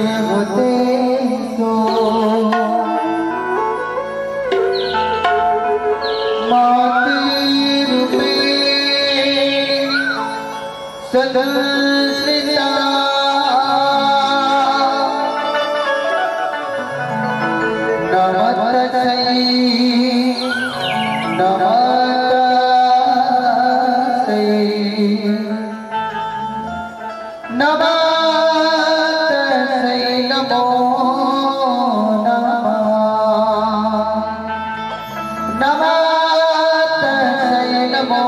सर्वभूतेषु मातृरूपेण संस्कृता नमस्तस्यै नमस्तस्यै नमस्तस्यै नमो नमः नमस्तस्यै नमो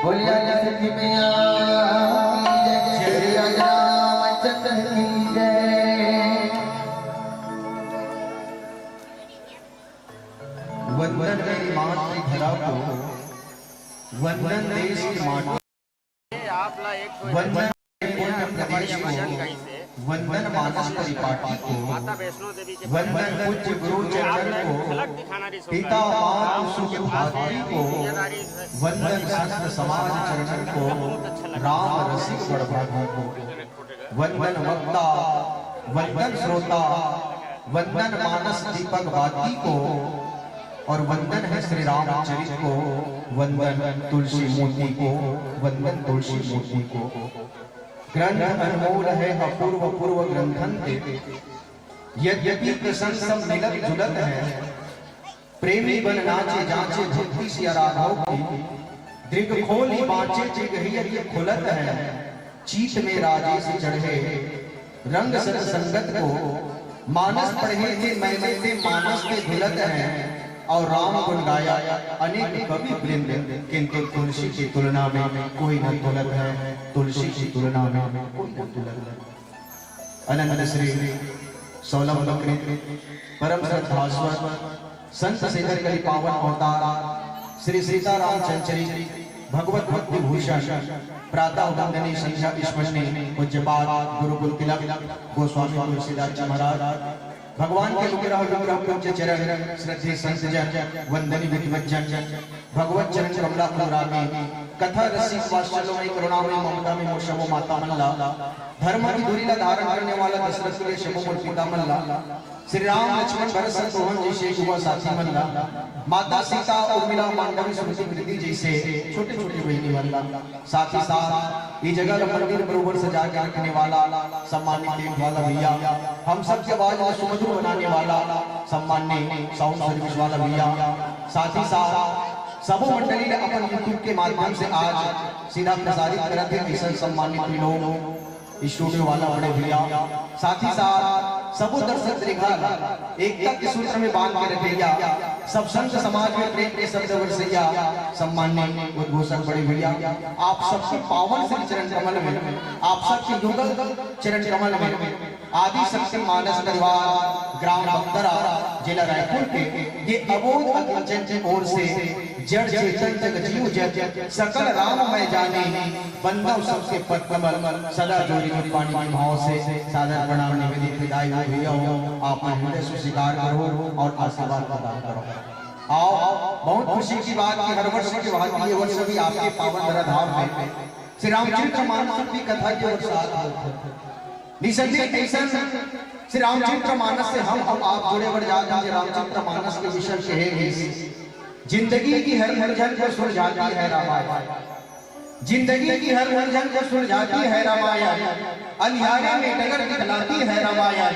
बोलिया सिद्धि मैया की जय, श्री रामचंद्र की जय। वंदन मेरी मातृधरा को, वंदन देश की माटी, वंदन पुण्य प्रदेश को, वंदन मानस परिपाटी को, वंदन पूज्य गुरु चरण को, पिता मातु सुख भातृ को, वंदन संत समाज चरण को, राम रसिक बड़भागी को, वंदन वक्ता, वंदन श्रोता, वंदन मानस दीपक बाती को, और वंदन है श्री रामचरित को, वंदन तुलसी मोती को, वंदन तुलसी मोती को। ग्रंथ अनमोल है अपूर्व पूर्व ग्रंथन यद्यपि प्रसन्न सब मिलत जुलत है, प्रेमी बन नाचे जांचे भक्ति सिया राघव की, दृग खोली बाँचे जिगहियर ये खुलत है, चीत में राजेश चढ़े रंग सत संगत को, मानस पढ़े थे मैंने थे मानस के धुलत है, और राम गुण गाया अनेक कवि वृंद, किंतु तुलसी की तुलना में कोई न तुलत है, तुलसी की तुलना में कोई न तुलत है। अनंत श्री सौलभ परम श्रद्धास्वर संत शेखर कली पावन अवतार श्री सीताराम चंचरी भगवत भक्ति भूषण प्रातः वंदनीय संध्या स्मरणीय पूज्यपाद गुरुकुल तिलक गोस्वामी तुलसीदास जी महाराज, भगवान के विग्रह पूज्य चरण श्रद्धे संत जन वंदनीय विद्वज्जन, भगवत चरण कमला अनुरागी, कथा रसिक वात्सल्यमय करुणामय ममता में मोशमो माता मल्ला, धर्म की धुरी धारण करने वाला दशरथ के शमो मोर पिता मल्ला, श्री राम लक्ष्मण भरत शत्रुघ्न जैसे युवा साथी मल्ला, माता सीता उर्मिला मांडवी सुमति प्रीति जैसे छोटे छोटे बहनी मल्ला, साथ ही साथ ये जगह मंदिर बरोबर सजा के रखने वाला सम्मानित टीम वाला भैया, हम सब के आवाज में सुमधुर बनाने वाला सम्मानित साउंड सर्विस वाला भैया, साथ ही साथ सबो मंडली ने अपन यूट्यूब के माध्यम से आज सीधा प्रसारित करते हैं ऐसा सम्मानित लोग स्टूडियो वाला बड़े भैया, साथ ही साथ सबो दर्शक रेखा एकता के सूत्र में बांध के रखैया, सब संत समाज में प्रेम के शब्द बरसैया, सम्मान्य उद्घोषक बड़े भैया, आप सबके पावन श्री चरण कमल में, आप सबके युगल चरण कमल में आदि शक्ति मानस परिवार ग्राम बंदरा जिला रायपुर के ये अबोध अकिंचन की ओर से जड़ चेतन जग जीव जग सकल राम मैं जाने, बंदव सबके पद कमल सदा जोड़ी में पानी के भाव से सादर प्रणाम निवेदित विदाई हो भैया हो, आप हृदय से स्वीकार करो और आशीर्वाद प्रदान करो। आओ, बहुत खुशी की बात कि हर वर्ष के बाद ये वर्ष भी आपके पावन धराधाम में श्री रामचरित्र मानस की कथा के वर्ष निसंदेह ऐसा श्री रामचरित्र मानस से हम आप जुड़े बढ़ जाते हैं। रामचरित्र मानस के विषय कहेंगे, जिंदगी की हर उलझन को सुलझाती है रामायण, जिंदगी की हर उलझन को सुलझाती है रामायण, अंधियारे में डगर दिखलाती है रामायण,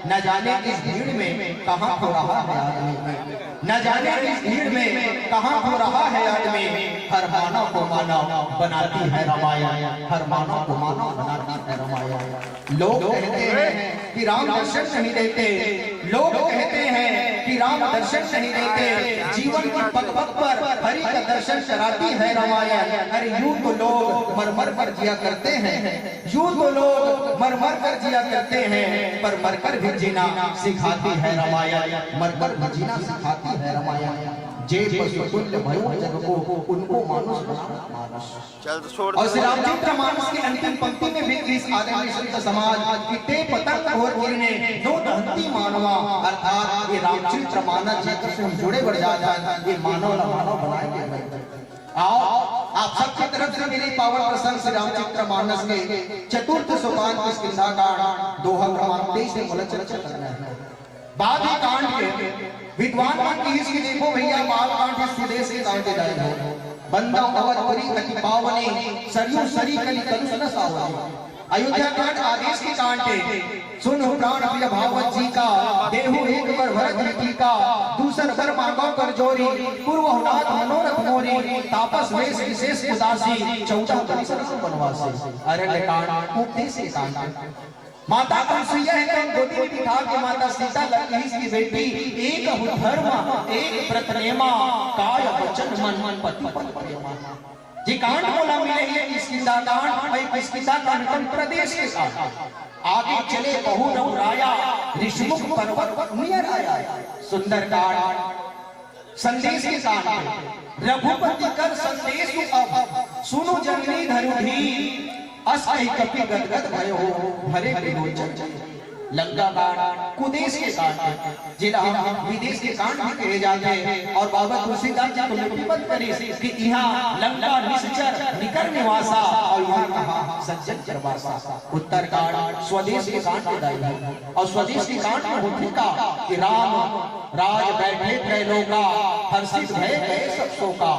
न जाने इस भीड़ में कहां खो रहा है आदमी, न जाने इस भीड़ में कहां खो रहा है आदमी, हर मानव को मानव बनाती है रामायण, हर मानव को मानव बनाती है रामायण। लोग कहते हैं कि राम दर्शन नहीं देते, लोग कहते हैं कि राम दर्शन नहीं देते, जीवन की पग पग पर हरि का दर्शन कराती है रामायण। अरे यूं तो लोग मर मर कर जिया करते हैं, यूं तो लोग मर मर कर जिया करते हैं, पर मरकर भी जीना सिखाती है रामायण, मरकर भी जीना सिखाती है रामायण। जे पशुतुल्य भयो जग को उनको मानुष बनाना मानुष। और श्री रामचरित्र मानस की अंतिम पंक्ति में भी इस आदमी संत समाज की ते पतंग और गिरने नो दहंती मानवा, अर्थात ये रामचरित्र मानस जेकर से हम जुड़े बढ़ जाता है, ये मानव ना मानव बनाएंगे। आओ, आप सबकी तरफ से मेरी पावन प्रसंग श्री रामचरित्र मानस के चतुर्थ सोपान के स्किंधा कांड दोहा क्रमांक 23 से बोला चर्चा करना है। बाद ही कांड के विद्वान की इसकी देखो भैया, बाल कांड सुदेश के कांड जाए हो, बंदा अवधपुरी अति पावनी सरयू सरी कली कलुष न सावनी। अयोध्या कांड आदेश के कांड सुनो प्राण प्रिय भावत जी का, देहु एक बार भरत जी का, दूसर बर मांगो कर जोरी, पूर्व नाथ मनोरथ मोरी, तापस वेश विशेष उदासी, 14 वर्ष वनवासी। अरण्य कांड उपदेश के कांड माता कौशल्या है तो गोदी में बिठा के माता सीता लगी इसकी बेटी, एक धर्म एक व्रत नेमा, काय वचन मन मन पति पति प्रेमा। जी कांड बोला मिले ये किसकिंदा कांड भाई किसकिंदा कांड प्रदेश के साथ आगे चले बहु रघुराया ऋषिमुख पर्वत नियर आया सुंदर कांड संदेश के कांड रघुपति कर संदेश अब सुनो जननी धरुधी अस कही कपि गदगद भयो भरे विलोचन लंका कांड कुदेश के कांड जिला विदेश के कांड भी कहे जाते हैं और बाबा तुलसीदास जी को लिपिबद्ध करी कि यहाँ लंका निश्चर निकर निवासा और यहाँ कहा सज्जन चरवासा उत्तर कांड स्वदेश के कांड के दाई और स्वदेश के कांड में होने का कि राम राज बैठे त्रैलोका हर्षित भय गए सब शोका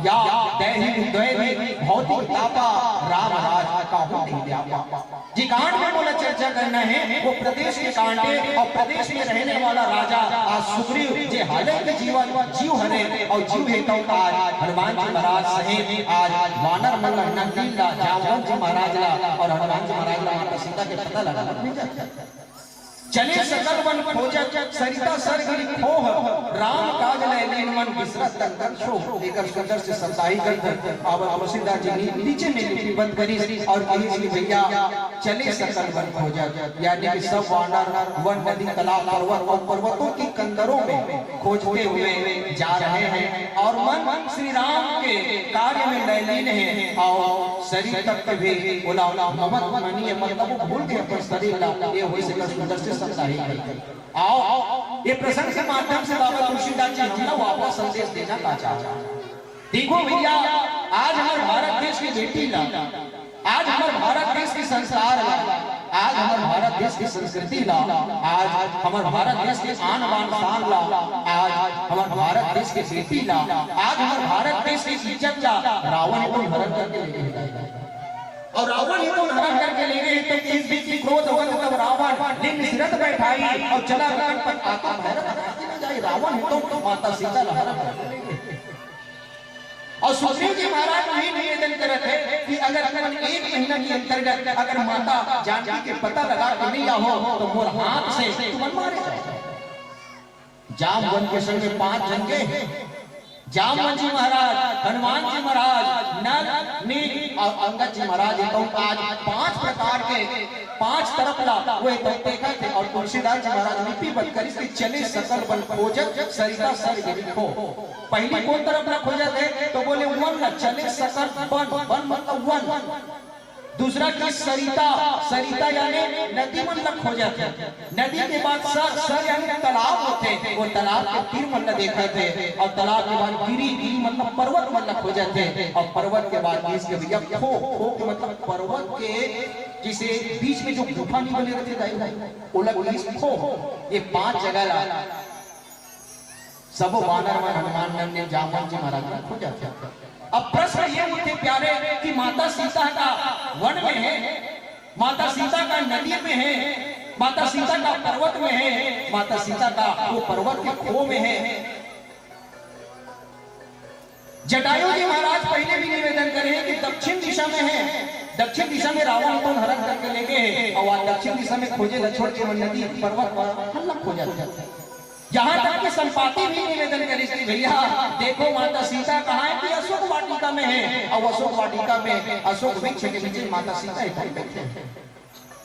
या दैहिक दैविक भौतिक तापा राम राज का हो नहीं व्यापा जी कांड में बोला चर्चा करना है वो प्रदेश के कांड है और प्रदेश में रहने वाला राजा आज सुग्रीव जे हाले के जीवन जीव हरे और जीव हेतु आज हनुमान जी महाराज सहित आज वानर मल नंदीला जामवंत जी महाराज और हनुमान जी महाराज माता सीता के पता लगा चले सकल वन खोजत सरिता सर गिरी खोह राम काज लय मन बिसरत तन शो लेकर सुंदर से सताई कर अब तुलसीदास जी नीचे में लिपिबद्ध करी और कही कि भैया चले सकल वन खोजत यानी कि सब वानर वन नदी तालाब पर्वत और पर्वतों की कंदरों में खोजते हुए जा रहे हैं और मन श्री राम के कार्य में लयलीन है और शरीर तक भी बोला ममत मानिए मतलब भूल के अपन शरीर ला ये होई से सुंदर से आओ ये प्रसंग के माध्यम से बाबा तुलसीदास जी हम वापस संदेश देना चाहते हैं। देखो भैया आज हमारे भारत देश की बेटी ला आज हमारे भारत देश की संस्कार ला आज हमारे भारत देश की संस्कृति ला आज हमारे भारत देश के आन बान शान ला आज हमारे भारत देश की बेटी ला आज हमारे भारत देश की इज्जत ला रावण को हरण करके ले गया और रावण ही तो हरण करके ले गए तो इस बीच में क्रोध होगा तब रावण लिंग सिरत बैठाई और चला गगन पर आता भैरव न जाए रावण ही तो माता सीता हरण करके ले गए और सुग्रीव जी महाराज यही निवेदन करते हैं कि अगर अपन 1 महीना के अंतर्गत अगर माता जानकी के पता लगा के नहीं हो तो मोर हाथ से तुम मारे जाए जामवंत के संग 5 जंगे जामवंत जी महाराज हनुमान जी महाराज नल नील और अंगद जी महाराज तो आज 5 प्रकार के 5 तरफ ला वो देखा थे और तुलसीदास जी महाराज लिपिबद्ध कर इसके चले सकल बन खोजत सरिता सर गिरी खो पहली कौन तरफ ला खोजत है तो बोले वन न चले सकल बन मतलब वन दूसरा की सरिता सरिता यानी नदी मतलब खोजत है नदी के बाद सर यानी तालाब होते वो तालाब के तीर मतलब देखा थे और तालाब के बाद गिरी गिरी मतलब पर्वत मतलब खोजत है और पर्वत के बाद इसके भैया खो खो के मतलब पर्वत के जिसे बीच में जो गुफा नहीं बने रहते दाई उलग इस खो ये 5 जगह ला सब वानर में हनुमान ने जामवंत जी महाराज खोजा था। अब प्रश्न ये उठे प्यारे कि माता सीता का वन में है माता सीता का नदी में है माता सीता का पर्वत में है माता सीता का वो पर्वत के खो में है जटायु जी महाराज पहले भी निवेदन करे कि दक्षिण दिशा में है दक्षिण दिशा में रावण को हरण करके ले गए और दक्षिण दिशा में खोजे छोड़ के नदी पर्वत पर खोजा यहाँ तक कि संपाति भी निवेदन करी कि भैया देखो माता सीता कहाँ है कि अशोक वाटिका में है और अशोक वाटिका में अशोक वृक्ष के नीचे माता सीता बैठे हैं।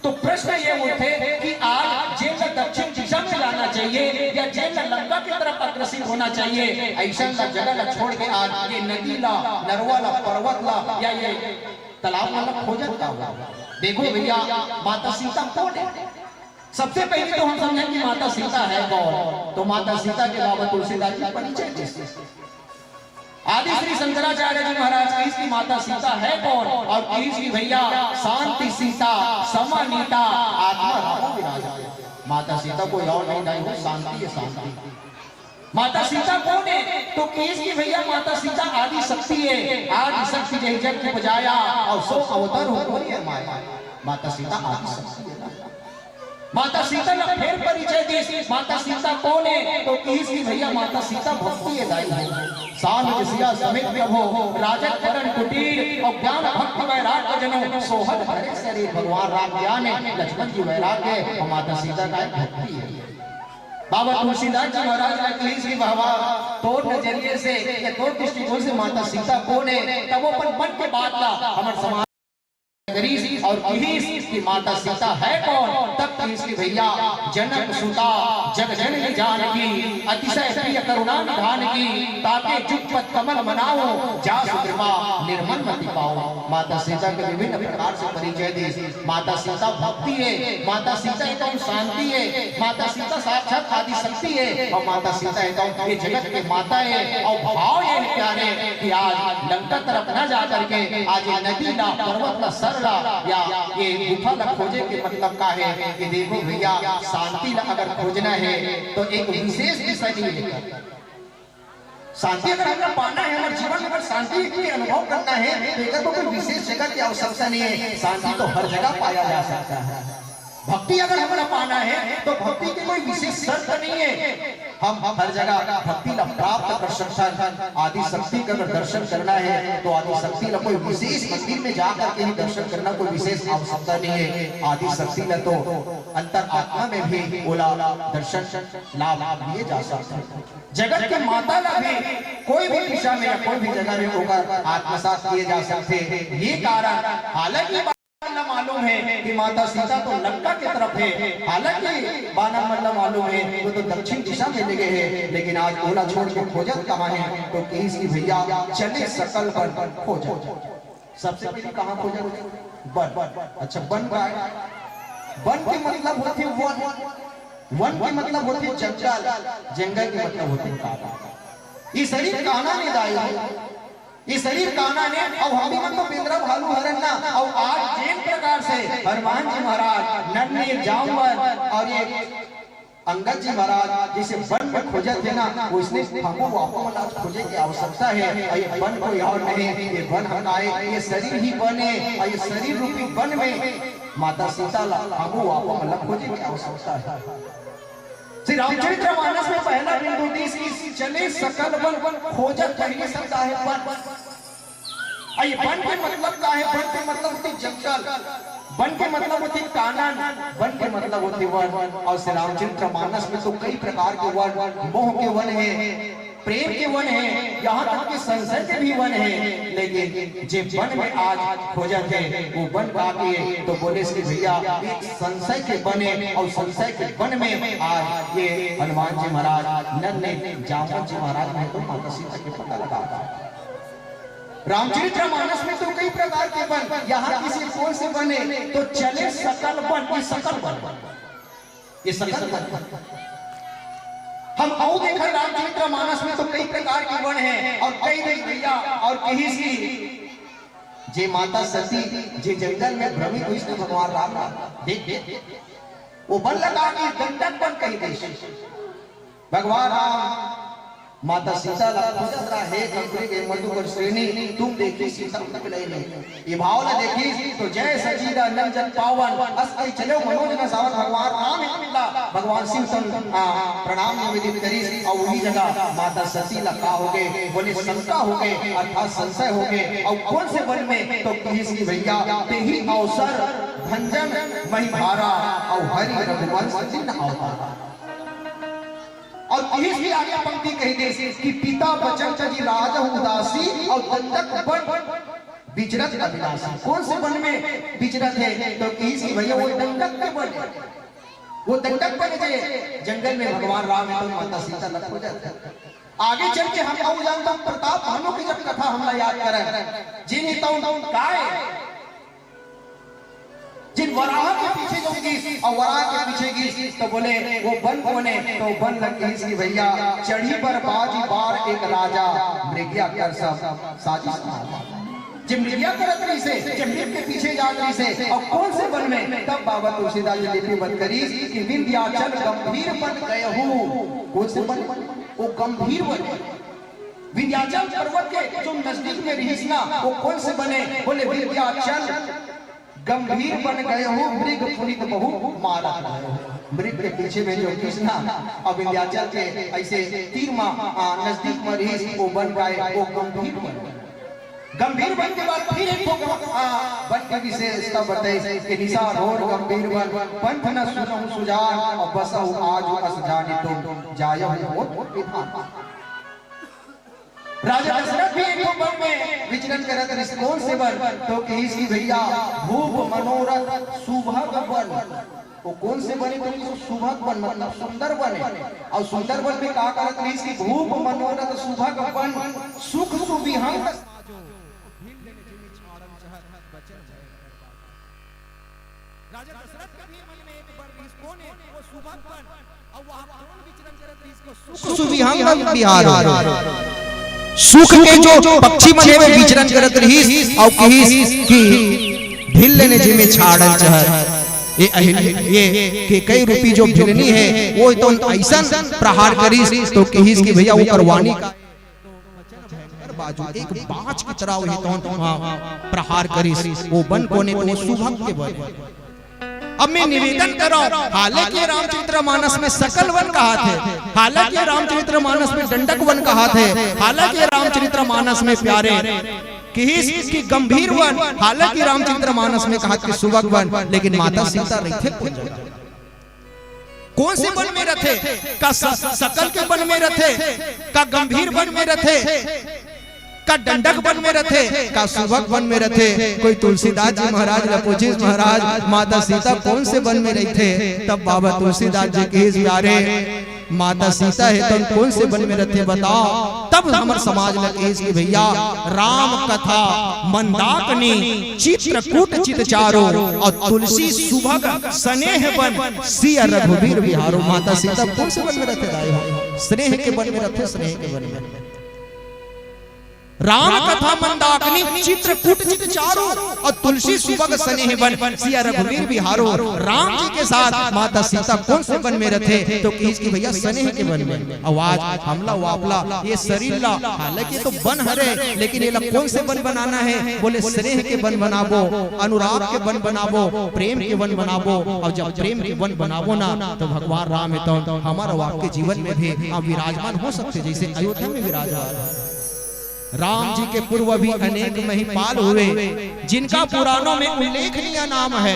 तो प्रश्न ये उठे कि आज जेल दक्षिण दिशा में जाना चाहिए या जेल लंका की तरफ अग्रसर होना चाहिए ऐसा जगह छोड़ के आज ये नदी ला नरवा ला पर्वत ला या ये तालाब वाला खोजत का देखो भैया माता सीता कौन है सबसे पहले तो हम समझें कि माता सीता है कौन तो माता सीता के बाबा तुलसीदास जी परिचय देते आदि श्री शंकराचार्य जी महाराज की इसकी माता सीता है कौन और की भैया शांति सीता समानीता आत्मा राम विराजा माता सीता को और नहीं डाई हो शांति है शांति माता सीता कौन है तो केस की भैया माता सीता आदि शक्ति है आदि शक्ति जय जग को बजाया और सो अवतार हो माया माता सीता आदि शक्ति है माता सीता का फिर परिचय दे माता सीता कौन है तो किस की भैया माता सीता भक्ति है दाई है साल जिसिया समेत प्रभु राजन करण कुटीर और ज्ञान भक्ति वैराग्य जनो सोहत हरे शरीर भगवान राम ज्ञान है लक्ष्मण जी वैराग्य और माता सीता का भक्ति है बाबा तुलसीदास जी महाराज ने कही श्री बाबा तो नजरिए से या तो दृष्टिकोण से माता सीता कौन है, तब वो अपन मन के बात ला हमारे समाज और कहिस की माता सीता है कौन, तब कहिस की भैया जनक सुता जग जननी जानकी अतिशय प्रिय करुणा निधान की ताके जुगपत कमल मनाओ जासु कृपा निर्मल मति पाओ। माता सीता के विभिन्न प्रकार से परिचय दी। माता सीता भक्ति है, माता सीता एकदम शांति है, माता सीता साक्षात आदि शक्ति है और माता सीता एकदम ये जगत की माता है। और भाव ये प्यारे कि आज लंका तरफ न जा करके आज ये नदी ना पर्वत ना सर या ये गुफा ला खोजे के मतलब का है कि देखो भैया शांति ला अगर खोजना है तो एक विशेष विषय नहीं, शांति अगर हमें पाना है, हमारे जीवन में अगर शांति की अनुभव करना है तो एक तो कोई विशेष जगह की आवश्यकता नहीं है, शांति तो हर जगह पाया जा सकता है। भक्ति अगर हमें पाना है तो भक्ति की कोई विशेष शर्त नहीं है, हम हर जगह भक्ति ला प्राप्त कर सकते हैं। आदि शक्ति का अगर दर्शन करना है तो आदि शक्ति ला कोई विशेष मंदिर में जाकर के ही दर्शन करना कोई विशेष आवश्यकता नहीं है। आदि शक्ति ला तो अंतर आत्मा में भी बोला दर्शन लाभ लिए जा सकता है। जगत के माता ला भी कोई भी दिशा में या कोई भी जगह में होकर आत्मसात किए जा सकते हैं। ये कारण हालांकि मालूम है कि माता सीता तो लंका की तरफ है, हालांकि बाना मल्ला मालूम है वो तो दक्षिण दिशा में ले गए हैं, लेकिन आज ओला छोड़ के खोजत कहाँ है तो कहीं की भैया चले सकल वन खोजत। सबसे पहले कहाँ खोजत? वन। अच्छा वन का वन के मतलब होते वन, वन के मतलब होते जंगल, जंगल के मतलब होते काना। ये शरीर काना ने दाई, ये शरीर काना ने और हम भी मतलब पिंजरा भालू हरण ना। और आज जिन प्रकार से हनुमान जी महाराज नन्हे जामवन और ये अंगद जी महाराज जिसे वन में खोजे थे ना, उसने हमको वापस आज खोजे की आवश्यकता है। ये वन कोई और नहीं, ये वन हटाए, ये शरीर ही बने और ये शरीर रूपी वन में माता सीता हमको वापस मतलब खोजे की आवश्यकता है। श्री रामचरितमानस में पहला बिंदु की चले सकल वन खोजत पहले शब्द है वन। वन के मतलब का है, वन के मतलब होती जंगल, वन के मतलब होती कानन, वन के मतलब होती वन। और श्री रामचरितमानस में तो कई प्रकार के वन, मोह के वन है, प्रेम के वन है, यहाँ तक कि संशय के भी वन है। लेकिन जे वन में आज खोजत है वो वन काके तो बोले श्री भैया संशय के बने और संशय के वन में आज ये हनुमान जी महाराज नन्हे जामवन जी महाराज ने तो माता सीता के पता लगा। रामचरितमानस में तो कई प्रकार के वन, यहाँ किसी कौन से बने तो चले सकल वन, ये सकल वन, ये सकल वन। हम आओ देखा रामचरितमानस में तो कई प्रकार के वन हैं और कई भैया और कहीं सी जे माता सती जे जंगल में भ्रमित हुई इसने भगवान राम देख वो वन लगा के दंडक वन कही दे। भगवान राम माता सीता खोजत रहा है कंकड़ी के मधुकर श्रेणी तुम देखी सीता तक नहीं, ये भाव ला देखी तो जय सजीदा नंजन पावन अस कई चलो मनोज न सावन भगवान राम मिला। भगवान शिव सन प्रणाम निवेदित करी और वही जगह माता सती लखा हो गए, बोले शंका हो गए अर्थात संशय हो गए। और कौन से वन में तो किसी भैया ते ही अवसर भंजन मही भारा और हरि रघुवंश जिन अवतारा। और इसलिए आगे पंक्ति कही दे कि पिता बचन जी राज उदासी और दंडक वन बिचरत अविनाशी। कौन से वन में बिचरत है तो किसी भैया वो दंडक के वन, वो दंडक वन है जंगल में भगवान राम और माता सीता लख हो जाते। आगे चल के हम आऊ जानता प्रताप भानु की जब कथा हमला याद करें जिन काय जिन वराह के पीछे जो गई और वराह के पीछे गई तो बोले वो वन कोने तो वन लगी सी भैया चढ़ी पर बाजी बार एक राजा मृग्या कर सब साजिश जिन मृग्या करत रही से जंगल के पीछे जा रही से और कौन से वन में तब बाबा तुलसीदास जी लिपिबद्ध करी कि विंध्याचल गंभीर बन गए हूँ। कौन से वन? वो गंभीर वन विंध्याचल पर्वत के जो नजदीक में रही ना वो कौन से बने? बोले विंध्याचल गंभीर बन गए हो मृग पुनित बहु मारा। मृग के पीछे में जो कृष्णा और विंध्याचल के ऐसे तीर नजदीक में रही वो बन गए वो गंभीर बन के बाद फिर एक वन की विशेषता बताई कि निशा रोड गंभीर वन पंथ न सुनहु सुजान और बसहु आज अस जानि तुम जायहु मोट विधान। राजा दशरथ भी एक वन में विचरण करत रहे। कौन से वन? तो कही सी भैया भूप मनोरथ सुभग वन। वो कौन से बने? तो सुभग वन मतलब सुंदर वन है। और सुंदर वन में कहा करत रही कि भूप मनोरथ सुभग वन सुख सुविहंग। राजा दशरथ के भी मन में एक बार कौन है? वो सुभग वन। और वहां कौन विचरण करत रही इसको सुख सुविहंग बिहार। सुख के जो पक्षी बने हुए विचरण करत रही और कही कि भिल्ल ने जिमे छाड़ल चहर। ये के कई रूपी जो भिलनी है वो तो ऐसा प्रहार करी तो कही कि भैया वो करवानी का बाजू एक बाज की तरह वही तो प्रहार करी। वो बन कोने को सुभग के बने। अब मैं निवेदन कर रहा हूं, हालांकि रामचरितमानस में सकल वन कहा थे, हालांकि रामचरितमानस में दंडक वन कहा थे, हालांकि रामचरितमानस में प्यारे की गंभीर वन, हालांकि रामचरितमानस में कहा कि सुभग वन, लेकिन माता सीता रही थे कौन से वन में रथे? का सकल के वन में रथे, का गंभीर वन में रथे, का दंडक वन में रथे, का सुभग वन में रथे। कोई तुलसीदास जी महाराज लपोजी महाराज माता सीता कौन से वन में रही थे? तब बाबा तुलसीदास जी के प्यारे माता सीता है तो कौन से वन में रथे बताओ। तब हमार समाज लगे कि भैया राम कथा मंदाकिनी चित्रकूट चित चारो और तुलसी सुभग स्नेह वन सिया रघुवीर विहारो। माता सीता कौन से वन में रथे? स्नेह के वन में रथे, स्नेह के वन में। राम कथा मंदाकिनी चित्रकूट चित चारो और तुलसी सुभग स्नेह वन सिया रघुवीर विहारो। राम जी के साथ माता सीता कौन से वन में रथे? तो की भैया स्नेह के वन में। आवाज हमला वापला ये शरीर ला, हालांकि तो वन हरे, लेकिन ये कौन से वन बनाना है? बोले स्नेह के वन बनाबो, अनुराग के वन बनाबो, प्रेम के वन बनाबो। और जब प्रेम के वन बनाबो ना तो भगवान राम है तो हमारा आपके जीवन में भी विराजमान हो सकते, जैसे अयोध्या में विराजमान। राम जी के पूर्व भी अनेक महिपाल हुए जिनका पुराणों में उल्लेखनीय नाम है।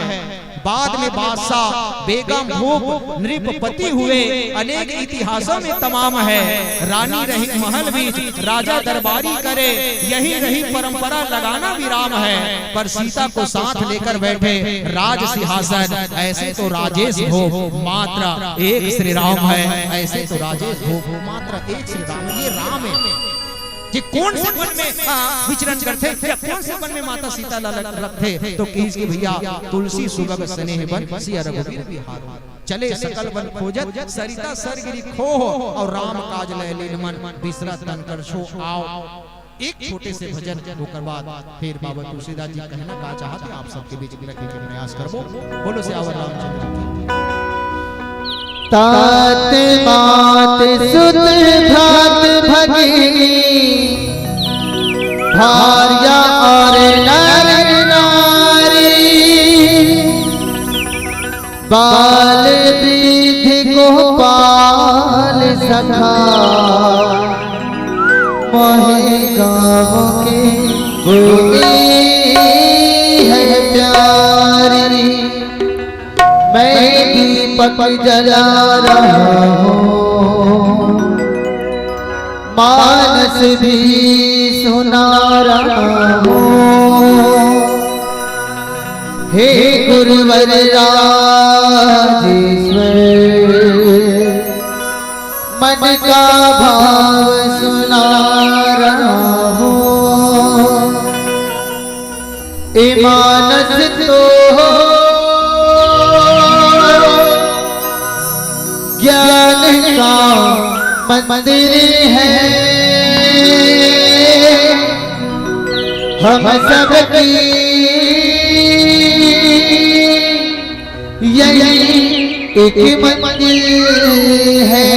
बाद में बादशाह बेगम भूप नृपपति हुए, अनेक इतिहासों में तमाम है। रानी रही महल बीच राजा दरबारी करे, यही रही परंपरा लगाना विराम है। पर सीता को साथ लेकर बैठे राज सिंहासन, ऐसे तो राजेश हो मात्र एक श्री राम है। ऐसे तो राजेश हो मात्र एक श्री राम। ये राम है कि कौन से वन में विचरण करते या कौन से वन में माता सीता रखते? तो की भैया तुलसी सुभग स्नेह वन सिया रघुवीर विहारो। चले सकल वन खोजत सरिता सरगिरी खो और राम काज लय लीन मन बिसरा तन कर छो आओ। एक छोटे से भजन होकर बाद फिर बाबा तुलसीदास जी कहना का चाहते आप सबके बीच में रखने के प्रयास करबो। बोलो सियावर रामचंद्र। तात मात सुत भ्रात भगी भार्या और नर नारी, बाल वृद्ध को पाल सखा मोहे गाँव के बोली है प्यारी। मैं दीपक जला रहा हूँ, मानस भी सुना रहा हूँ। हे गुरुवर राजेश्वर, मन का भाव सुना रहा हूँ। ए मानस तो ज्ञान का मंदिर है, हम सबकी यही एक मंदिर है।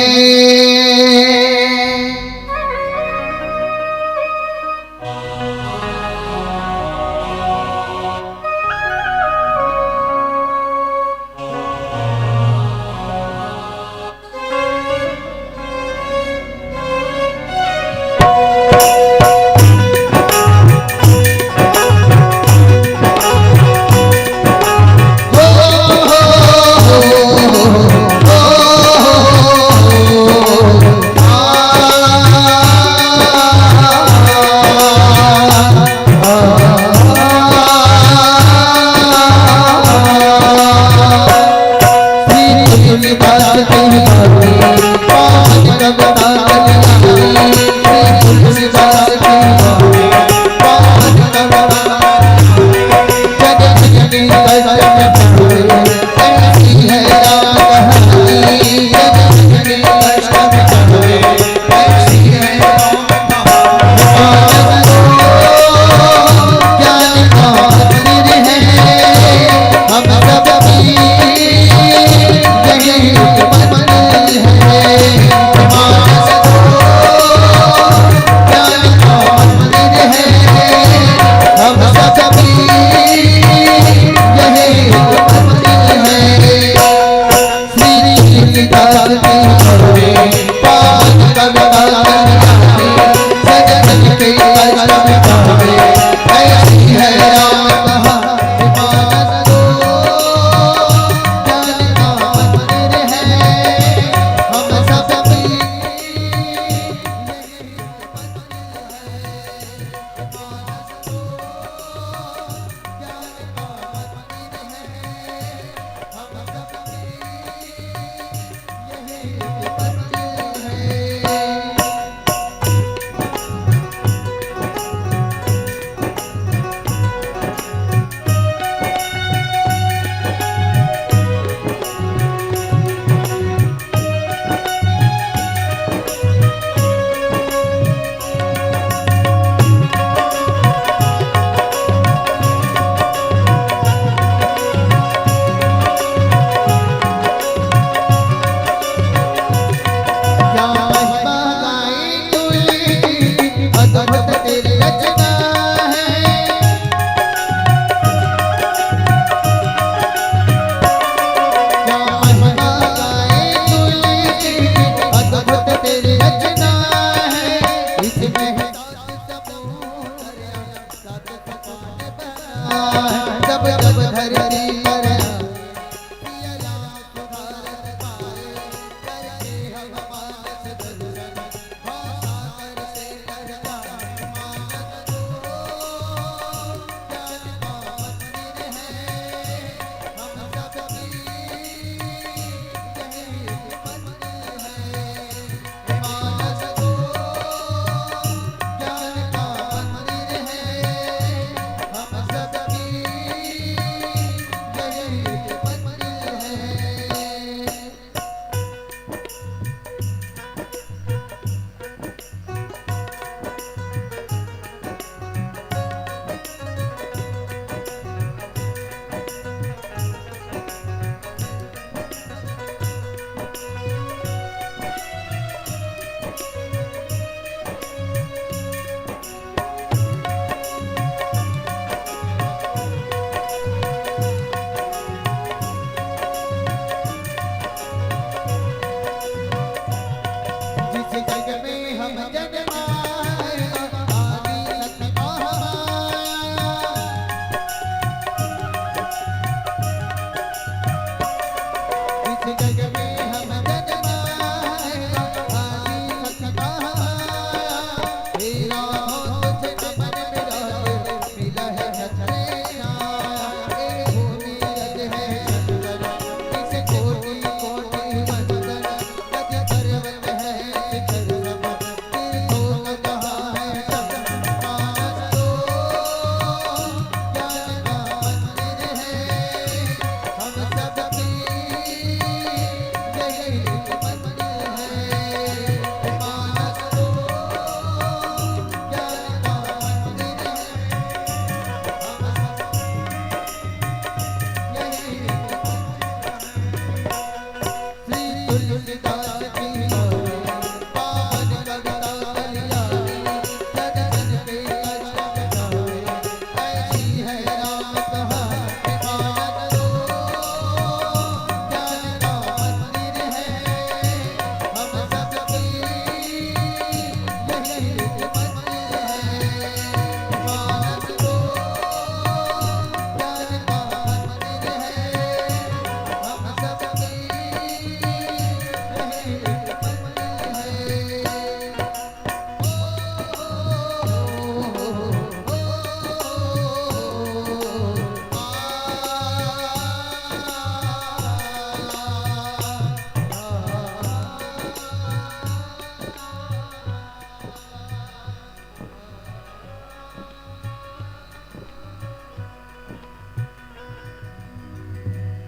जब जब धरती पर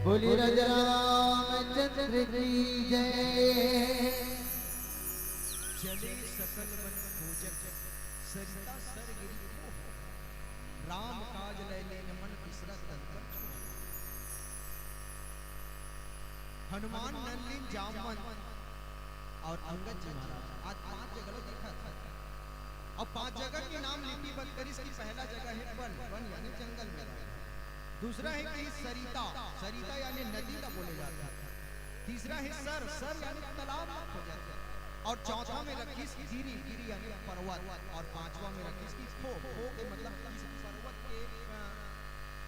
बोली राजा रामचंद्र की जय। चले सकल मन खोजक सरिता सर गिरी को राम काज लैले मन बिसरत अंतर छोड़। हनुमान नलिन जामन और अंगद जी महाराज आज 5 जगह देखा था। अब 5 जगह के नाम लिपिबद्ध करी। इसकी पहला जगह है वन यानी जंगल में, दूसरा है कि सरिता, सरिता यानी नदी का बोले जाता है, तीसरा है सर यानी तालाब हो जाता है, और चौथा में रखी गिरी, गिरी यानी पर्वत, और पांचवा में रखी इसकी खो के मतलब इस पर्वत के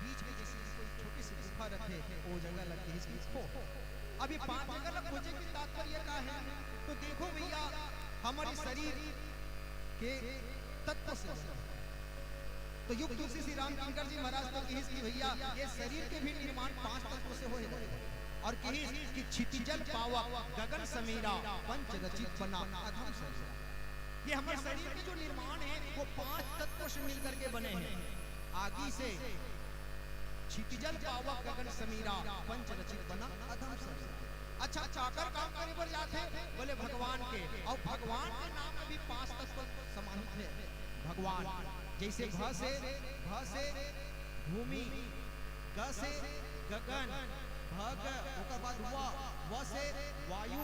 बीच में जैसे कोई छोटी सी गुफा रखे वो जगह लगती है इसकी खो। अब ये 5 जगह खोजे की तात्पर्य क्या है? तो देखो भैया हमारे शरीर के तत्व से तो युग तुलसी श्री राम किंकर जी महाराज तो कहिस कि भैया ये शरीर के भी निर्माण 5 तत्वों से होए और कहिस कि क्षितिजल पावक गगन समीरा पंच रचित बना अधम शरीर। ये हमारे शरीर के जो निर्माण है वो 5 तत्वों से मिलकर के बने हैं। आगे से क्षितिजल पावक गगन समीरा पंच रचित बना अधम शरीर। अच्छा चाकर काम करे पर जाते बोले भगवान के, और भगवान के नाम में भी 5 तत्व समाहित है। भगवान जैसे भ से भूमि, ग से गगन, भग ओकर बाद व से वायु,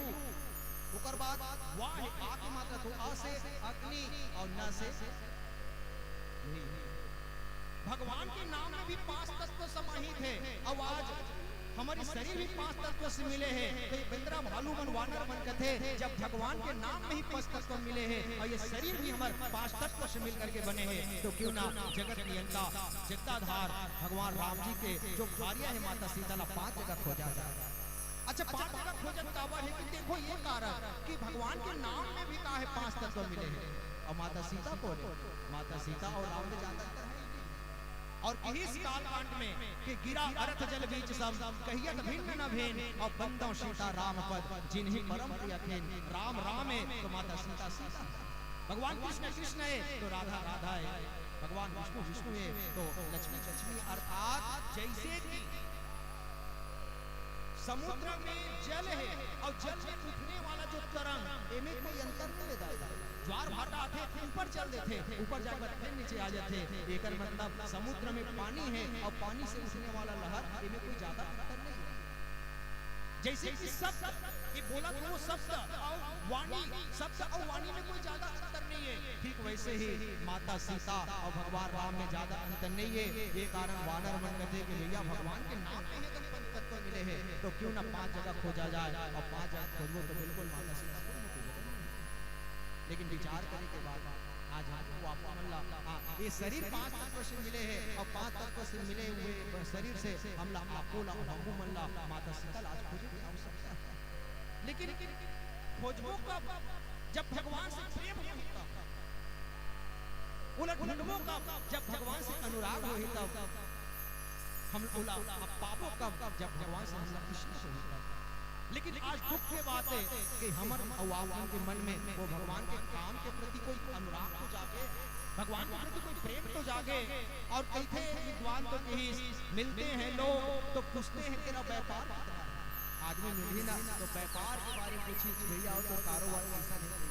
ओकर बाद वा आ की मात्रा तो अ से अग्नि और न से भगवान के नाम में भी 5 तत्व समाहित है। अब आज हमारे शरीर भी 5 तत्व से मिले हैं। तो ये बंदरा भालू मन वानर मन कथे जब भगवान के नाम में ही 5 तत्व मिले हैं और ये शरीर भी हमारे 5 तत्व से मिल करके बने हैं, तो क्यों ना जगत नियंता जगताधार भगवान राम जी के जो भार्या है माता सीता ला 5 जगह खोजा जाए। अच्छा 5 जगह खोजन काबर है कि देखो ये कारण कि भगवान के नाम में भी कहा है 5 तत्व मिले हैं। और माता सीता कौन है? माता सीता और राम में ज्यादा अंतर है। और इस कालकांड में कि गिरा अर्थ जल बीच सब कहियत भिन्न न भेन और बंदो सीता राम पद जिन्हीं परम प्रिय खेन। राम राम है तो माता सीता सीता, भगवान कृष्ण कृष्ण है तो राधा राधा है, भगवान विष्णु विष्णु है तो लक्ष्मी लक्ष्मी। अर्थात जैसे कि समुद्र में जल है और जल में उठने वाला जो तरंग इनमें कोई अंतर नहीं रहता। ज्वार भाटा थे ऊपर चल देते, ऊपर जाकर फिर नीचे आ जाते। एकर मतलब समुद्र में पानी है और पानी से उठने वाला लहर इनमें कोई ज्यादा अंतर नहीं है। जैसे कि शब्द ये बोला तो वो शब्द और वाणी, शब्द और वाणी में कोई ज्यादा अंतर नहीं है, ठीक वैसे ही माता सीता और भगवान राम में ज्यादा अंतर नहीं है। ये कारण वानर मन कहते कि भैया भगवान के नाम में ही तो 5 तत्व मिले हैं, तो क्यों ना 5 जगह खोजा जाए। और 5 जगह खोजो तो बिल्कुल माता सीता को नहीं खोजा। लेकिन विचार करने के बाद आज हमको आपको मल्ला ये शरीर 5 तत्व से मिले हैं और 5 तत्व से मिले हुए शरीर से हम आपको हमको मल्ला माता सीता आज खोजे की आवश्यकता है। लेकिन खोजबो कब? जब भगवान से प्रेम होता, उलट ढूंढबो कब? जब भगवान से अनुराग होई तब। हम पापो कब? जब भगवान से हम कृष्ण से होता। लेकिन आज दुख की बात है कि हमर अवावन के मन में वो भगवान के काम के प्रति कोई अनुराग तो जागे, भगवान के प्रति कोई प्रेम तो जागे। और कहते विद्वान तो कहीं मिलते हैं लोग तो पूछते हैं तेरा व्यापार कितना है। आदमी मिली ना तो व्यापार के बारे में पूछी भैया और तो कारोबार कैसा नहीं।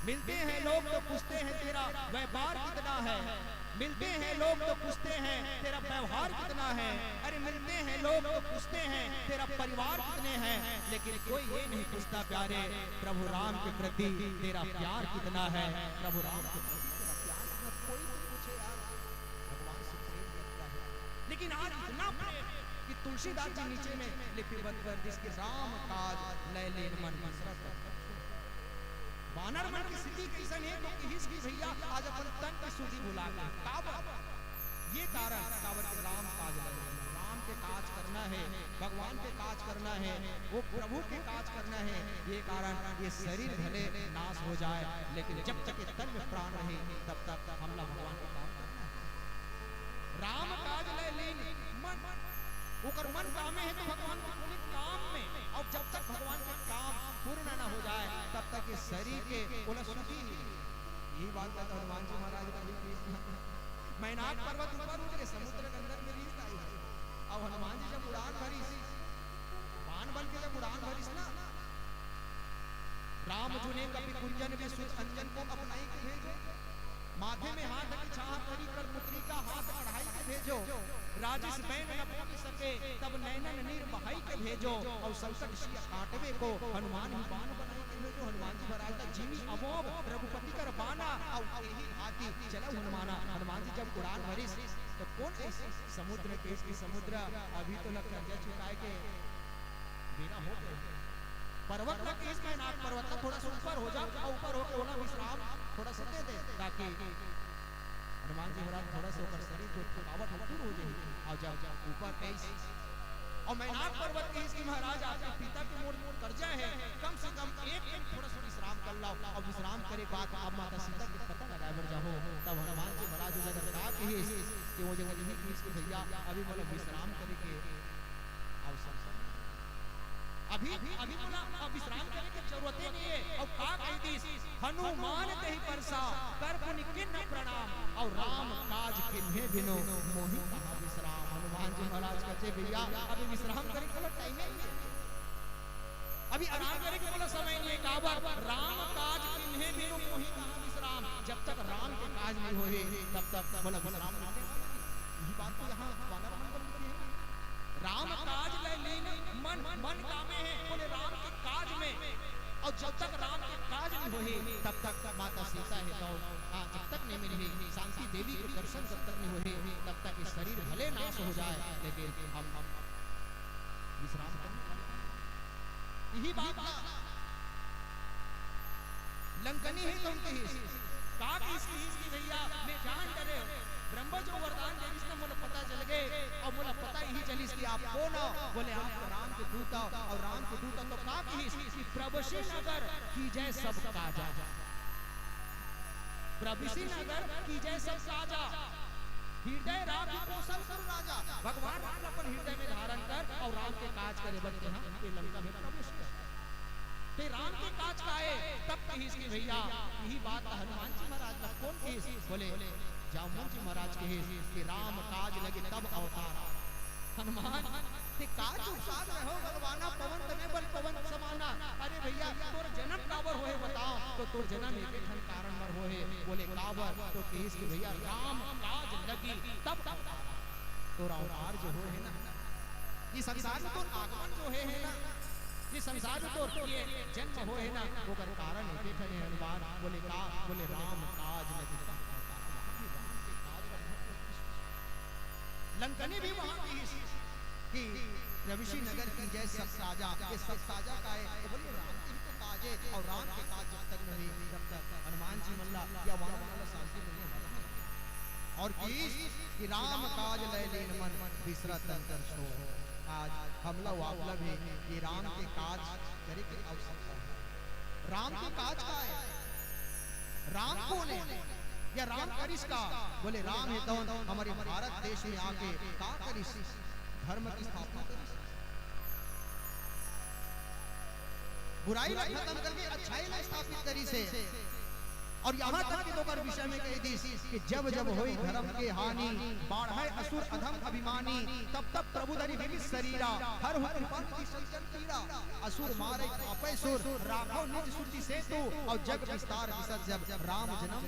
मिलते हैं लोग तो पूछते हैं तेरा व्यापार कितना है, मिलते हैं लोग तो पूछते हैं तेरा व्यवहार कितना है, अरे मिलते हैं लोग तो पूछते हैं तेरा परिवार कितने हैं। लेकिन कोई ये नहीं पूछता प्यारे प्रभु राम के प्रति तेरा प्यार कितना है। प्रभु राम के प्रति तेरा प्यार कितना, कोई नहीं पूछे यार भगवान से प्रेम करता है। लेकिन आज इतना प्रेम कि तुलसीदास जी नीचे में लिपिबद्ध कर जिसके राम काज लय लेन मन मसरत। वानर मन की स्थिति कैसन है तो किस की भैया आज अपन तन की शुद्धि भुला गए। काबर? ये कारण काबर के राम काज लय, राम के काज करना है, भगवान के काज करना है, वो प्रभु के काज करना है। ये कारण ये शरीर भले नाश हो जाए लेकिन जब तक ये तन में प्राण रहे तब तक हम लोग भगवान का काम करना है। राम काज लय लेन मन, ओकर मन कामे है तो भगवान के काम में। और जब तक भगवान के काम पूर्ण न हो जाए तब तक ये शरीर के उलट सुखी। यही बात कहता हनुमान जी महाराज मैनाक पर्वत ऊपर उठ के समुद्र के अंदर में रीत आई है। और हनुमान जी जब उड़ान भरी बाण बन के जब उड़ान भरी ना, राम जुने कपि कुंजन में सुत अंजन को अपनाई के भेजो, माथे में हाथ की छाह करी कर पुत्री का हाथ बढ़ाई के भेजो, राजिस बैन न पहुंच सके तब नैनन नीर बहाई के भेजो, और संकट सिया काटवे को हनुमान ही बाण बनाई के भेजो। हनुमान जी महाराज का जीवी अमोघ रघुपति कर बाना और यही हाथी चलो हनुमाना। हनुमान जी जब उड़ान भरी तो कौन ऐसे समुद्र के इसकी समुद्र अभी तो लग कर्जा चुकाए के बिना हो गए। पर्वत का केस में नाग पर्वत का थोड़ा सा ऊपर हो जाओ और ऊपर होकर ओला विश्राम थोड़ा सा दे दे ताकि हनुमान जी महाराज थोड़ा सा ऊपर शरीर जो थकावट दूर हो जाएगी। और जब ऊपर कैसे और मैनाक पर्वत के इसकी महाराज आपके पिता के मोड़ मोड़ कर्जा है, कम से कम एक दिन थोड़ा सा विश्राम कर लो। और विश्राम करे बाद अब माता सीता के पता लगा बर जाओ तब हनुमान जी महाराज जो जगह कहा कि वो जगह नहीं कि इसके भैया अभी बोला विश्राम करे के आवश्यकता अभी बोला अब विश्राम करने की जरूरत ही नहीं है। और का कही हनुमान कही परसा कर पुनि किन्न प्रणाम और राम काज किन्हे बिनो मोहि कहा विश्राम। हनुमान जी महाराज कहते भैया अभी विश्राम करने का टाइम नहीं है, अभी आराम करने के बोला समय नहीं है। काबर राम काज किन्हे बिनो मोहि कहा विश्राम, जब तक राम के काज नहीं होए तब तक बोला विश्राम नहीं। यही बात तो यहाँ वानर मन पर लिखी है। राम काज लय लेन मन, मन कामे है बोले राम के काज में। और जब तक राम के काज नहीं होए तब तक माता सीता है तो जब तक नहीं मिली शांति देवी के दर्शन जब तक नहीं होए तब तक ये शरीर भले नाश हो जाए लेकिन हम विश्राम करने वाले। यही बात था लंकनी ही तुम की का इसकी भैया मैं जान डरे ब्रह्म जो वरदान दे इसने मुझे पता चल गए और मुझे पता ही चली कि आप कौन हो। बोले आप राम के दूत हो और राम के दूत तो का की प्रभुशी नगर की जय सब काजा, प्रभुशी नगर की जय सब काजा, हृदय राम कौशल कर राजा। भगवान राम अपन हृदय में धारण कर और राम के काज करे बच्चे हम ये लंका में प्रवेश कर ते राम के काज काए तब कही इसकी भैया यही बात हनुमान जी महाराज का कौन कही बोले जामुन जी महाराज कहे कि राम काज लगे तब अवतार हनुमान ते काज उसाद रहो भगवाना पवन तने बल पवन समाना। अरे भैया तोर जन्म काबर होए बताओ तो तोर जन्म एक ठन कारण मर होए बोले काबर तो कही इसकी भैया राम काज लगी तब तोर अवतार जो होए है ना ये संसार में तो आगमन जो है ना ये संसार में तो ये जन्म हो है ना वो कर कारण है ठने हनुमान बोले का बोले राम काज लगी लंकनी भी वहां की कि रविशी नगर की जय सब साजा ये सब साजा का है तो बोले राम की तो काज है और राम के काज जब तक नहीं जब तक हनुमान जी मल्ला या वहां वाला शांति नहीं है और कि राम काज लय लेन मन बिसरत अंतर छो। आज हमला वापला भी ये राम के काज करे के आवश्यकता है। राम के काज का है राम कौन है या राम करिस का बोले राम है तो हमारे भारत देश में आके का करिस धर्म की स्थापना करिस बुराई ला खत्म करके अच्छाई ला स्थापित करी से और यहाँ तक के दोकर विषय में कह दी कि जब जब होई धर्म के हानि बाढ़े असुर अधम अभिमानी तब तब प्रभु धरि विविध शरीरा हर हो कृपा की संजन पीड़ा असुर मारे अपय सुर राखो निज सुचि सेतु और जग विस्तार विसर्ज जब राम जन्म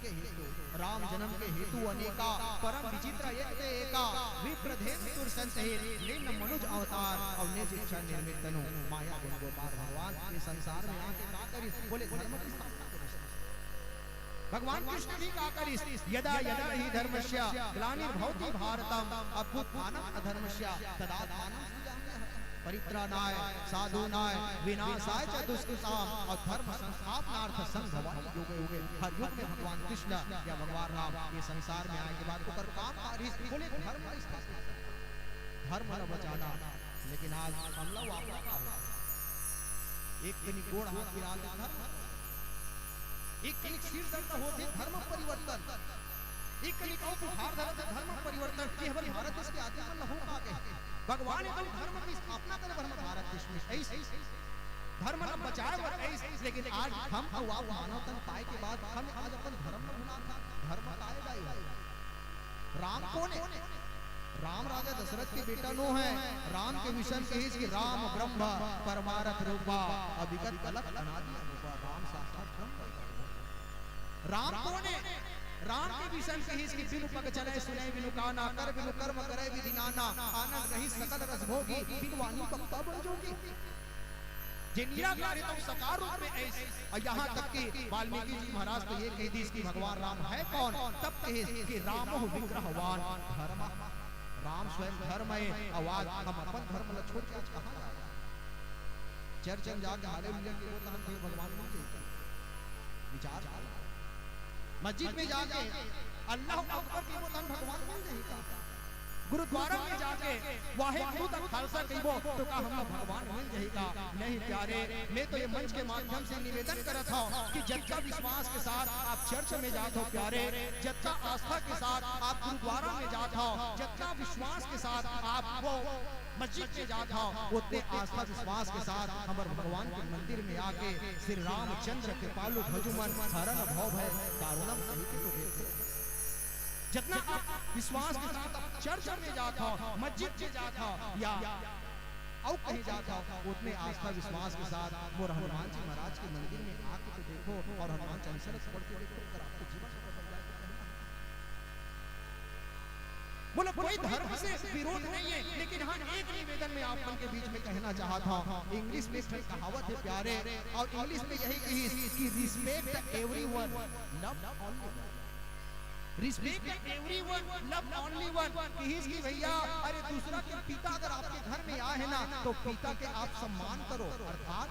के हेतु राम जन्म के हेतु अनेका परम विचित्र एक एका विप्रधेन सुर संतेर निम्न मनुज अवतार और निज इच्छा निर्मित तनु माया गुण गोपाल भगवान ये संसार में आके का करी बोले धर्म की स्थापना भगवान कृष्ण भी का करिस यदा यदा ही धर्मस्य ग्लानिर्भवति भारतम अभ्युत्थानम् अधर्मस्य तदात्मानं परित्राणाय साधूनाय विनाशाय च दुष्कृताम् और धर्म संस्थापनार्थ संभवामि युगे युगे। हर युग में भगवान कृष्ण या भगवान राम ये संसार में आए के बाद ऊपर काम करिस बोले धर्म की स्थापना धर्म न बचाना। लेकिन आज हमला वापस का हो एक दिन गोड़ हाथ गिरा दे धर्म एक सिर दर्द होते धर्म परिवर्तन एक बुखार दर्द धर्म परिवर्तन ये हमारे भारत देश के आदमी मन हो पाके भगवान एकदम धर्म की स्थापना करे हमारे भारत देश में ऐसे धर्म न बचाए ऐसे। लेकिन आज हम और आप मानवतन पाए के बाद हम आज अपन धर्म में भुला था धर्म आएगा ही राम कौन है राम राजा दशरथ के बेटा नो है राम के मिशन के कि राम ब्रह्म परमारथ रूपा अभिगत अलग अनादि रूपा राम साक्षात ब्रह्म राम कौन है राम के विषय के हिस की बिनु पग चले सुने बिनु काना कर बिनु कर्म करे विधि नाना आनंद रही सकल रस भोगी बिनु वाणी बक्ता बन जोगी जे निराकार तो साकार रूप में ऐसे और यहाँ तक कि वाल्मीकि जी महाराज को ये कह दी कि भगवान राम है कौन तब कहे कि रामो विग्रहवान धर्म राम स्वयं धर्म है आवाज हम अपन धर्म न छोड़ के कहां जाए चर्च में जाके हालेलुया के बोलता हम भगवान को विचार मस्जिद में जाके अल्लाह अकबर की बोतन भगवान बोल देगा गुरुद्वारा में जाके वाहिगुरु तक खालसा कहिबो तो का हम भगवान मिल जाएगा नहीं प्यारे। मैं तो ये मंच के माध्यम से निवेदन करत हूं कि जब विश्वास के साथ आप चर्च में जाते हो प्यारे जब आस्था के साथ आप गुरुद्वारा में जाते हो जब विश्वास के साथ आप वो मस्जिद में जाता उतने आस्था विश्वास के साथ हमारे भगवान के मंदिर में आके श्री रामचंद्र के पालू भजुमन हरण भव है कारुणम जितना आप विश्वास के साथ चर्च में जाता हो मस्जिद में जाता हो या और कहीं जाता हो उतने आस्था विश्वास के साथ वो हनुमान जी महाराज के मंदिर में आके तो देखो और हनुमान चालीसा पढ़ते देखो अगर आपको जीवन बोले कोई धर्म से विरोध नहीं है। लेकिन हाँ एक निवेदन में आप के बीच में कहना चाहता हूँ इंग्लिश में कहावत है प्यारे और इंग्लिश में यही कही कि respect everyone love only respect everyone, love only one. कि भैया अरे दूसरा के पिता अगर आपके घर में आए है ना तो पिता के आप सम्मान करो, अर्थात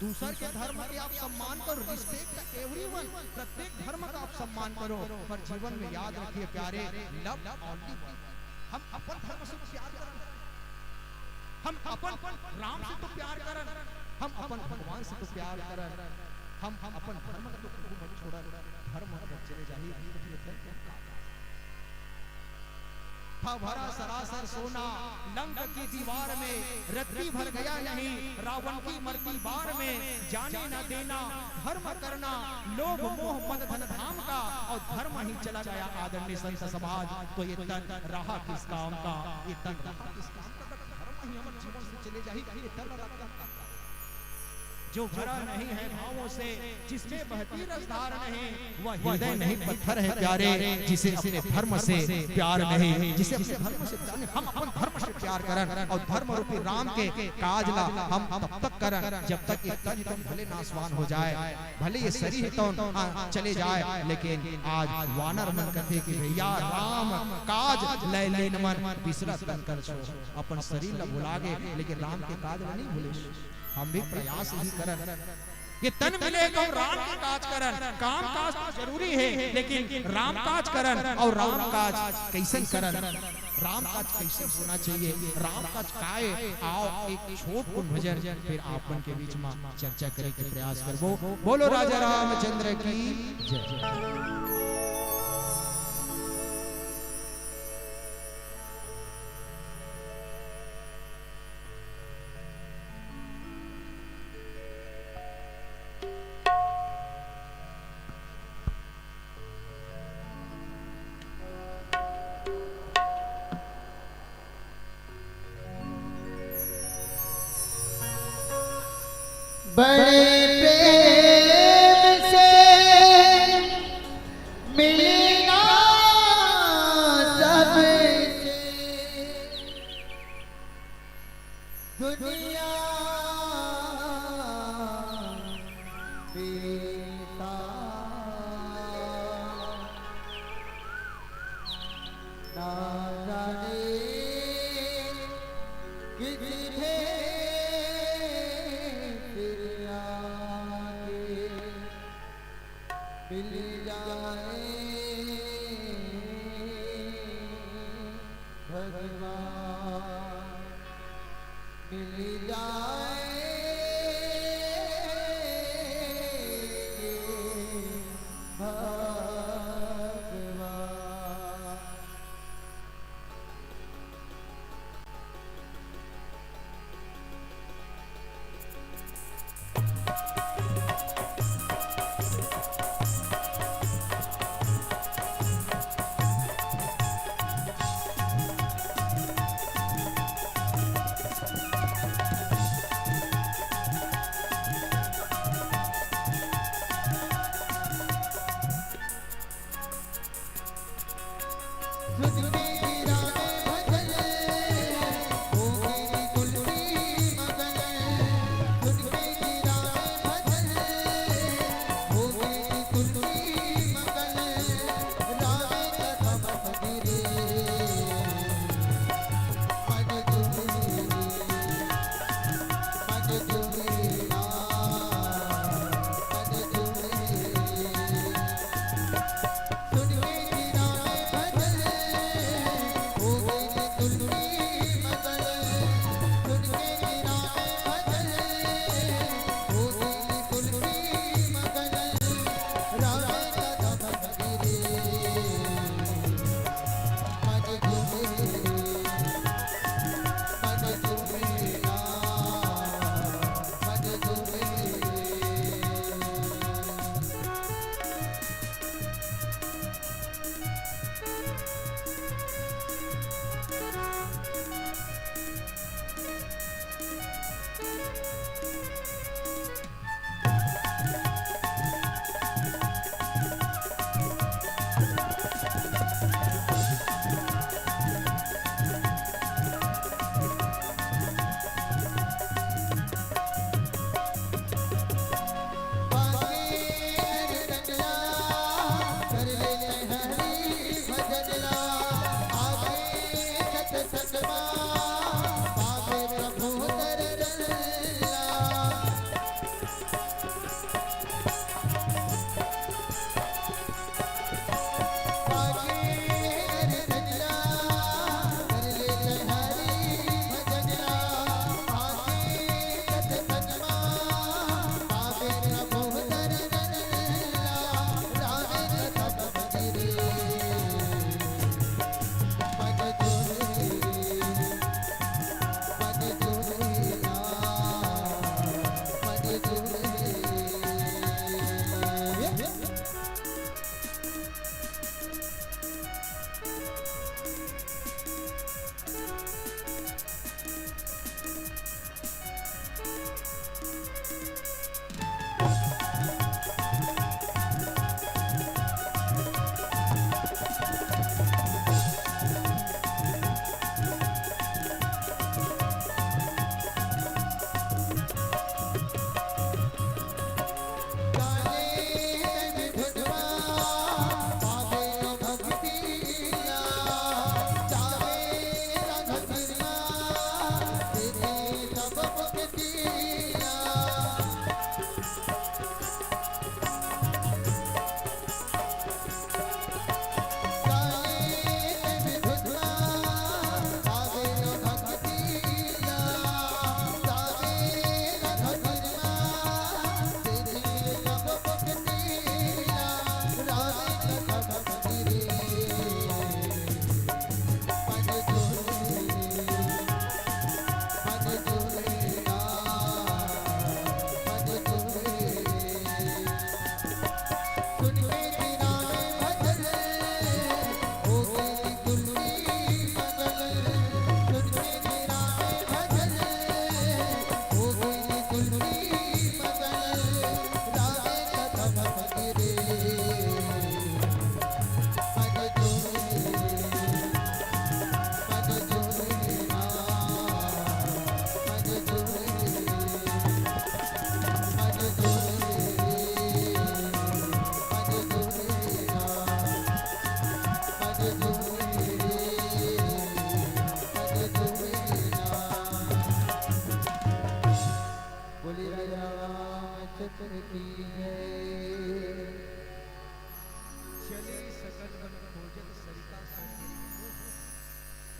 दूसर के धर्म के आप सम्मान करो। रिस्पेक्ट एवरीवन, प्रत्येक धर्म का आप सम्मान करो। पर जीवन में याद रखिए प्यारे, लव ओनली वन। हम अपन धर्म से प्यार करें, हम अपन राम से तो प्यार करें, हम अपन भगवान से तो प्यार करें, हम अपन धर्म का तो प्रभु मत छोड़ा। धर्म अगर चले जाइए तो फिर क्या था भरा सरासर सोना लंक की दीवार में, रत्ती भर गया नहीं रावण की मरती बार में। जाने न देना धर्म करना, लोभ मोह मद धन धाम का, और धर्म ही चला गया आदरणीय संत समाज। तो ये तन रहा किस काम का, ये तन रहा किस काम का? धर्म ही हमारे जीवन से चले जाए, ये तन रहा जो भरा नहीं है भावों से, जिसमें बहती रसधार नहीं, वह हृदय नहीं पत्थर है प्यारे, जिसे अपने धर्म से प्यार नहीं, जिसे अपने धर्म से प्यार नहीं। हम अपन धर्म से प्यार करें और धर्म रूपी राम के काज ला हम तब तक करें जब तक ये तन तन भले नासवान हो जाए, भले ये शरीर तो चले जाए। लेकिन आज वानर मन कहते कि भैया राम काज लय लेन मन बिसरत तन कर छो। अपन शरीर ला भुला गए लेकिन राम के काज नहीं भूले। हम भी प्रयास ही करन, ये तन मिले तो राम का काज करन। काम काज जरूरी है लेकिन राम काज करन। और राम काज कैसे करन, राम काज कैसे होना चाहिए, राम काज काए आओ एक छोट कुन भजन फिर आपन के बीच में चर्चा करे के प्रयास करबो। बोलो राजा रामचंद्र की जय। बड़े प्रेम से मिलना सबसे, दुनिया बेता ना जाने किसी मिल जाए भगवान, मिल जाए भगवान।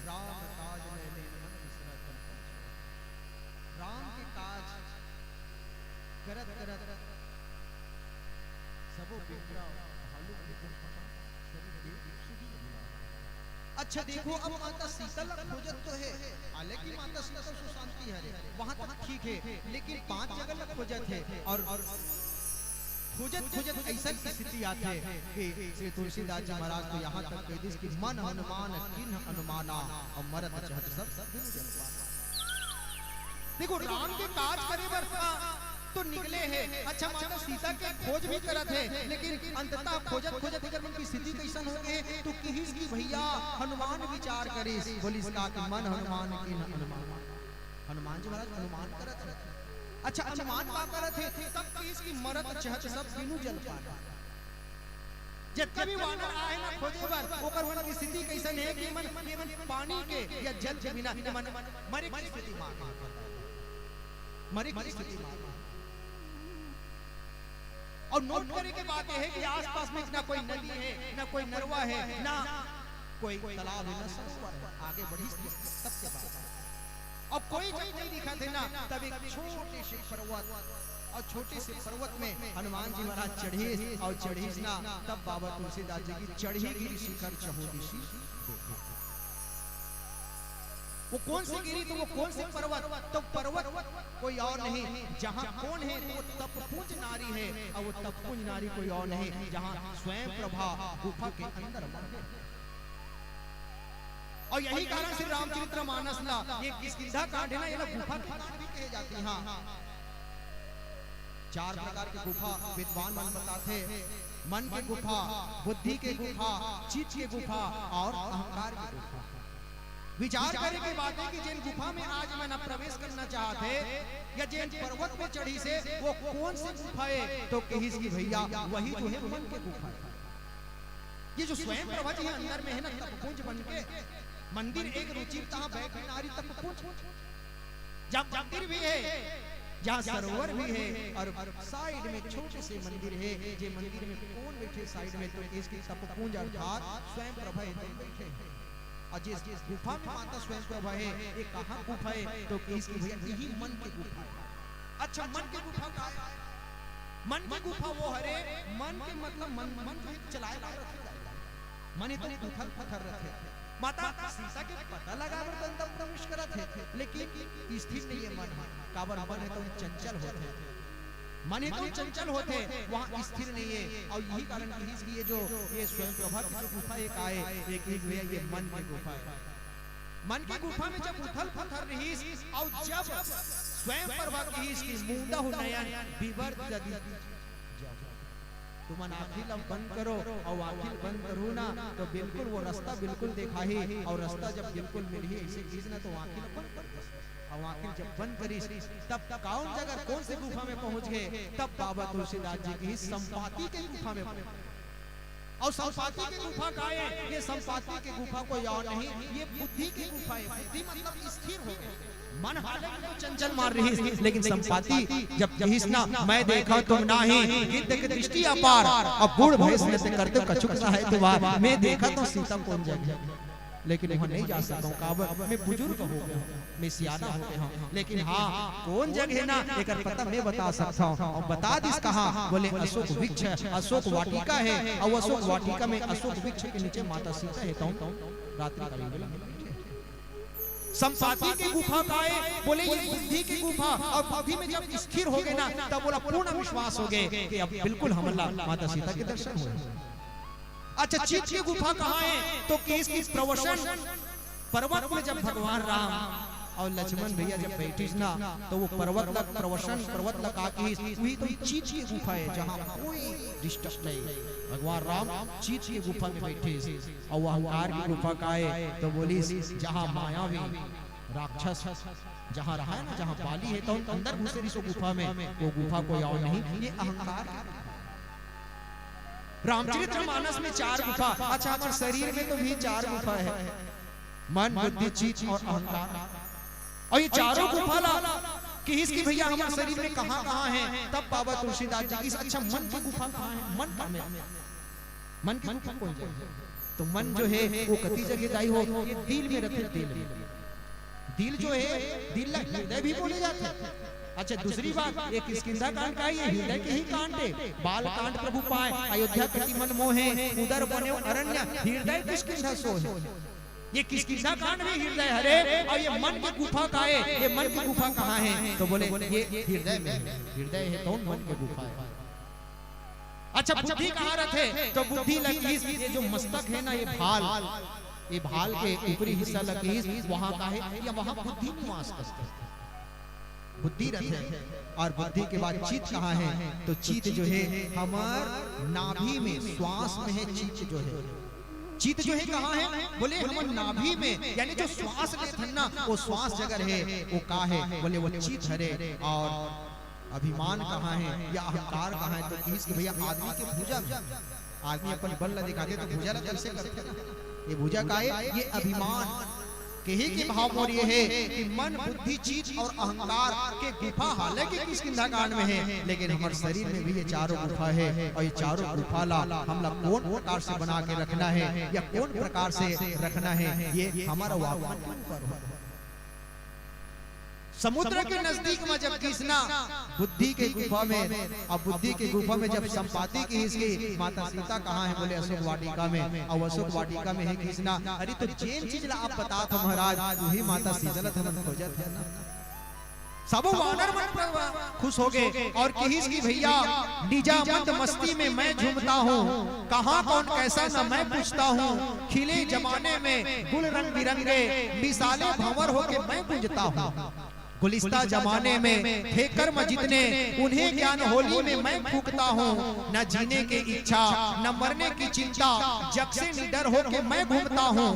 राम काज नैने मन बिसरत तन पंच। राम के काज करत करत सबो बेटा भालू के दुर्पटा शरीर देव सुधी मिला। अच्छा देखो, अब माता सीता लग खोजत तो है, हालांकि माता सीता तो सुशांति है वहां तक ठीक है, लेकिन 5 जगह लग खोजत है और खोजत खोजत ऐसा स्थिति आती है कि श्री तुलसीदास जी महाराज तो यहाँ तक कह दी कि मन हनुमान किन्ह अनुमाना और मरत चहत सब बिनु जल पाना। देखो राम के काज करे बरसा तो निकले हैं, अच्छा माता सीता के खोज भी करत है, लेकिन अंततः खोजत खोजत अगर उनकी स्थिति कैसन हो गए तो किहिस की भैया हनुमान विचार करे, बोली इसका कि मन हनुमान किन्ह अनुमाना। हनुमान जी महाराज अनुमान करत है, अच्छा अनुमान का करत है, तब किस की मरत चहत सब बिनु जल पाना। जितना भी वानर आए ना खोजे बर ओकर मन की स्थिति कैसन है कि मन पानी के या जल के बिना मन मरे की स्थिति मरे की स्थिति और नोट करने की बात है कि आसपास में ना कोई नदी है, ना कोई नरवा है, ना कोई तालाब है, ना सरोवर है। आगे बढ़ी तब के बात अब कोई जब नहीं दिखा थे ना, तब एक छोटे से पर्वत और छोटे से पर्वत में हनुमान जी महाराज चढ़े और चढ़ी ना, तब बाबा तुलसीदास जी की चढ़ी गिरी शिखर चहुदिशी। वो कौन सी गिरी, तो वो कौन से पर्वत, तो पर्वत कोई और नहीं, जहाँ कौन है तो वो तपपुंज नारी है, और वो तपपुंज नारी कोई और नहीं जहाँ स्वयं प्रभा गुफा के अंदर है। और यही कारण से रामचरितमानस ला ये किष्किंधा कांड है ना, ये गुफा की कांड भी कहे जाती हैं। 4 प्रकार की गुफा विद्वान मन बताते, मन की गुफा, बुद्धि की गुफा, चित्त की गुफा और अहंकार की गुफा। विचार करने की बात है कि जिन गुफा में आज मैं न प्रवेश करना चाहते या जिन पर्वत पे चढ़ी से वो कौन सी गुफा है, तो कहीं की भैया वही जो है मन की गुफा है। ये जो स्वयं प्रभा जी अंदर में है ना, तपपुंज बन के मंदिर एक रुचिरता बैठी नारी तपपुंज, जब मंदिर भी है, जहाँ सरोवर भी है और साइड में छोटे से मंदिर है। जे मंदिर में कौन बैठे साइड में, तो इसकी तपपुंज अर्थात स्वयं प्रभा बैठे हैं। और जिस गुफा में माता स्वयं प्रभा है, ये कहाँ गुफा है, तो इसकी भैया यही मन की गुफा है। अच्छा मन की गुफा का है, मन की गुफा वो हरे मन के मतलब मन को चलाए मन ही तो उथल पथर रखे। माता सीता के पता लगा तो अंदर प्रवेश करत है, लेकिन स्थिर नहीं है मन, काबर मन है तो चंचल होते हैं, मन ही तो चंचल होते वहाँ स्थिर नहीं है। और यही कारण ये जो ये स्वयं प्रभा की जो गुफा एक आए, एक ये मन की गुफा है। मन की गुफा में जब उथल पथर रही और जब स्वयं प्रभा की मूंदा हो नयन विवर तुम आखिर अब बंद करो और आखिर बंद करो ना, तो बिल्कुल वो रास्ता बिल्कुल देखा ही, और रास्ता जब बिल्कुल मिल ही ऐसे खींचना तो आखिर बंद कर दो। और आखिर जब बंद करी तब कौन जगह कौन से गुफा में पहुंच गए, तब बाबा तुलसीदास जी की संपाति के गुफा में पहुंचे। और संपाति की गुफा का है, ये संपाति की गुफा कोई और नहीं, ये बुद्धि की गुफा है। बुद्धि मतलब स्थिर हो गई, मन हालांकि चंचल मार रही, लेकिन संपाति जब कहिसना मैं देखा तुम नाही, गिद्ध की दृष्टि अपार, अब बूढ़ भैंस में से करते कछुक सा है त्योहार, मैं देखा तो सीता कौन जगह, लेकिन वहां नहीं जा सकता हूं, काबर मैं बुजुर्ग हो गया, मैं सियाना हो गया हूं, लेकिन हाँ कौन जगह ना एक पता मैं बता सकता हूं। और बता दिस कहां, बोले अशोक वृक्ष, अशोक वाटिका है, और अशोक वाटिका में अशोक वृक्ष के नीचे माता सीता है, तो रात्रि कालीन बेला संपाति की गुफा का है, बोले ये बुद्धि की गुफा, और बुद्धि में जब स्थिर हो गए ना, तब बोला पूर्ण विश्वास हो गए कि अब बिल्कुल हमला माता सीता के दर्शन हुए। अच्छा चित्त की गुफा कहाँ है, तो इसकी प्रवसन पर्वत में जब भगवान राम और लक्ष्मण भैया जब बैठी ना, तो वो पर्वत लग प्रवसन पर्वत लग आके वही तो चित्त की गुफा है, जहाँ कोई डिस्टर्ब नहीं। भगवान राम चित्त की गुफा में बैठे, और वह अहंकार की गुफा का है, तो बोली जहाँ मायावी राक्षस जहाँ रहा है ना, जहाँ बाली है, तो अंदर घुसे इस गुफा में, वो गुफा कोई और नहीं, ये अहंकार। रामचरितमानस में 4 गुफा, अच्छा हमारे शरीर में तो भी 4 गुफा है, मन बुद्धि चित्त और अहंकार, और ये चारों गुफा ला कि इसकी भैया हमारे शरीर में कहाँ कहाँ है, तब बाबा तुलसीदास जी की अच्छा मन की गुफा कहाँ है, मन की गुफा कौन है, तो मन जो है वो कति जगह दाई हो, ये दिल में रखे, दिल जो है दिल हृदय भी बोले जाते हैं। अच्छा दूसरी बात, ये किष्किंधा कांड का ही हृदय के ही कांड है। बाल कांड प्रभु पाए, अयोध्या कति मन मोहे, उदर बने अरण्य, हृदय किष्किंधा सो है। ये किष्किंधा कांड भी हृदय हरे, और ये मन की गुफा का है। ये मन की गुफा कहाँ है? तो बोले ये हृदय में है। हृदय है तो मन की गुफा है। अच्छा बुद्धि कहाँ रखे? तो बुद्धि लगी ये जो मस्तक है ना, ये भाल के ऊपरी हिस्सा लगी, वहां का है, या वहां बुद्धि निवास करते हैं। बुद्धि रखे, और बुद्धि के बाद चित्त कहाँ है? तो चित्त जो है हमार नाभि में, श्वास में है चित्त जो है। चित्त जो है कहाँ है? बोले हमार नाभि में, यानी जो श्वास लेते हैं ना, वो श्वास जगह है, वो कहाँ है? बोले वो चित्त हरे। और अभिमान कहाँ है या अहंकार कहाँ है? तो किस भैया आदमी के भुजा में, आदमी अपन बल दिखाते तो भुजा कैसे करते? ये भुजा का है, ये अभिमान के ही के भाव। और ये है कि मन बुद्धि चित्त और अहंकार के गुफा हालांकि किष्किंधा कांड में है, लेकिन हमारे शरीर में भी ये चारों गुफा है। और ये चारों गुफा ला हम लोग कौन प्रकार से बना के रखना है या कौन प्रकार से रखना है, ये हमारा वाकमान के ऊपर है। समुद्र के नजदीक में जब किसना बुद्धि के गुफा में, अब बुद्धि के गुफा में जब संपाति की इसकी माता सीता कहाँ है? बोले अशोक वाटिका में। और अशोक वाटिका में है किसना? अरे तो जैन चीज ला आप बता था महाराज, वही माता सीता थमन खोजत है ना। सब वानर मन खुश हो गए, और किस की भैया निजामत मस्ती में मैं झूमता हूँ, कहाँ कौन कैसा ना मैं पूछता हूँ, खिले जमाने में गुल रंग बिरंगे मिसाले भंवर होके मैं पूजता हूँ। गुलिस्ता जमाने में थे कर्म जितने, उन्हें ज्ञान होली में मैं फूकता हूँ। न जीने की इच्छा न मरने की चिंता, जग से निडर होके मैं घूमता हूँ।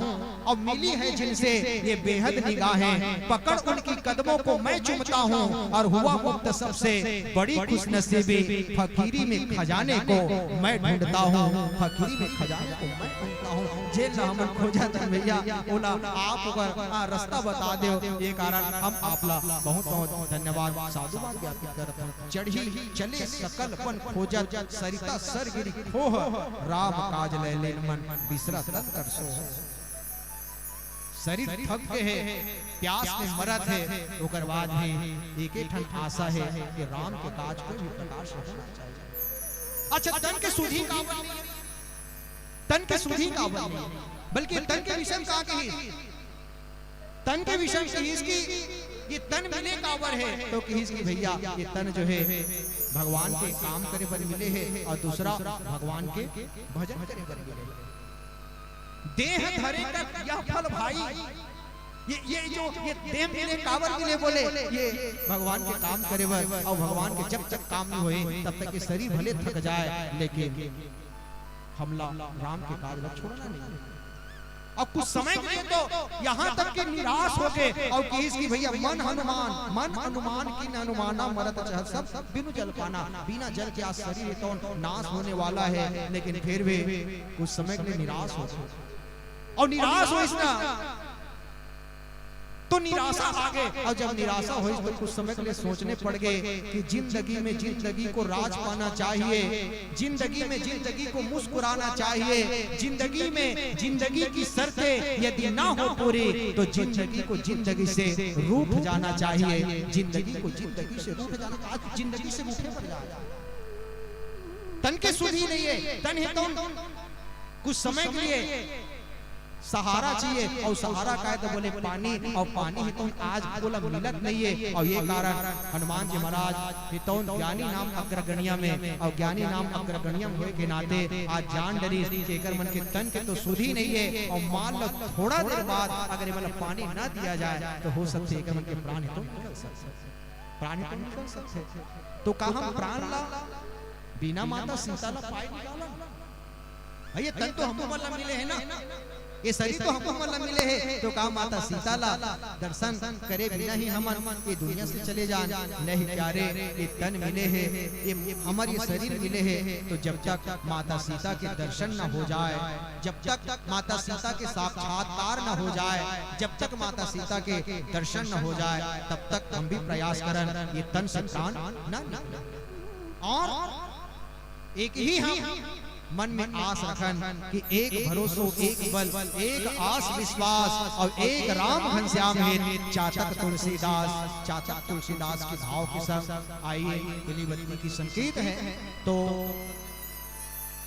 और मिली है जिनसे ये बेहद निगाहें, पकड़ उनकी कदमों को मैं चूमता हूँ। और हुआ मुक्त सबसे बड़ी खुशनसीबी, फकीरी में खजाने को मैं ढूंढता हूँ। फकीरी में खजाने को मैं ढूंढता हूँ। जेल ना हम खोजा था भैया, बोला आप अगर रास्ता बता दो, ये कारण हम आपला बहुत बहुत धन्यवाद साधुवाद ज्ञापित करते हैं। चढ़ी चले सकल पन खोजत, सरिता सरगिरी खोह, राम काज ले लेन मन बिसरा तन कर सो। शरीर थक के है, प्यास में मरत है, ओकर बाद भी एक ठन आशा है कि राम के काज को भी प्रकार से होना चाहिए। अच्छा तन के सुधी का बनी, तन के सुधी का बनी, बल्कि तन के विषय का कही, तन के विषय से इसकी ये तन मिले कावर है। तो किस की भैया ये तन जो है भगवान के काम करे पर मिले है, और दूसरा भगवान के भजन करे पर मिले है। देह धरे तक यह फल भाई, ये जो ये देह मिले कावर मिले, बोले ये भगवान के काम करे पर, और भगवान के जब तक काम नहीं होए तब तक ये शरीर भले थक जाए, लेकिन हमला राम के काज ला छोड़ना नहीं। और कुछ समय के लिए तो यहाँ तक कि निराश हो गए, और किस की भैया मन हनुमान, मन अनुमान की न अनुमाना मरत चाहत सब बिनु जल पाना, बिना जल के आज शरीर तो नाश होने वाला है। लेकिन फिर भी कुछ समय के लिए निराश हो गए, और निराश हो इसना तो निराशा आ गए। और जब निराशा हुई तो कुछ समय के लिए सोचने पड़ गए कि जिंदगी में जिंदगी को राज पाना चाहिए, जिंदगी में जिंदगी को मुस्कुराना चाहिए, जिंदगी में जिंदगी की शर्तें यदि ना हो पूरी तो जिंदगी को जिंदगी से रूठ जाना चाहिए। जिंदगी को जिंदगी से रूठ जाना, आज जिंदगी से रूठे पड़ जाए। तन के सुधी नहीं है, तन है तो कुछ समय के लिए सहारा चाहिए, और सहारा का है तो बोले पानी, और पानी ही तो आज बोला मिलत नहीं है। और ये कारण हनुमान जी महाराज तो ज्ञानी नाम अग्रगण्या में, और ज्ञानी नाम अग्रगण्या होए के नाते आज जान डरी के कर मन के तन के तो सुधी नहीं है। और मान लो थोड़ा देर बाद अगर ये वाला पानी ना दिया जाए तो हो सकते है मन के प्राण तो निकल सकते, प्राण तो निकल सकते। तो कहा हम प्राण ला बिना माता सीता ला पाए निकाला, ये तन तो हमको वाला मिले है ना, ये शरीर तो हमको वाला मिले है। तो कहा माता सीता ला दर्शन करे बिना ही हम ये दुनिया से चले जान नहीं प्यारे, ये तन मिले है, ये हमारे शरीर मिले है। तो जब तक माता सीता के दर्शन न हो जाए, जब तक माता सीता के साक्षात्कार न हो जाए, जब तक माता सीता के दर्शन न हो जाए, तब तक हम भी प्रयास करन ये तन से प्राण न। और एक ही हम मन में आस रखन कि एक भरोसो एक बल एक आस विश्वास और एक राम घनश्याम है चातक तुलसीदास के भाव के संग आइए कलिबद्ध की संकेत है। तो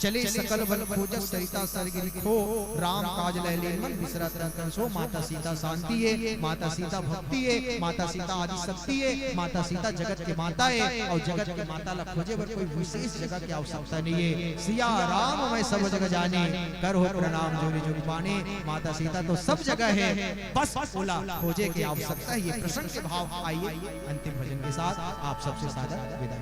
चले सकल बल खोजस सरिता सरगिरी खो राम काज लहले मन बिसरत रंकन सो। माता सीता शांति है, माता सीता भक्ति है, माता सीता आदि शक्ति है, माता सीता जगत के माता है और जगत के माता ला खोजे बर कोई विशेष जगह की आवश्यकता नहीं है। सिया राम मैं सब जगह जाने कर हो प्रणाम जोरी जोरी पाने। माता सीता तो सब जगह है, बस ओला खोजे की आवश्यकता है। ये प्रसन्न के भाव आइए अंतिम भजन के साथ आप सबसे सादर विदा।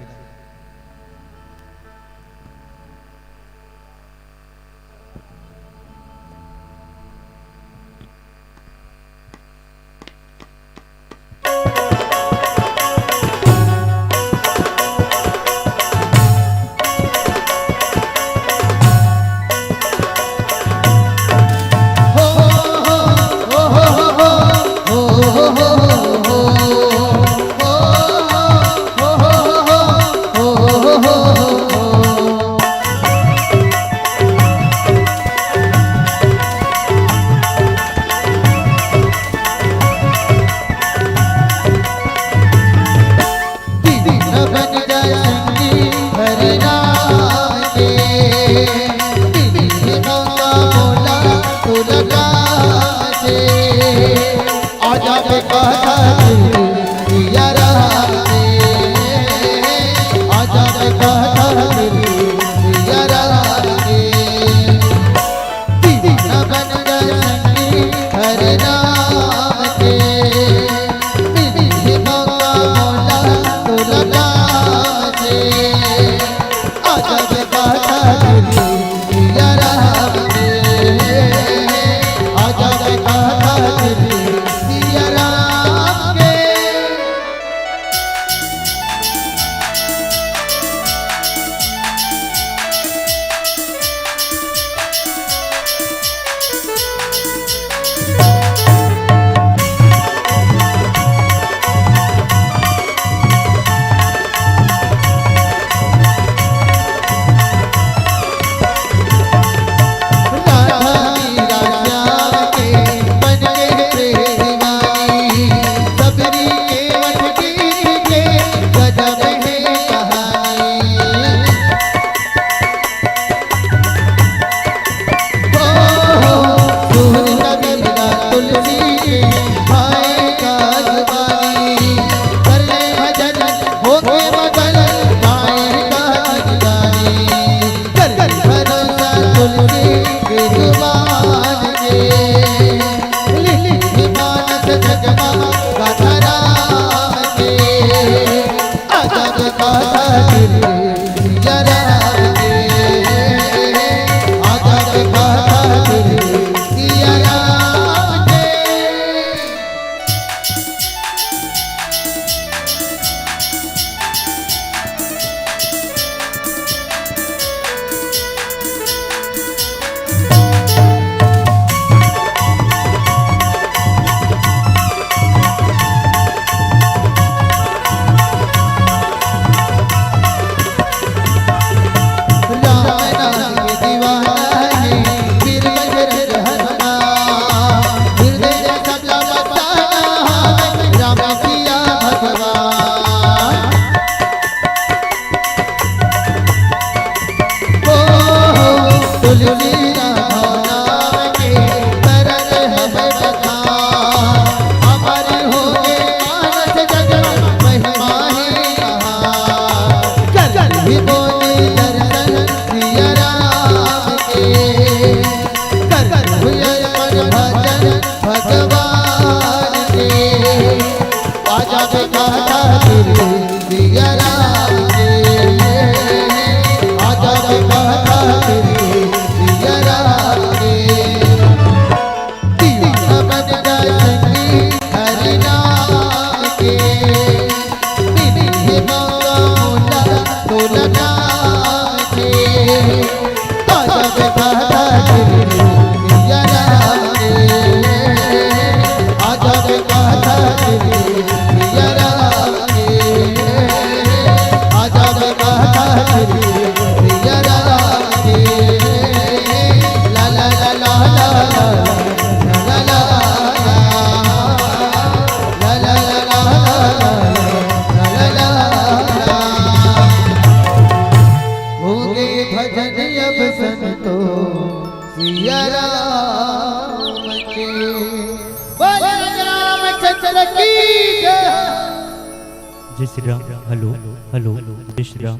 जय श्री राम। हेलो हेलो, जय श्री राम।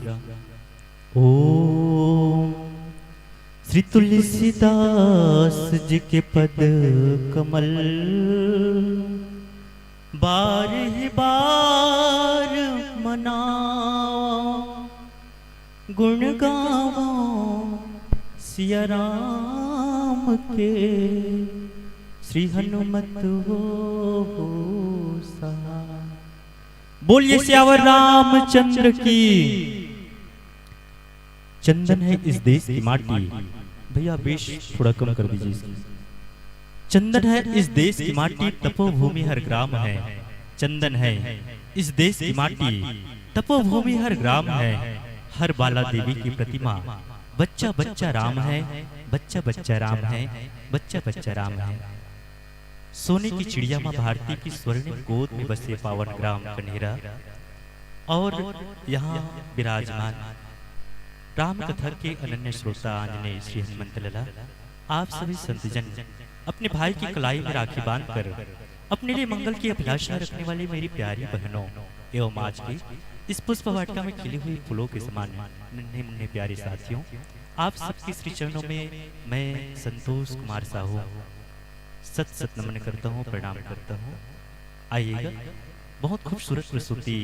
ओम श्री तुलसीदास जी के पद कमल बार ही बार मनाओ, गुण गावो सिया राम के, श्री हनुमत हो सहाय। बोलिए सियावर रामचंद्र की। चंदन है इस देश की माटी, भैया बेश थोड़ा कम कर दीजिए इसकी। चंदन है इस देश की माटी, तपोभूमि हर ग्राम है। चंदन है इस देश की माटी, तपोभूमि हर ग्राम है। हर बाला देवी की प्रतिमा, बच्चा बच्चा राम है, बच्चा बच्चा राम है, बच्चा बच्चा राम है। सोने की चिड़िया माँ भारती की स्वर्णिम गोद में बसे पावन ग्राम कन्हेरा, और यहाँ विराजमान राम कथा के अनन्य श्रोता आंजनेय श्री हनुमंत लला, आप सभी संतजन अपने भाई की कलाई में राखी बांधकर अपने लिए मंगल की अभिलाषा रखने वाली मेरी प्यारी बहनों एवं आज की इस पुष्प वाटिका में खिली हुई फूलों के समान नन्हे मुन्ने प्यारे साथियों, आप सबके श्री चरणों में मैं संतोष कुमार साहू सत सत नमन करता हूँ, प्रणाम करता हूँ। आइएगा, बहुत खूबसूरत प्रस्तुति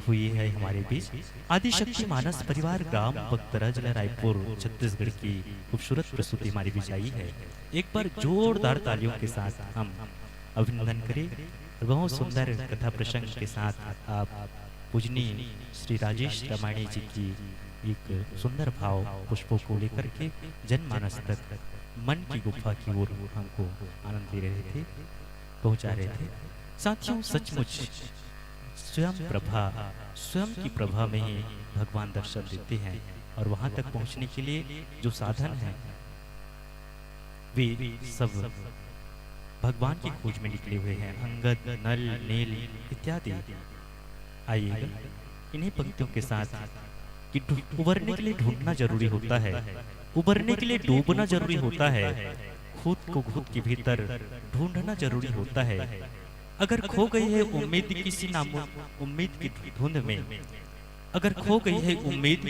हुई है हमारे बीच। आदिशक्ति मानस परिवार ग्राम बख्तरा जिला रायपुर छत्तीसगढ़ की खूबसूरत प्रस्तुति हमारे बीच आई है। एक बार जोरदार तालियों के साथ हम अभिनंदन करें। बहुत सुंदर कथा प्रसंग के साथ आप पूजनीय श्री राजेश रामायणी जी की एक सुंदर भाव पुष्पों को लेकर के जनमानस तक मन की गुफा की ओर हमको आनंद दे रहे थे, पहुंचा रहे थे। साथियों, सचमुच स्वयं की प्रभा में ही भगवान दर्शन देते हैं, और वहां तक पहुंचने के लिए जो साधन है वे सब भगवान की खोज में निकले हुए हैं। अंगद, नल, नील इत्यादि। आइएगा, इन्हीं पंक्तियों के साथ कि उबरने के लिए ढूंढना जरूरी होता है, उबरने के लिए डूबना जरूरी होता है, खुद को खुद के भीतर ढूंढना जरूरी होता है। अगर खो गई है उम्मीद किसी उम्मीद की धुंध में, अगर खो गई है उम्मीद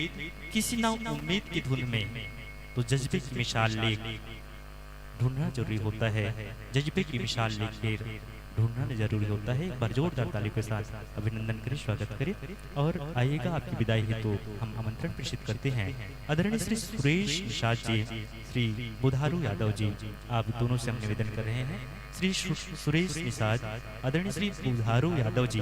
किसी ना उम्मीद की धुंध में, तो जज्बे की मिसाल ले ढूंढना जरूरी होता है। जज्बे की मिसाल लेकर ढूंढना जरूरी होता है। एक बार जोरदार ताली के साथ अभिनंदन करें, स्वागत करें। और आइएगा, आपकी विदाई हेतु हम आमंत्रण प्रेषित करते हैं आदरणीय श्री सुरेश निषाद जी, श्री बुधारू यादव जी, आप दोनों से हम निवेदन कर रहे हैं। श्री सुरेश निषाद, आदरणीय श्री बुधारू यादव जी,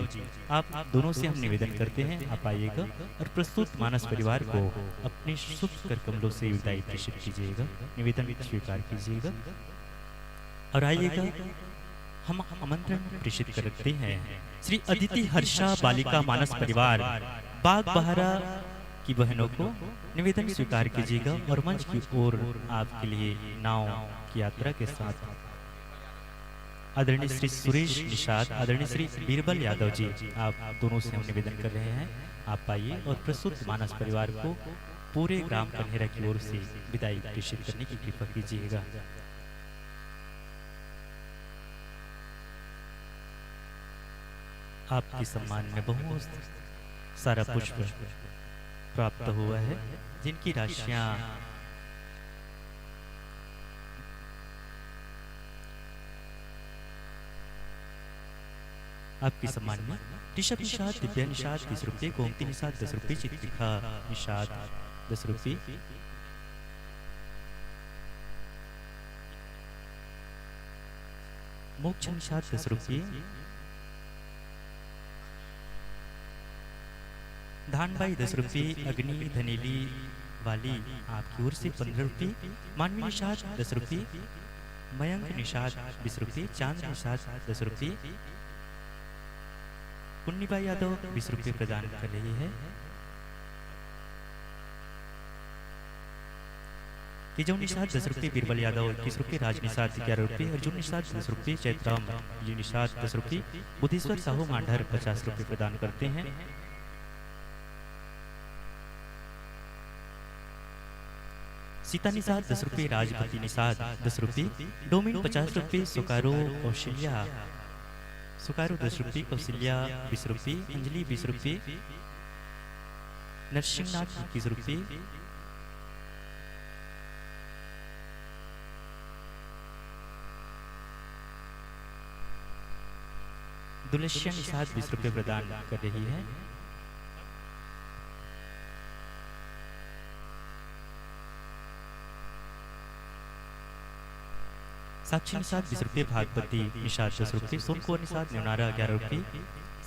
आप दोनों से हम निवेदन करते हैं, आप आइएगा और प्रस्तुत मानस परिवार को अपने शुभ कर कमलों से विदाई प्रेषित कीजिएगा, निवेदन स्वीकार कीजिएगा। और आइएगा, हम आमंत्रण प्रेषित करते हैं श्री अदिति हर्षा बालिका मानस परिवार बाग बहारा की बहनों को, निवेदन स्वीकार कीजिएगा। और मंच की ओर आपके लिए नाव की यात्रा के साथ आदरणीय श्री सुरेश निषाद, आदरणीय श्री बीरबल यादव जी, आप दोनों से हम निवेदन कर रहे हैं, आप आइए और प्रस्तुत मानस परिवार को पूरे ग्राम कन्हेरा की ओर से विदाई प्रेषित करने की कृपा कीजिएगा। आपके सम्मान में बहुत सारा पुष्प प्राप्त हुआ है, जिनकी राशियां आपके सम्मान में ऋषभ निषाद, दिव्या निषाद 30 रुपये, गोमती निषाद 10 रुपये, चित्रिका निषाद 10 रुपये, मोक्ष निषाद 10 रुपये, धानबाई 10 रुपये, अग्नि धनेली वाली आपकी ओर से 15 रुपये, मानवी निषाद 10 रुपये, मयंक निषाद 20 रुपये, चांद निषाद 10 रुपये, पुण्यबाई यादव 20 रुपये प्रदान कर रही है। तेजव निषाद 10 रुपये, बीरबल यादव 21 रुपये, राज निषाद 11 रुपये, अर्जुन निषाद 10 रुपये, चैत्राम जी निषाद 10 रुपये, बुद्धेश्वर साहू मांडर 50 रुपये प्रदान करते हैं। सीता निषाद 10 रुपये, राजपति निषाद 10 रुपये, डोमिन 50 रुपये, सुकारो कौशल्या सुकारू 10 रुपये, कौशल्या 20 रुपये, अंजलि 20 रुपये, नरसिंहनाथ 21 रुपये, दुलशिया निषाद 20 रुपये प्रदान कर रही है। साक्षी निषाद 20 रुपये, भागवती निषाद 10 रुपये, सोमकुमार निषाद न्यूनारा 11 रुपये,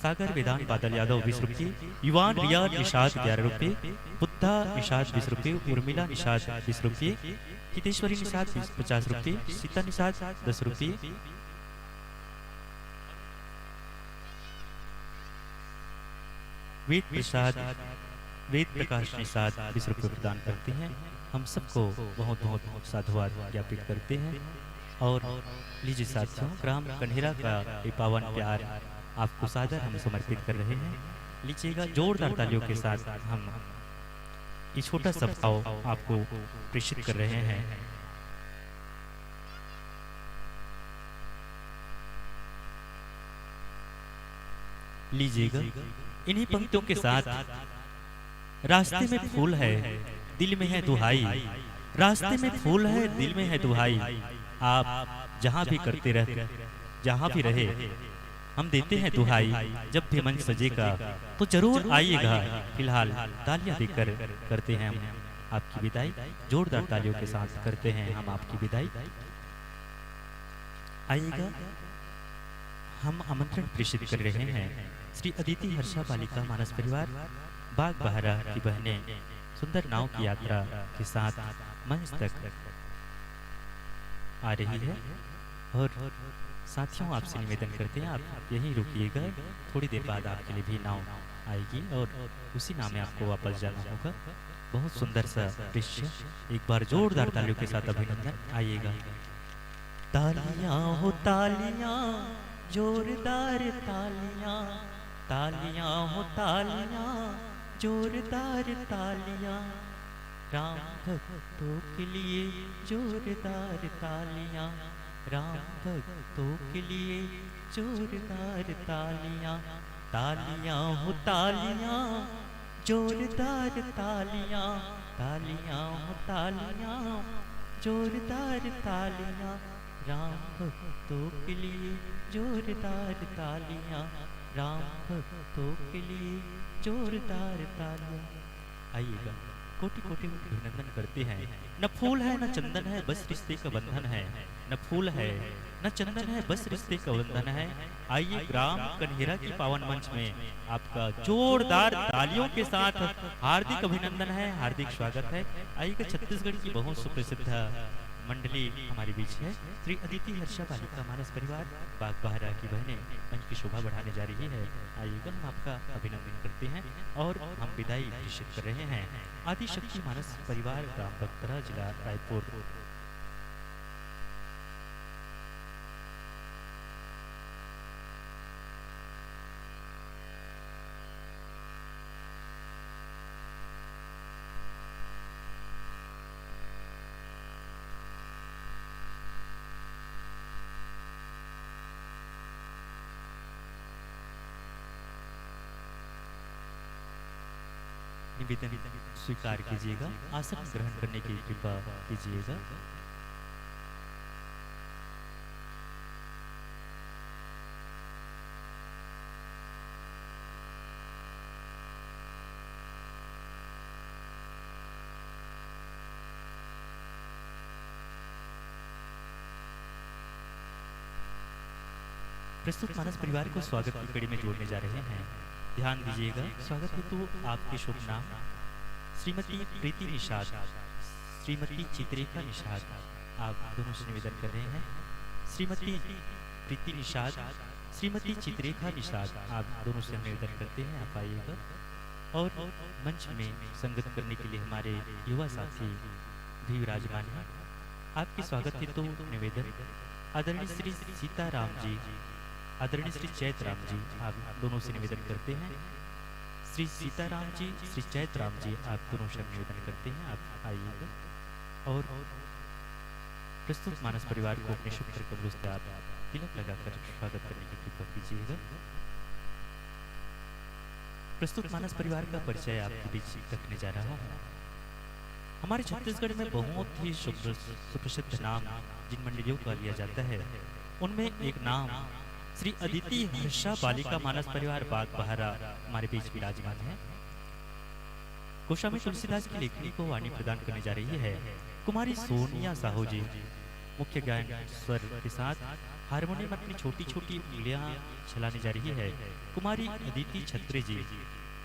सागर वेदांत बादल यादव 20 रुपये, युवान रिया निषाद 11 रुपये, बुद्धा निषाद 20 रुपये, उर्मिला निषाद 20 रुपये, हितेश्वरी निषाद 50 रुपये, सीता निषाद 10 रुपये, वेद प्रकाश निषाद 20 रुपये प्रदान करते हैं। हम सबको बहुत बहुत साधुवाद ज्ञापित करते हैं। और लीजिए साथियों, ग्राम कन्हेरा का ये पावन प्यार आपको सादर हम समर्पित कर रहे हैं। लीजिएगा, जोरदार तालियों के साथ हम ये छोटा सा भाव आपको प्रेषित कर रहे हैं। लीजिएगा, इन्हीं पंक्तियों के साथ, रास्ते में फूल है दिल में है दुहाई, रास्ते में फूल है दिल में है दुहाई, आप जहां भी करते रहे, जहां भी रहे, हम देते हैं दुहाई, जब भी मंच सजेगा तो जरूर आइएगा। फिलहाल तालियां देकर करते हैं हम आपकी विदाई, जोरदार तालियों के साथ करते हैं हम आपकी विदाई। आइएगा, हम आमंत्रण प्रेषित कर रहे हैं श्री अदिति हर्षा बालिका मानस परिवार बाग बहरा की बहनें सुंदर नाव की यात्रा के साथ मंच तक आ रही है। और साथियों, आपसे निवेदन करते हैं आप यहीं रुकिएगा, थोड़ी देर बाद आपके लिए भी नाव आएगी और उसी नाव में आपको वापस जाना होगा। बहुत सुंदर सा दृश्य, एक बार जोरदार तालियों के साथ अभिनंदन। आइएगा। तालियां हो तालियां, जोरदार तालियां, तालियां हो तालियां, जोरदार तालियां, राम भक्तों के लिए जोरदार तालियां, राम भक्तों के लिए जोरदार तालियां, तालियां हो तालियां, जोरदार तालियां, तालियां हो तालियां, जोरदार तालियां, राम भक्तों के लिए जोरदार तालियां, राम भक्तों के लिए जोरदार तालियां। आइएगा, कोटि कोटि अभिनंदन करते हैं। न फूल है न चंदन है, बस रिश्ते का बंधन है। न फूल है न चंदन है, बस रिश्ते का बंधन है। आइए, ग्राम कन्हेरा की पावन मंच में आपका जोरदार तालियों के साथ हार्दिक अभिनंदन है, हार्दिक स्वागत है। आइएगा, छत्तीसगढ़ की बहुत सुप्रसिद्ध मंडली हमारे बीच है। श्री अदिति हर्षा बालिका मानस परिवार बाग बहरा की बहनें मंच की शोभा बढ़ाने जा रही है। आइएगा, हम आपका अभिनंदन करते हैं और हम विदाई घोषित कर रहे हैं। आदि शक्ति मानस परिवार ग्राम बगतरा, जिला रायपुर। निवेदन स्वीकार कीजिएगा, आसन ग्रहण करने की कृपा कीजिएगा। प्रस्तुत मानस परिवार को स्वागत की कड़ी में जोड़ने जा रहे हैं। ध्यान दीजिएगा, स्वागत हेतु आपके शुभ नाम श्रीमती प्रीति निषाद, श्रीमती चित्रेखा निषाद, आप दोनों से निवेदन कर रहे हैं। श्रीमती प्रीति निषाद, श्रीमती चित्रेखा निषाद, आप दोनों से निवेदन करते हैं, आप आइएगा। और मंच में संगत करने के लिए हमारे युवा साथी भी विराजमान हैं। आपके स्वागत हेतु निवेदन आदरणीय श्री सीताराम जी, आदरणीय श्री चैतराम जी, आप दोनों से निवेदन करते हैं। श्री सीताराम जी, श्री चैतराम जी, आप दोनों से निवेदन करते हैं, आप आइएगा। और प्रस्तुत मानस परिवार को अपने शुभ कमलों से आप तिलक लगाकर स्वागत करने की कृपा कीजिएगा। प्रस्तुत मानस परिवार का परिचय आपके बीच रखने जा रहा हूँ। हमारे छत्तीसगढ़ में बहुत ही सुप्रसिद्ध नाम जिन मंडलियों का लिया जाता है, उनमें एक नाम श्री अदिति हर्षा बालिका मानस परिवार बाग बहारा हमारे बीच विराजमान है। गोस्वामी तुलसीदास की लेखनी को वाणी प्रदान करने जा रही है कुमारी सोनिया साहू जी। मुख्य गायन स्वर के साथ हारमोनियम अपनी छोटी छोटी उंगलियां चलाने जा रही है कुमारी अदिति छत्री जी।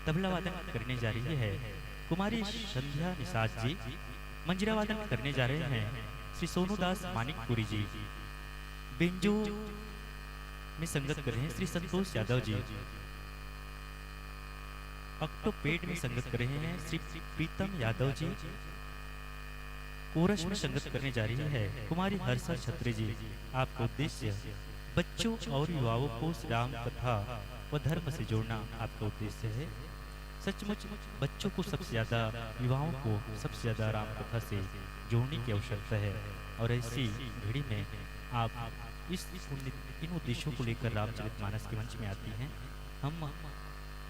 तबला वादन करने जा रही है कुमारी संध्या निषाद जी। मंजीरा वादन करने जा रहे हैं श्री सोनूदास मानिकपुरी जी। बेंजो में संगत कर रहे हैं श्री संतोष यादव जी। ऑक्टोपेड में संगत कर रहे हैं श्री प्रीतम यादव जी। कोरस में संगत करने जा रही है कुमारी हर्षा छत्री जी। आपका उद्देश्य बच्चों और युवाओं को राम कथा व धर्म से जोड़ना आपका उद्देश्य है। सचमुच बच्चों को सबसे ज्यादा, युवाओं को सबसे ज्यादा राम कथा से जोड़ने की आवश्यकता है, और ऐसी घड़ी में आप इन उद्देश्यों को लेकर रामचरितमानस के मंच में आती हैं। हम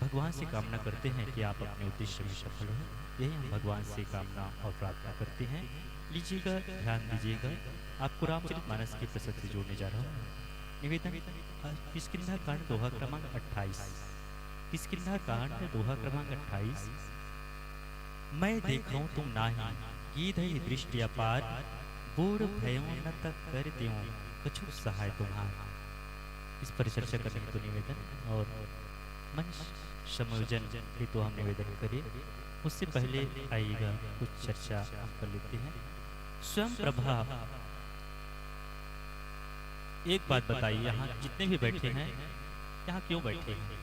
भगवान से कामना करते हैं कि आप अपने उद्देश्य में सफल हो। यही हम भगवान से कामना और प्रार्थना करते हैं। लीजिएगा, ध्यान दीजिएगा, आपको रामचरितमानस के प्रसंग से जोड़ने जा रहा हूँ। निवेदन किष्किंधा कांड दोहा क्रमांक 28। किष्किंधा कांड दोहा क्रमांक 28। मैं देखूं तुम नाही गीधई दृष्टि अपार, बूढ़ भयो न तक कर त्यों कछु सहाय तुम्हार। इस पर चर्चा करने हेतु निवेदन और मंच समायोजन हेतु हम निवेदन करें। उससे पहले आइएगा कुछ चर्चा हम कर लेते हैं। स्वयं प्रभा, एक बात बताइए, यहाँ जितने भी बैठे हैं यहाँ क्यों बैठे हैं?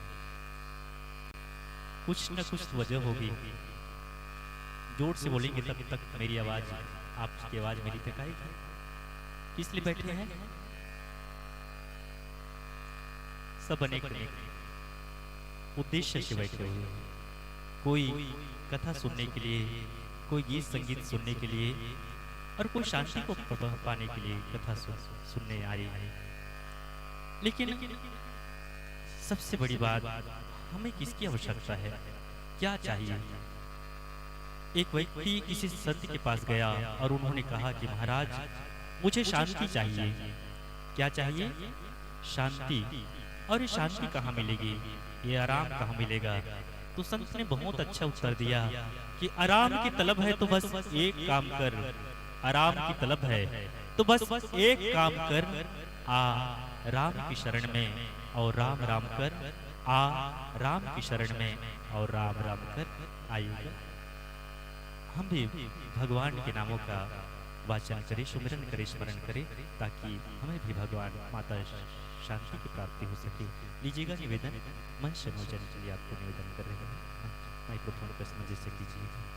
कुछ न कुछ वजह होगी। जोर से बोलेंगे तब तक मेरी आवाज, आपकी आवाज मेरी तक आएगी। किस लिए बैठे हैं? सब अनेक अनेक उद्देश्य से बैठे हुए हैं। कोई कथा सुनने के लिए, कोई गीत संगीत सुनने के लिए, और कोई शांति को पाने के लिए कथा सुनने आ रही है। लेकिन सबसे बड़ी बात, हमें किसकी आवश्यकता है, क्या चाहिए? एक व्यक्ति किसी संत के पास गया और उन्होंने कहा कि महाराज मुझे शांति चाहिए। क्या चाहिए? शांति। और ये शांति कहाँ मिलेगी, ये आराम कहाँ मिलेगा? तो संत ने बहुत अच्छा उत्तर दिया कि आराम की तलब है तो बस एक काम कर, आराम की तलब है तो बस एक काम कर, आ राम की शरण में और राम राम कर, आ राम की शरण में और राम राम कर आइएगा। हम भी भगवान के नामों का वाचन करें, सुमिरन करें, स्मरण करें, ताकि हमें भी भगवान माता शांति की प्राप्ति हो सके। लीजिएगा निवेदन, मंच समायोजन के लिए आपको निवेदन कर रहे हैं। माइक्रोफोन पर समझ से लीजिए।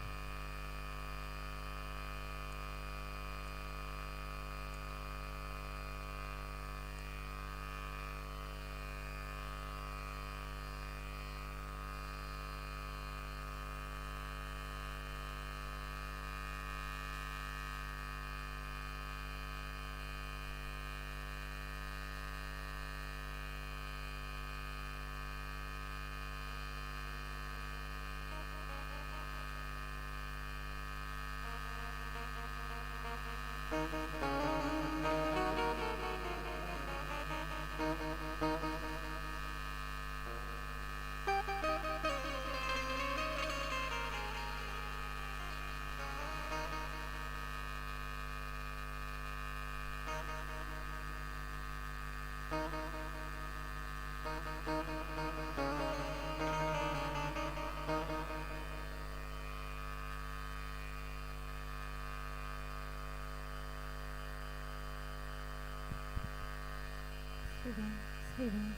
श्री राम, श्री राम,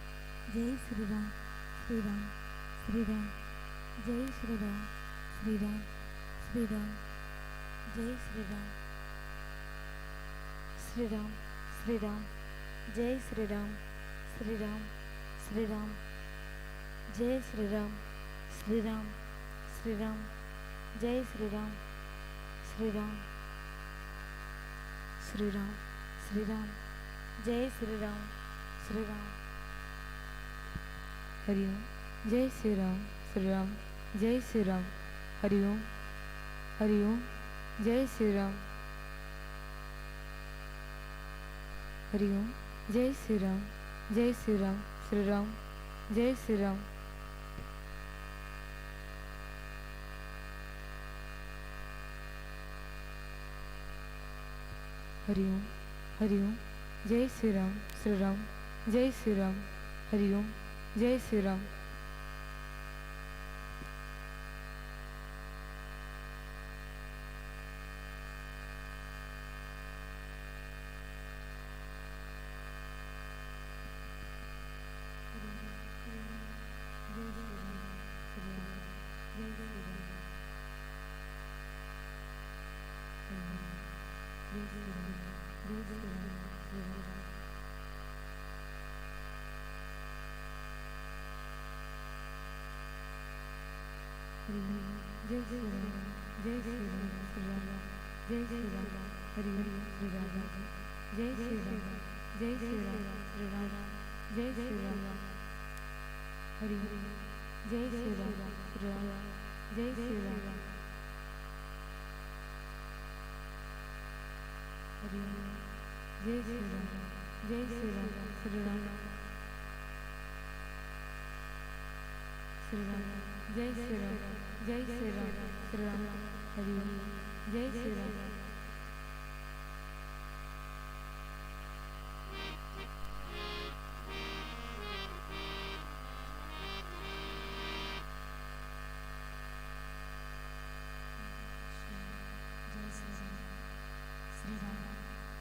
जय श्री राम, श्री राम, श्री राम, जय श्री राम, श्री राम, श्री राम, जय श्री राम, श्री राम, श्री राम, जय श्री राम, श्री राम, श्री राम, जय श्री राम, श्री राम, श्री राम, जय श्री राम, श्री राम, श्री राम, श्री राम, जय श्री राम, श्री राम। हरिओम। जय श्री राम। श्री राम। जय श्री राम। हरिओम। हरिओम। जय श्री राम। हरिओम। जय श्री राम। जय श्री राम। श्री राम। जय श्री राम। हरिओम। हरिओम। जय श्री राम। श्री राम। जय श्री राम। हरिओम। जय श्री राम। जय श्री राम। जय श्री राम। श्री राम। जय श्री राम। हरि श्री राम। जय श्री राम। जय श्री राम। श्री राम। जय श्री राम। हरि जय श्री राम। श्री राम। जय श्री राम। हरि जय श्री राम। जय श्री राम। श्री राम। श्री राम। जय श्री राम। जय श्री राम। श्री राम। हरि जय श्री राम।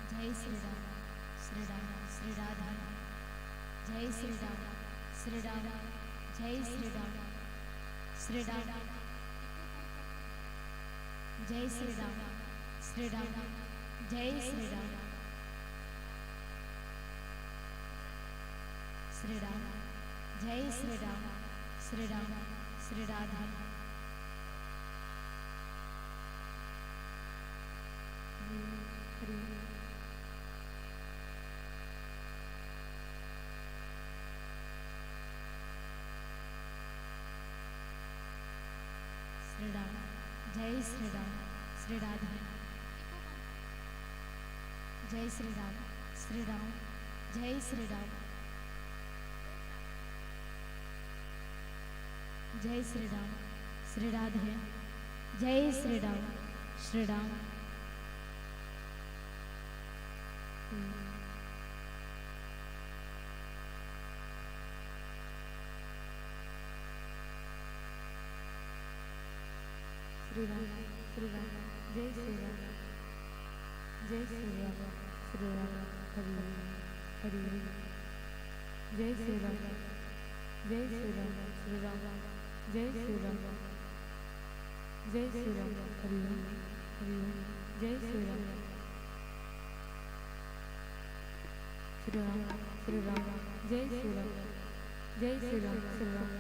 जय श्री राम। श्री राम। श्री राधा। जय श्री राम। श्री राम। जय श्री राम। श्री राम। जय श्री राम। श्री राम। जय श्री राम। श्री राम। जय श्री राम। श्री राम। श्री राधा। श्री राम। जय श्री राम। श्री राधा। जय श्री राम। श्री राम। जय श्री राम। जय श्री राम। श्री राधे। जय श्री राम। श्री राम। श्री राम। श्री राम। जय श्री राम। जय श्री राम। श्री राम। हरि हरि जय श्री राम। जय श्री राम। श्री राम। जय श्री राम। जय श्री राम। हरि हरि जय श्री राम। श्री राम। श्री राम। जय श्री राम। जय श्री राम। श्री राम।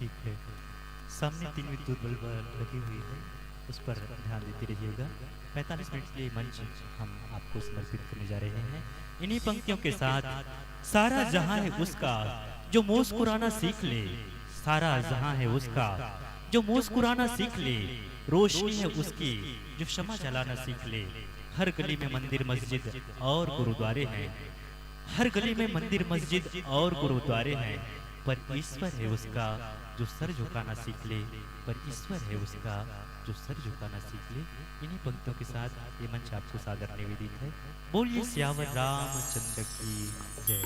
ठीक है। सामने 3 विद्युत बल्ब लगी हुई है, उस पर ध्यान देते रहिएगा। 45 मिनट के लिए मंच हम आपको समर्पित करने जा रहे हैं। इन्हीं पंक्तियों के साथ सारा जहां है उसका जो मुस्कुराना सीख ले, सारा जहां है उसका जो मुस्कुराना सीख ले, रोशनी है उसकी जो क्षमा जलाना सीख ले। हर गली में मंदिर मस्जिद और गुरुद्वारे हैं, हर गली में मंदिर मस्जिद और गुरुद्वारे हैं, पर ईश्वर है उसका जो सर झुकाना सीख ले, पर ईश्वर है उसका जो सर झुकाना सीख ले। इन्हीं पंक्तियों के साथ ये मंच आपको सादर निवेदित है। बोलिए सियावर रामचंद्र की जय।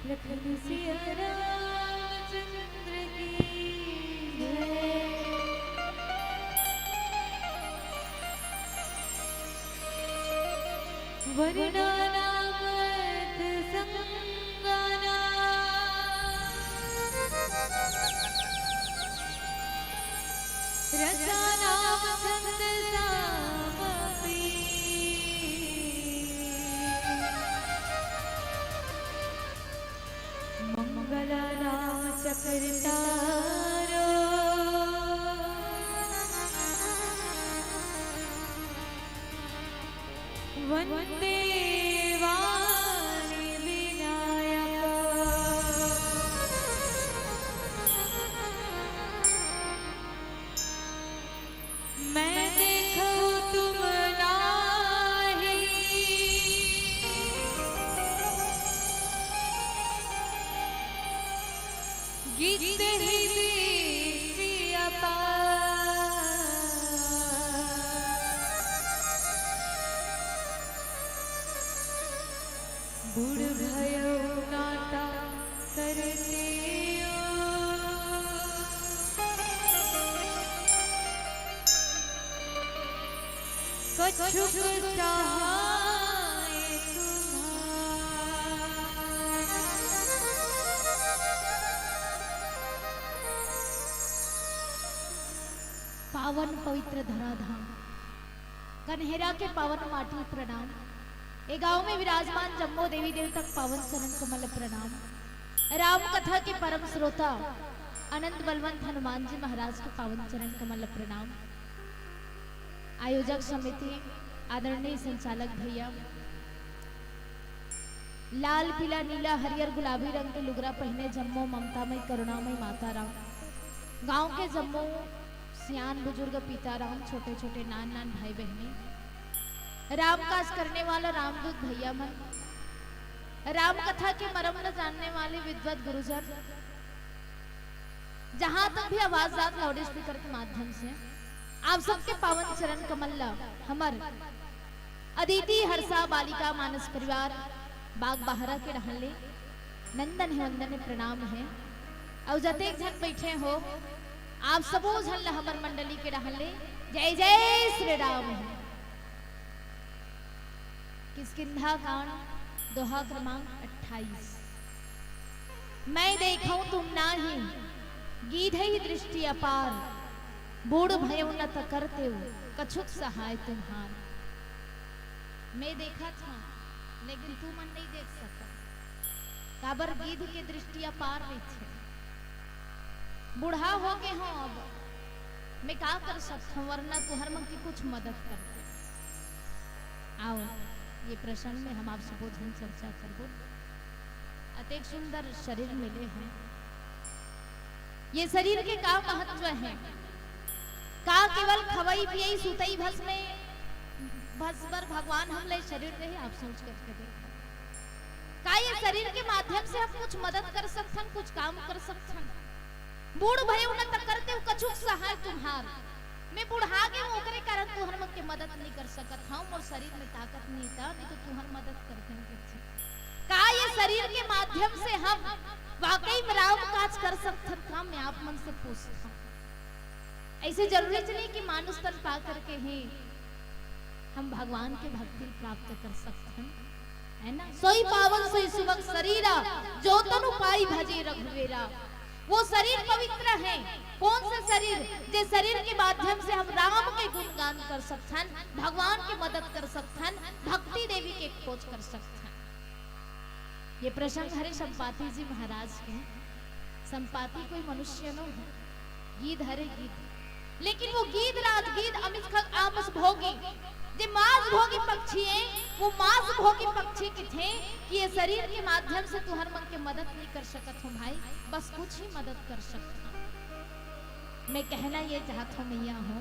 लखन सिया रामचंद्र की जय। वरदाना मत संगाना रसानाम छंद सामपी मंगला नाम चक्रतारो वंदे वाणी विनायक। मैं देखूं तुम नाही गीत ही दीप्ति अपार। बुढ़ भयो नाता करते हो कछुक चाहे पावन पवित्र धराधाम कन्हेरा के पावन माटी प्रणाम। ए गांव में विराजमान जम्मो देवी देवतक पावन चरण कमल प्रणाम। राम कथा के परम श्रोता अनंत बलवंत हनुमान जी महाराज के पावन चरण कमल प्रणाम। आयोजक समिति आदरणीय संचालक भैया, लाल पीला नीला हरियर गुलाबी रंग के लुगरा पहने जम्मो ममतामय करुणामय माता राम, गांव के जम्मो सियान बुजुर्ग पिता राम, छोटे छोटे नान नान भाई बहने, राम काज करने वाला रामदूत भैया मन, राम कथा के मरम न जानने वाले विद्वत गुरुजन, जहां तक भी आवाज आत लाउड स्पीकर के माध्यम से आप सबके पावन चरण कमल्ला हमर अदिति हर्षा बालिका मानस परिवार बाग बहरा के रहले नंदन है वंदन प्रणाम है। और जतेक जन बैठे हो आप सबो झन हमर मंडली के रहले जय जय श्री राम है। किष्किंधा कांड दोहा क्रमांक 28। मैं देखूं तुम नाही गीधई दृष्टि अपार, बूढ़ भयो न त करते हो कछुक सहाय तुम्हार। मैं देखा था लेकिन तू मन नहीं देख सका, काबर गीध के दृष्टि अपार नहीं थे। बूढ़ा हो गए हो अब मैं का कर सकता हूँ, वरना तुहर मन की कुछ मदद करते। आओ ये प्रसंग में हम आपसे भोजन चर्चा करबो। अतेक सुंदर शरीर मिले हैं, ये शरीर के का महत्व है, का केवल खवई पियई सुतई भस में भसबर भगवान हमले शरीर रहे। आप सोच करके देखो, का ये शरीर के माध्यम से हम कुछ मदद कर सकथन, कुछ काम कर सकथन। बूढ़ भय न त करते कछुक सहाय तुम्हार, मैं बुढ़ा गए हूं ओकरे कारण तुहर मन के मदद नहीं कर सकत हूं, मोर शरीर में ताकत नहीं था, नहीं तो तुहर मदद करते हैं। का ये शरीर के माध्यम से हम वाकई में राम काज कर सकथन का, मैं आप मन से पूछता हूं। ऐसे जरूरी नहीं कि मानुष तन पा करके ही हम भगवान की भक्ति प्राप्त कर सकते हैं, है ना। सोई पावन सोई सुबह शरीरा जो तनु पाई भजे रघुवीरा। वो शरीर पवित्र है, कौन सा शरीर, जे शरीर के माध्यम से हम राम के गुणगान कर सकथन, भगवान की मदद कर सकथन, भक्ति देवी के खोज कर सकथन। ये प्रसंग हरे संपाति जी महाराज के। संपाति कोई मनुष्य न है, गीध हरे गीध, लेकिन वो गीध राज गीध अमित खग आमस भोगी, जे मांस भोगी पक्षी है, वो मांस भोगी पक्षी के थे कि ये शरीर के माध्यम से तुहर मन के मदद नहीं कर सकत हूँ भाई, बस कुछ ही मदद कर सकता। मैं कहना ये चाहता हूँ मैया हो,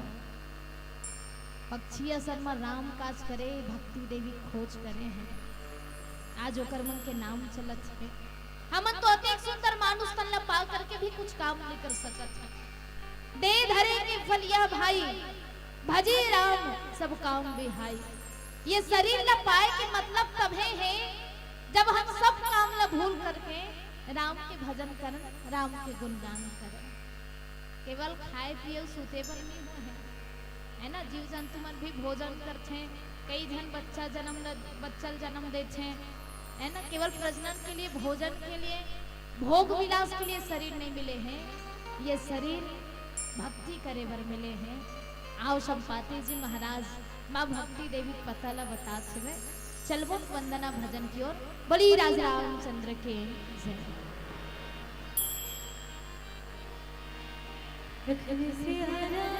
पक्षी असल में राम काज करे, भक्ति देवी खोज करे हैं, आज ओकर मन के नाम चलत है। हमन तो अति सुंदर मानुष तन ला पा करके भी कुछ काम नहीं कर सकत है। दे धरे के फलिया भाई भजे राम सब काम बिहाई। ये शरीर ला पाए के मतलब तभे है जब हम सब काम ला भूल करके राम के भजन करन, राम के गुणगान करन। केवल खाए पिए सूते पर नहीं है ना। जीव जंतु मन भी भोजन करते, कई जन बच्चा जन्म देते है ना। केवल प्रजनन के लिए, भोजन के लिए, भोग विलास के लिए शरीर नहीं मिले हैं, ये शरीर भक्ति करे बर मिले हैं। आओ संपाति जी महाराज माँ भक्ति देवी पता ला बता छे। चलबो वंदना भजन की ओर। बड़ी राज रामचंद्र के जय। भजरे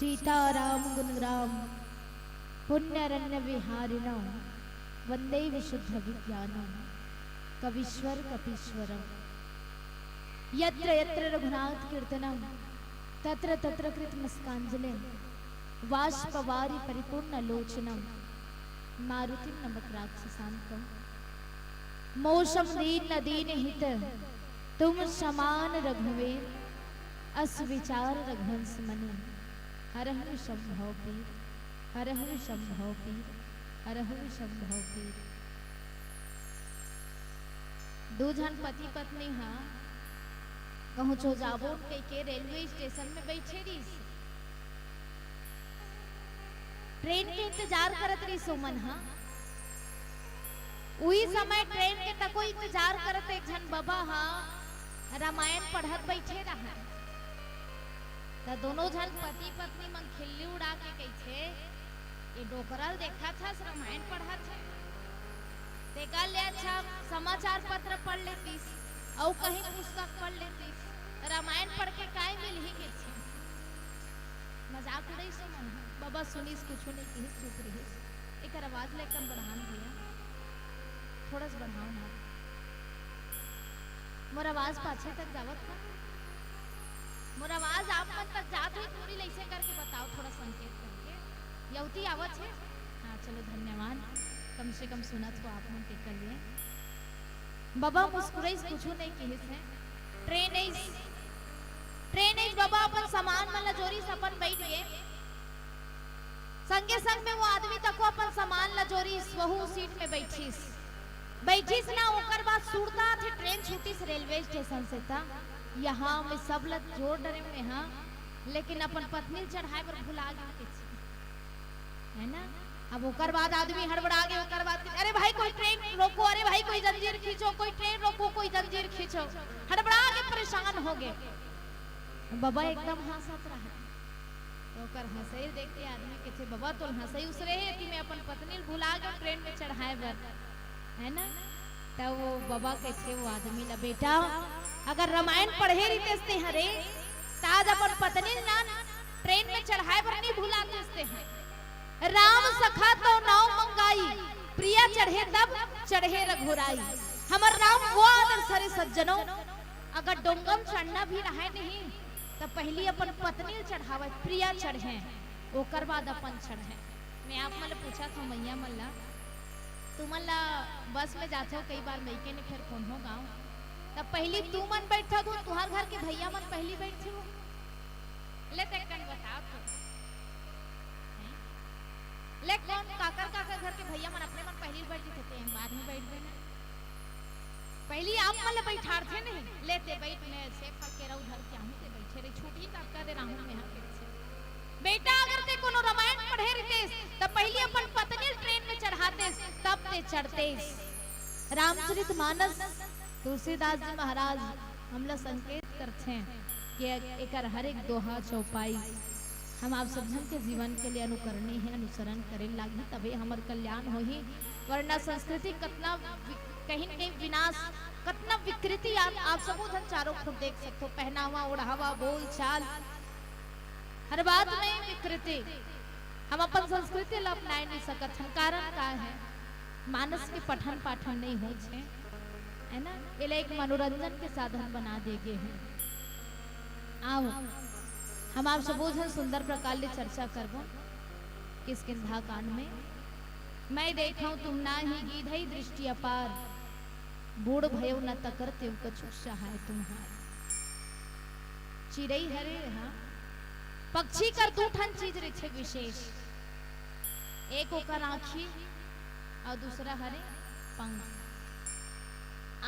सीताराम गुणग्राम पुण्यरण्य विहारिणो वंदे विशुद्ध विज्ञानम कवीश्वर कपीश्वरम। यत्र यत्र रघुनाथ कीर्तनम तत्र तत्र कृतमस्कांजलिं वाष्पवारि परिपूर्ण लोचनम मारुतिं नमत राक्षसांतम। मोषम दीन दीन हित तुम समान रघुवीर अस विचार रघुवंश मनि। हर हर शंभव पीर हर हर शंभव पीर हर हर शंभव पीर। दो जन पति पत्नी हाँ कहूँ चो जाबो के रेलवे स्टेशन में बैठे रही ट्रेन के इंतजार करत रही सुमन। हाँ वही समय ट्रेन के तको इंतजार करत एक जन बाबा हाँ रामायण पढ़त बैठे रहा। तो दोनों जन पति पत्नी मन खिल्ली उड़ा के कैसे ये डोकरल देखा था रामायण पढ़ा था देखा ले अच्छा समाचार पत्र पढ़ लेतीस और कहीं पुस्तक पढ़ लेतीस रामायण पढ़ के काय मिल ही के छे। मजाक उड़ाई सुमन बाबा सुनीस कुछ नहीं की चुप रही एक आवाज लेकर बढ़ान दिया थोड़ा सा बढ़ाओ ना मोर आवाज पाछे तक जावत था मोर आवाज आप मन तक जात हुई थोड़ी लैसे करके बताओ थोड़ा संकेत करके यौती आवत है। हाँ चलो धन्यवाद कम से कम सुनत को आप मन के कर लिए। बाबा मुस्कुराई कुछ नहीं की है ट्रेन बाबा अपन सामान मन जोरी से अपन बैठ गए संगे संग में वो आदमी तक अपन सामान लजोरी वहू सीट में बैठीस ना ओकर बाद सुरता थे ट्रेन छूटीस रेलवे स्टेशन से था यहाँ में सब लग जोर डरे में। हाँ लेकिन अपन पत्नी चढ़ाए पर भुला गए है ना। अब ओकर बाद आदमी हड़बड़ा गए ओकर बाद अरे भाई कोई ट्रेन रोको अरे भाई कोई जंजीर खींचो कोई ट्रेन रोको कोई जंजीर खींचो हड़बड़ा के परेशान हो गए। बाबा एकदम हंसत रहा ओकर हंसई देख के आदमी के थे बाबा तो हंसई उसरे है कि मैं अपन पत्नी भुला गए ट्रेन में चढ़ाए बर है ना। तब वो बाबा के थे वो आदमी ला बेटा अगर रामायण पढ़े रही हरे ताज अपन पत्नी ना ट्रेन में चढ़ाए पर नहीं भुला देते हैं। राम सखा तो नाव मंगाई प्रिया चढ़े तब चढ़े रघुराई। हमर राम वो आदर सरे सज्जनों अगर डोंगम चढ़ना भी रहे नहीं तो पहली अपन पत्नी चढ़ावे प्रिया चढ़े ओकर बाद अपन चढ़े। मैं आप मन पूछा था मैया मल्ला तुमन ला बस में जाते हो कई बार मैके ने फिर कौन हो गाँव तब पहली तू मन बैठा हो तुहार घर के भैया मन पहली बैठे हो ले तकन बता तो ले कौन काकर घर के भैया मन अपने मन पहली बैठ थे हम बाद में बैठ गए पहली आप मन बैठार थे नहीं लेते बैठ में से फल के रहू घर के हम से बैठे रे छुट्टी तक का दे रहूं मैं यहां के बेटा अगर ते कोनो रामायण पढ़े रहते तब पहली अपन पत्नी ट्रेन में चढ़ाते तब ते चढ़ते। रामचरितमानस तुलसीदास जी महाराज हमला संकेत करते हैं कि एकर हर एक दोहा चौपाई हम आप सब के जीवन के लिए अनुकरणीय है अनुसरण करे लागी तबे हमर कल्याण होही वरना संस्कृति कतना कहीं न कहीं विनाश कतना विकृति आप सब उधर चारों तरफ देख सकते हो पहनावा ओढ़ावा बोल चाल हर बात में विकृति हम अपन संस्कृति ला अपनाए नहीं सकत हम कारण का है मानस के पठन पाठन नहीं हो छे है ना ये एक मनोरंजन के साधन बना देगे हैं। आओ हम आप सब सुंदर प्रकार ले चर्चा करबो किस किंधा कान में मैं देखा तुम ना ही गीधई दृष्टि अपार बूढ़ भयो न तकरते कछु सहाय तुम्हार। चिड़ई हरे हाँ पक्षी कर दूठन चीज रहे विशेष एक ओकर आँखी और दूसरा हरे पंख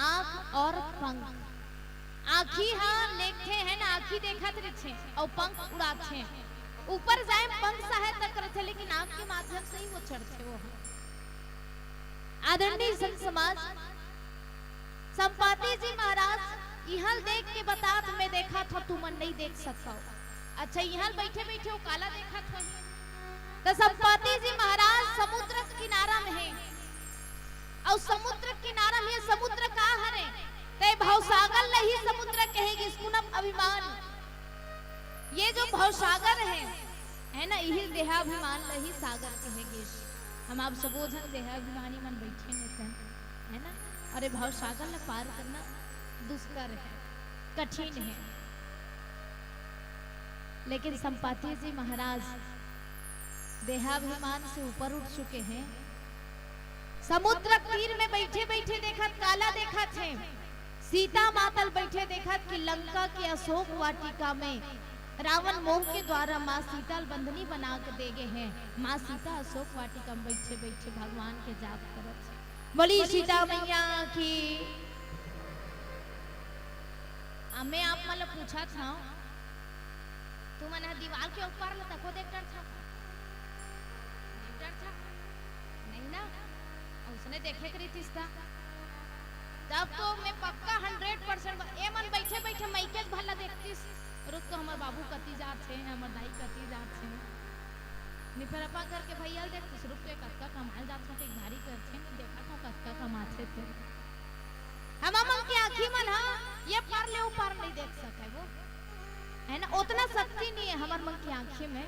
आँख और पंख आँखी हाँ लेखे है ना आँखी देखत रहे और पंख उड़ाते ऊपर जाए पंख सहायता करते लेकिन आँख के माध्यम से ही वो चढ़ते वो आदरणीय संत समाज संपाति जी महाराज यहां देख के बता मैं देखा था तू मन नहीं देख सकता अच्छा यहाँ बैठे बैठे वो काला देखा था तो संपाति जी महाराज समुद्र किनारा में है और समुद्र किनारा में समुद्र का हरे ते भवसागर नहीं समुद्र कहेगी इसको नाम अभिमान। ये जो भवसागर है है ना, यही देहाभिमान लही सागर के है गेश। हम आप सबो जन देहाभिमानी मन बैठे ने है ना, अरे भाव सागर ने पार करना दुष्कर है, कठिन है। लेकिन संपाति जी महाराज देहाभिमान से ऊपर उठ चुके हैं। समुद्र तीर में बैठे बैठे देखत काला देखा थे, सीता मातल बैठे देखत कि लंका के अशोक वाटिका में रावण मोह के द्वारा माँ सीता बंधनी बना के दे गए हैं। माँ सीता अशोक वाटिका में बैठे बैठे भगवान के जाप करत है। बोली सीता मैया की। मैं आप मतलब पूछा था, तू मन दीवार के ऊपर ल तको देख डर था, नहीं ना, उसने देखे करी थी तब तो मैं पक्का 100% ए मन बैठे बैठे माइके भला देखतीस। रुक तो हमार बाबू कती जात है, हमार दाई कती जात है, नि फिर अपा करके भैया देखतीस। रुक के कक्का कमाल जात के घारी करथे, नि देखा तो कक्का कमाथे थे। हम मन की आंखी मन हां ये पार ले ऊपर नहीं देख सके वो, है ना, उतना शक्ति नहीं है हमार मन की आंखी में।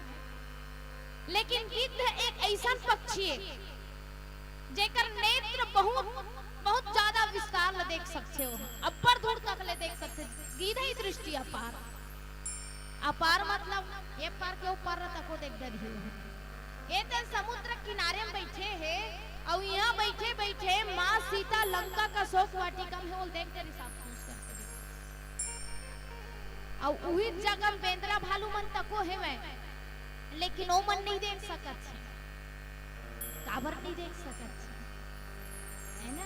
लेकिन गिद्ध एक ऐसा पक्षी है जेकर नेत्र बहुत ज्यादा विस्तार ले देख सकते हो, अब्बर दूर तक ले देख सकते। गिद्ध ही दृष्टि अपार, अपार मतलब ये पार के ऊपर तक को देख रही है। ये तो समुद्र किनारे में बैठे हैं और यहाँ बैठे बैठे माँ सीता लंका का शोक वाटिका में वो देख कर हिसाब और वही जगह बेंद्रा भालू मन तको है मैं, लेकिन वो मन नहीं देख सकत है, काबर नहीं देख सकत है ना।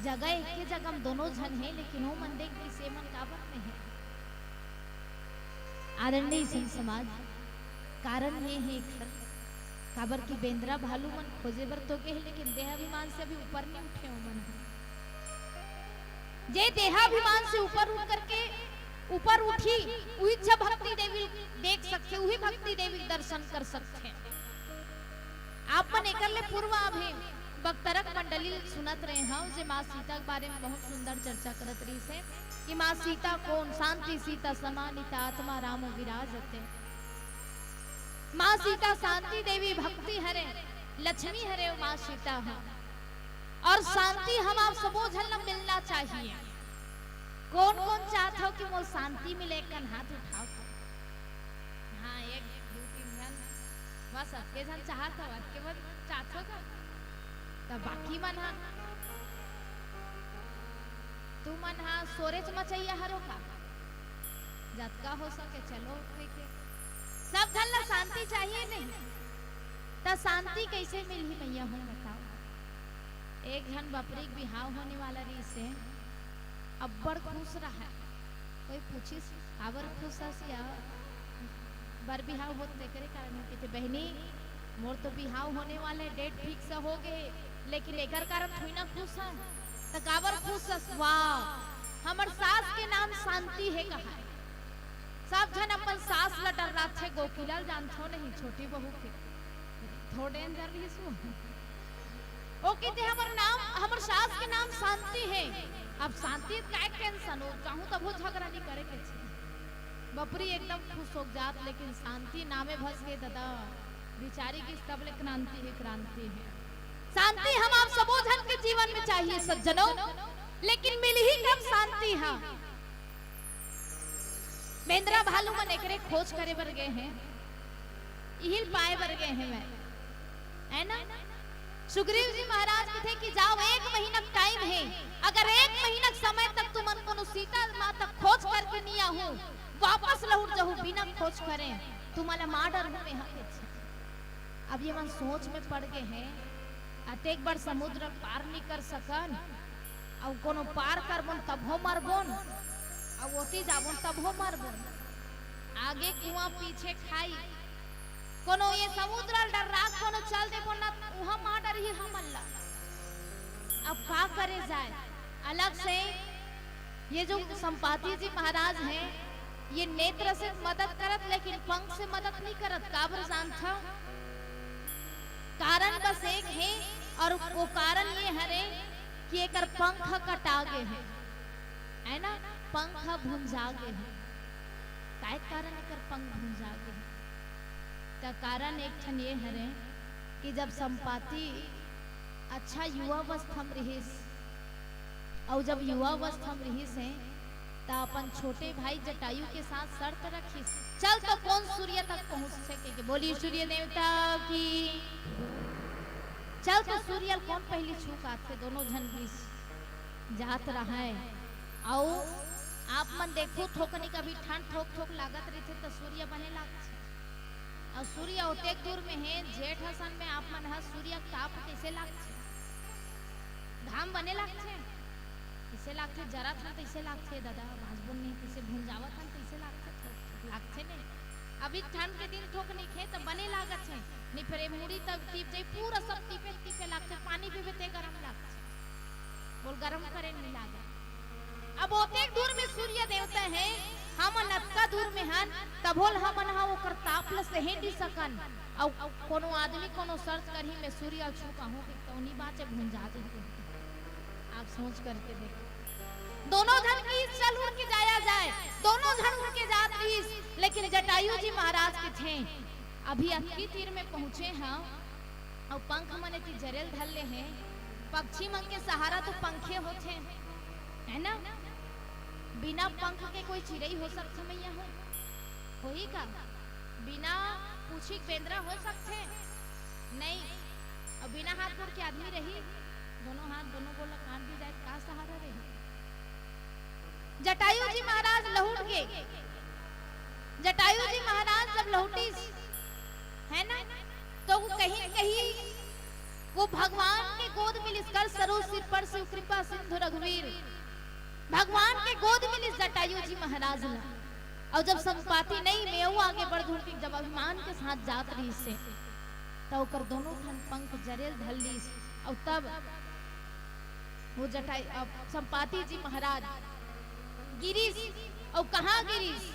जगह एक के जगह दोनों जन है, लेकिन वो मन देख से मन काबर में है। आदरणीय सिंह समाज, कारण ये है काबर की बेंद्रा भालू मन खोजे बर तो के, लेकिन देहाभिमान से भी ऊपर नहीं उठे हो मन। जे देहाभिमान से ऊपर उठ करके ऊपर उठी वही जब भक्ति देवी देख सकते, वही भक्ति देवी दर्शन कर सकते हैं। आप मन एकर ले पूर्व अभी भक्तरक मंडली सुनत रहे हैं जे माँ सीता के बारे में बहुत सुंदर चर्चा करत रही से कि माँ सीता कौन, शांति सीता समानिता आत्मा राम विराजते। माँ सीता शांति देवी भक्ति हरे लक्ष्मी हरे माँ सीता है, और शांति हम आप सबो झल मिलना चाहिए। कौन कौन चाहते हो कि वो शांति मिले, कन हाथ उठाओ। हाँ, एक दो तीन जन बस सबके जन चाहत हो, के बाद चाहत हो तब बाकी मन हा तू मन हा सोरेच मचैया हरो का जतका हो सके चलो के सब धन ला शांति चाहिए नहीं तो शांति कैसे मिली मैया हो बताओ। एक जन बपरी बिहाव होने वाला रही से अब्बड़ खुश रहा है, कोई पूछी आवर खुश या बर बिहाव होते करे कारण कहते बहनी मोर तो बिहाव होने वाले डेट फिक्स हो गए, लेकिन एकर कारण थोड़ी ना खुश है तो काबर खुश है। वाह, हमर सास के नाम शांति है कहा है। सब जन अपन सास ला डर रहा थे, गोकुलाल जानथो नहीं छोटी बहू के थोड़े अंदर भी सु ओ कहते हमर नाम हमर सास के नाम शांति है। अब शांति का टेंशन हो चाहूं तब वो झगड़ा नहीं करे के छे। बपरी एकदम खुश हो जात, लेकिन शांति नामे भस के दादा बिचारी की तबले क्रांति है, क्रांति है। शांति हम आप सबो जन के जीवन में चाहिए सज्जनों, लेकिन मिल ही कब शांति है। बेंद्रा भालू मन एकरे खोज करे बर गए हैं, इहिल पाए बर गए हैं मैं, है ना। सुग्रीव जी महाराज कहते कि जाओ 1 महीना टाइम है, अगर 1 महीना समय तक तुमन को सीता माँ तक खोज करके नहीं आहू, वापस लौट जाओ बिना खोज करें, तुम्हारा मार्डर हो में हके। अब ये मन सोच में पड़ गए हैं, अतेक बार समुद्र पार नहीं कर सकन, और कोनो पार करबन तब हो मरबन, और ओती जाबन तब हो मरबन। आगे कुआं पीछे खाई, कोनो ये समुद्र डर रात कोनो चल दे बोलना वहां मार ही हम अल्लाह। अब का करे जाए। अलग से ये जो संपाति जी महाराज हैं, ये नेत्र से मदद करत, लेकिन पंख से मदद नहीं करत। काबर जानता कारण बस एक है, और वो कारण ये हरे कि एकर पंख कटागे है ना, पंख भुंजागे है। काय कारण एकर पंख भुंजागे है का कारण एक ठन ये हरे कि जब संपाति अच्छा युवावस्था में रहिस और जब युवावस्था में रहिस है तो अपन छोटे भाई जटायु के साथ शर्त रखिस, चल तो कौन सूर्य तक पहुंच सके, बोली सूर्य देवता की। चल तो सूर्य कौन पहली छूक आते, दोनों जन बीच जात रहा है। आओ आप मन देखो ठोकनी का भी ठंड ठोक ठोक लागत रही थे तो सूर्य बने लागत और सूर्य होते दूर में है जेठ हसन में आप मन सूर्य ताप कैसे लागत घाम बने लागत कैसे लागत जरा था कैसे लागत दादा भाजबुन नहीं कैसे भुंजावत था कैसे लागत नहीं। अभी ठंड के दिन ठोक नहीं खे तो बने लागत है नहीं फिर मुड़ी तब टीप जाए पूरा सब टीपे टीपे लागत, पानी पीबे ते गरम लागत बोल गरम करे नहीं लागत। अब ओते दूर में सूर्य देवता है हम नतका दूर में हन तभोल हमन हा ओकर ताप ल सहे दी सकन और कोनो आदमी कोनो सर्च करही में सूर्य छू कहूं कि कौनी बात है भुंजा देते। आप सोच करके देखो दोनों धन की चल उड़ के जाया जाए, दोनों धन उड़ के जात रहीस, लेकिन जटायु जी महाराज के थे अभी अक्की तीर में पहुंचे हैं और पंख मने की जरेल धल ले हैं। पक्षी मन के सहारा तो पंखे होते है ना, बिना पंख के कोई चिड़ई हो सकते मैया हो ही का, बिना पूछी बेंद्रा हो सकते नहीं, और बिना हाथ गोड़ के आदमी रही दोनों हाथ दोनों गोड़ कान भी जाए का सहारा रही। जटायु जी महाराज लौट गए, जटायु जी महाराज जब लौटी है ना तो वो कहीं कहीं वो भगवान के गोद में लिसकर सरो सिर पर शिव कृपा सिंधु रघुवीर, भगवान के गोद में लिस जटायु जी महाराज ने। और जब संपाति नहीं में वो आगे बढ़ धुलती जब अभिमान के साथ जात रही से तो कर दोनों खन पंख जरेल धल्ली और तब वो जटायु संपाति जी महाराज गिरीश और कहाँ गिरीश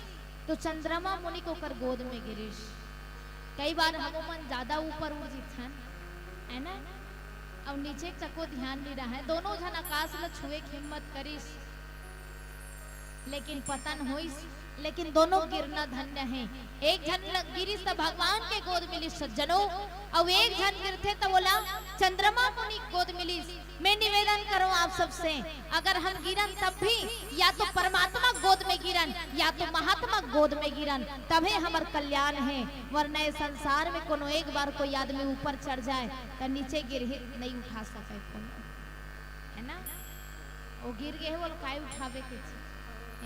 तो चंद्रमा मुनि को कर गोद में गिरीश। कई बार हम मन ज्यादा ऊपर उड़ जीत है ना और नीचे तक ध्यान नहीं रहा है, दोनों जन आकाश ल छुए की हिम्मत करीस लेकिन पतन होइस, लेकिन दोनों गिरना धन्य है। एक जन गिरीश तो भगवान के गोद मिली सज्जनों और एक जन गिरते तो बोला चंद्रमा मुनि गोद मिली। मैं निवेदन करूं आप सबसे अगर हम गिरन तब भी या तो परमात्मा गोद में गिरन या तो महात्मा गोद में गिरन तभी हमार कल्याण है, वरना इस संसार में कोनो एक बार कोई आदमी ऊपर चढ़ जाए तो नीचे गिर ही नहीं उठा सके है ना, वो गिर गए वो काय उठावे के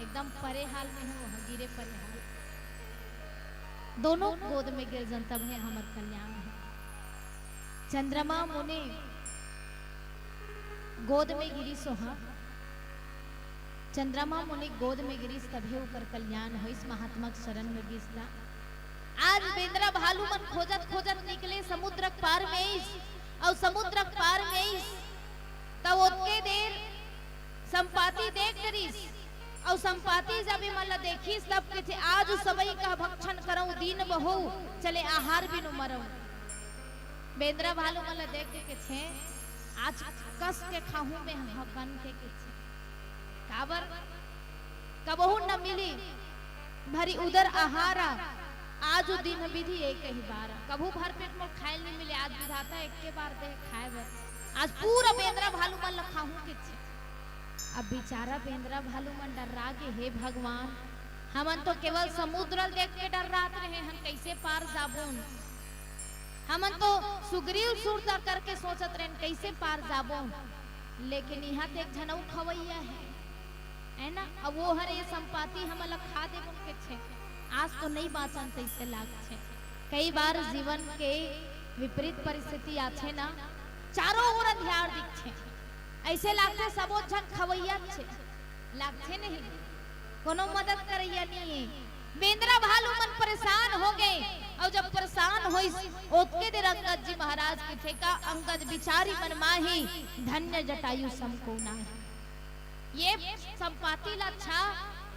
एकदम परे हाल में है वो गिरे परे हाल, दोनों गोद में गिर जन तब है हमार कल्याण है। चंद्रमा मुनि गोद में गिरी सोहा, चंद्रमा मुनि गोद में गिरी तभी ऊपर कल्याण हो इस महात्मा शरण में गिसला। आज बेंद्रा भालू मन खोजत खोजत निकले समुद्र पार में और समुद्र पार में तब ओतके देर संपाति देख करीस और संपाति जब मला देखी सब के थे आज सबई का भक्षण करऊं दीन बहु चले आहार बिनु मरऊं। बेंद्रा भालू मला देख के छे आज कस के खाहूं में हकन के छे काबर कबहू न मिली भरी उदर आहारा आज दिन विधि एक ही बार कबू भर पेट में खाए नहीं मिले आज विधाता एक के बार दे खाए बर आज पूरा बेंद्रा भालू मन खाहूं के छे। अब बेचारा बेंद्रा भालू मन डर्रा के हे भगवान हमन तो केवल समुद्र देख के डर्रात रहे हम कैसे पार जाबून, हमन तो सुग्रीव सुरता करके सोचत रहे कैसे पार जाबून, लेकिन यहाँ तो एक झनऊ खवैया है ना, अब वो हर ये संपाति हमला खा दे के छे आज तो नहीं बाचन कैसे लाग छे। कई बार जीवन के विपरीत परिस्थिति आछे ना चारों ओर अंधियार दिखे ऐसे लागते सबो जन खवैया छे लागते नहीं कोनो मदद करैया नहीं है। बेंद्रा भालू मन परेशान हो गए और जब परेशान होइस ओतके देर अंगद जी महाराज के थे का अंगद बिचारी मन माही धन्य जटायु समको नाही। ये संपाति लच्छा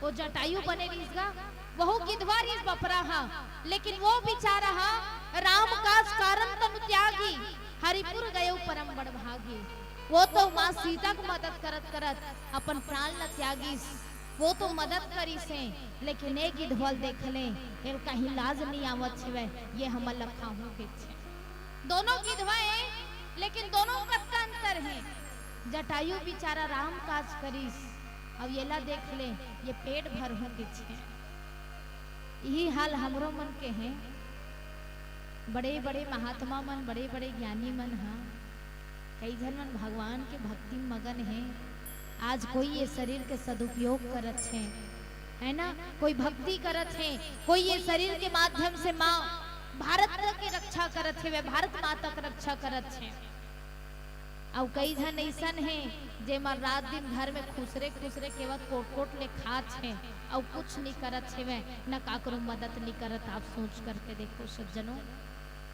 वो जटायु बने रिसगा बहु गिधवारी बपरा हा, लेकिन वो बेचारा हा राम काज कारण तनु त्यागी हरिपुर गयो परम बड़ भागी। वो तो माँ सीता को मदद करत करत अपन प्राण ल त्यागी वो तो मदद करी से, लेकिन एक गिधवल देख ले एक कहीं लाज नहीं आवत छे, ये हम लखा हूं के छे। दोनों गिधवा है लेकिन दोनों का अंतर है। जटायु बेचारा राम काज करीस, अब येला देख ले ये पेट भर हो के छे। यही हाल हमरो मन के हैं। बड़े बड़े महात्मा मन, बड़े बड़े ज्ञानी मन हाँ, कई जन मन भगवान के भक्ति में मगन है। आज कोई ये शरीर के सदुपयोग करत है ना, कोई भक्ति करत है, कोई ये शरीर के माध्यम से माँ भारत की रक्षा करत है, वे भारत माता की रक्षा करत है। और कई जन ऐसन है जे मन रात दिन घर में खुसरे खुसरे केवल कोट कोट ले खात है और कुछ नहीं करत है, वे न काकरो मदद नहीं करत। आप सोच करके देखो सज्जनों,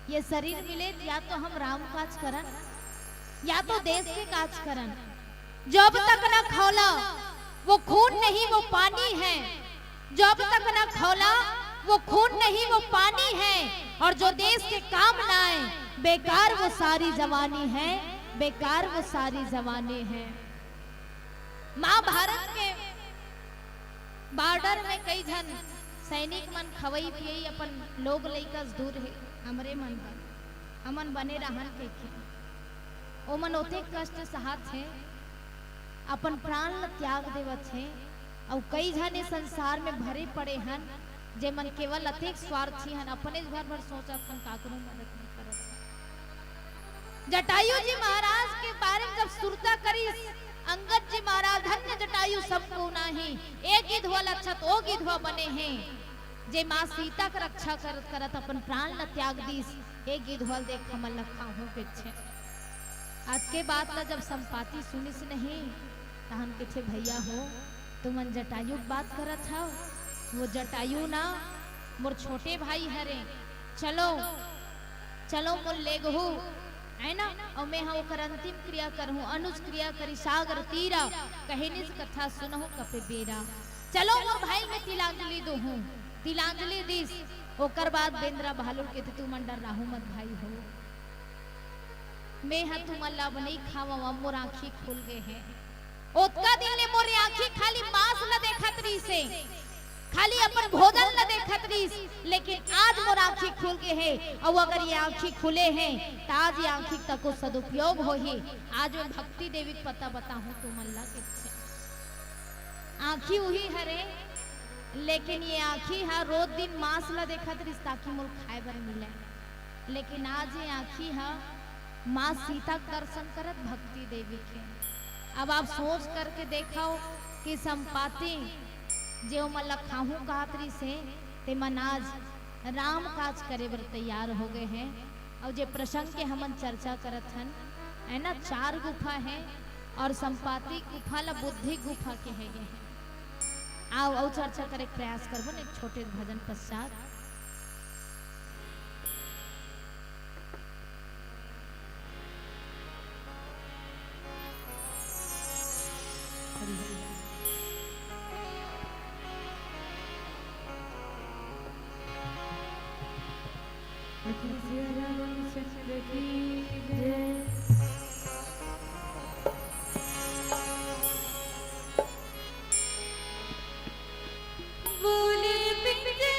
ये शरीर मिले या तो हम राम काज करन या तो देश के काज करन। जब तक न खौला वो खून नहीं वो पानी है, जब तक न खौला वो खून नहीं वो पानी है। और जो देश के काम ना आए बेकार वो सारी जवानी है, बेकार वो सारी जवानी है। महाभारत के बॉर्डर में कई जन सैनिक मन खवई पियई अपन लोग लइका दूर है, हमरे मन अमन बने रहन के ओमन ओते कष्ट सहत है, अपन प्राण ल त्याग देवत है। और कई जने संसार में भरे पड़े हन जे मन केवल अतिक स्वार्थी हन, अपने घर भर सोचत हन, काकरो मदद नहीं करत हन। जटायु जी महाराज के बारे में जब सुरता करी अंगद जी महाराज, धन्य जटायु सबको नाही, एक गिधवा लक्षत ओ गिधवा बने हैं जे माँ सीता का रक्षा करत करत अपन प्राण ल त्याग दीस। एक गिधवल देख हम लखा हूं के छे। आज के बात ला जब संपाति सुनिस नहीं तहन के छे भैया हो तुमन जटायु बात करत हो, वो जटायु ना मोर छोटे भाई हरे, चलो चलो मोर लेगहु है ना। और मैं हाँ ओकर अंतिम क्रिया करहूं, अनुज क्रिया करी सागर तीरा, कहनी से कथा सुनहु कपे बेरा। चलो मोर भाई में तिलांजलि दूहूं, तिलांजलि दीस ओकर बाद बेंद्रा बहालुर के तू मन डर राहु मत भाई हो। मैं हाँ तुम अल्लाह नहीं खावा, मोर आँखी खुल गए हैं। ओतका दिन ले मोर आँखी खाली मांस न देखत रही से, खाली अपन भोजन न देखत रही, लेकिन आज मोर आँखी खुल गए है। और अगर ये आँखी खुले हैं तो आज ये आँखी तक को सदुपयोग हो ही। आज मैं भक्ति देवी पता बताऊं तुम अल्लाह के आँखी वही हरे, लेकिन ये आँखी हा रोज दिन मांस ला देखत रही ताकि मोर खाए बर मिले, लेकिन आज ये आँखी हा माँ सीता दर्शन करत भक्ति देवी के। अब आप सोच करके देखाओ कि संपाति जो मन लखाहू कहतरी से ते मन आज राम काज करे बर तैयार हो गए हैं। और जे प्रसंग के हमन चर्चा करत हन है ना, 4 गुफा है और संपाति गुफा ला बुद्धि गुफा के है गए हैं। आओ चर्चा करे प्रयास करबो एक छोटे भजन पश्चात। बोले पिंजरे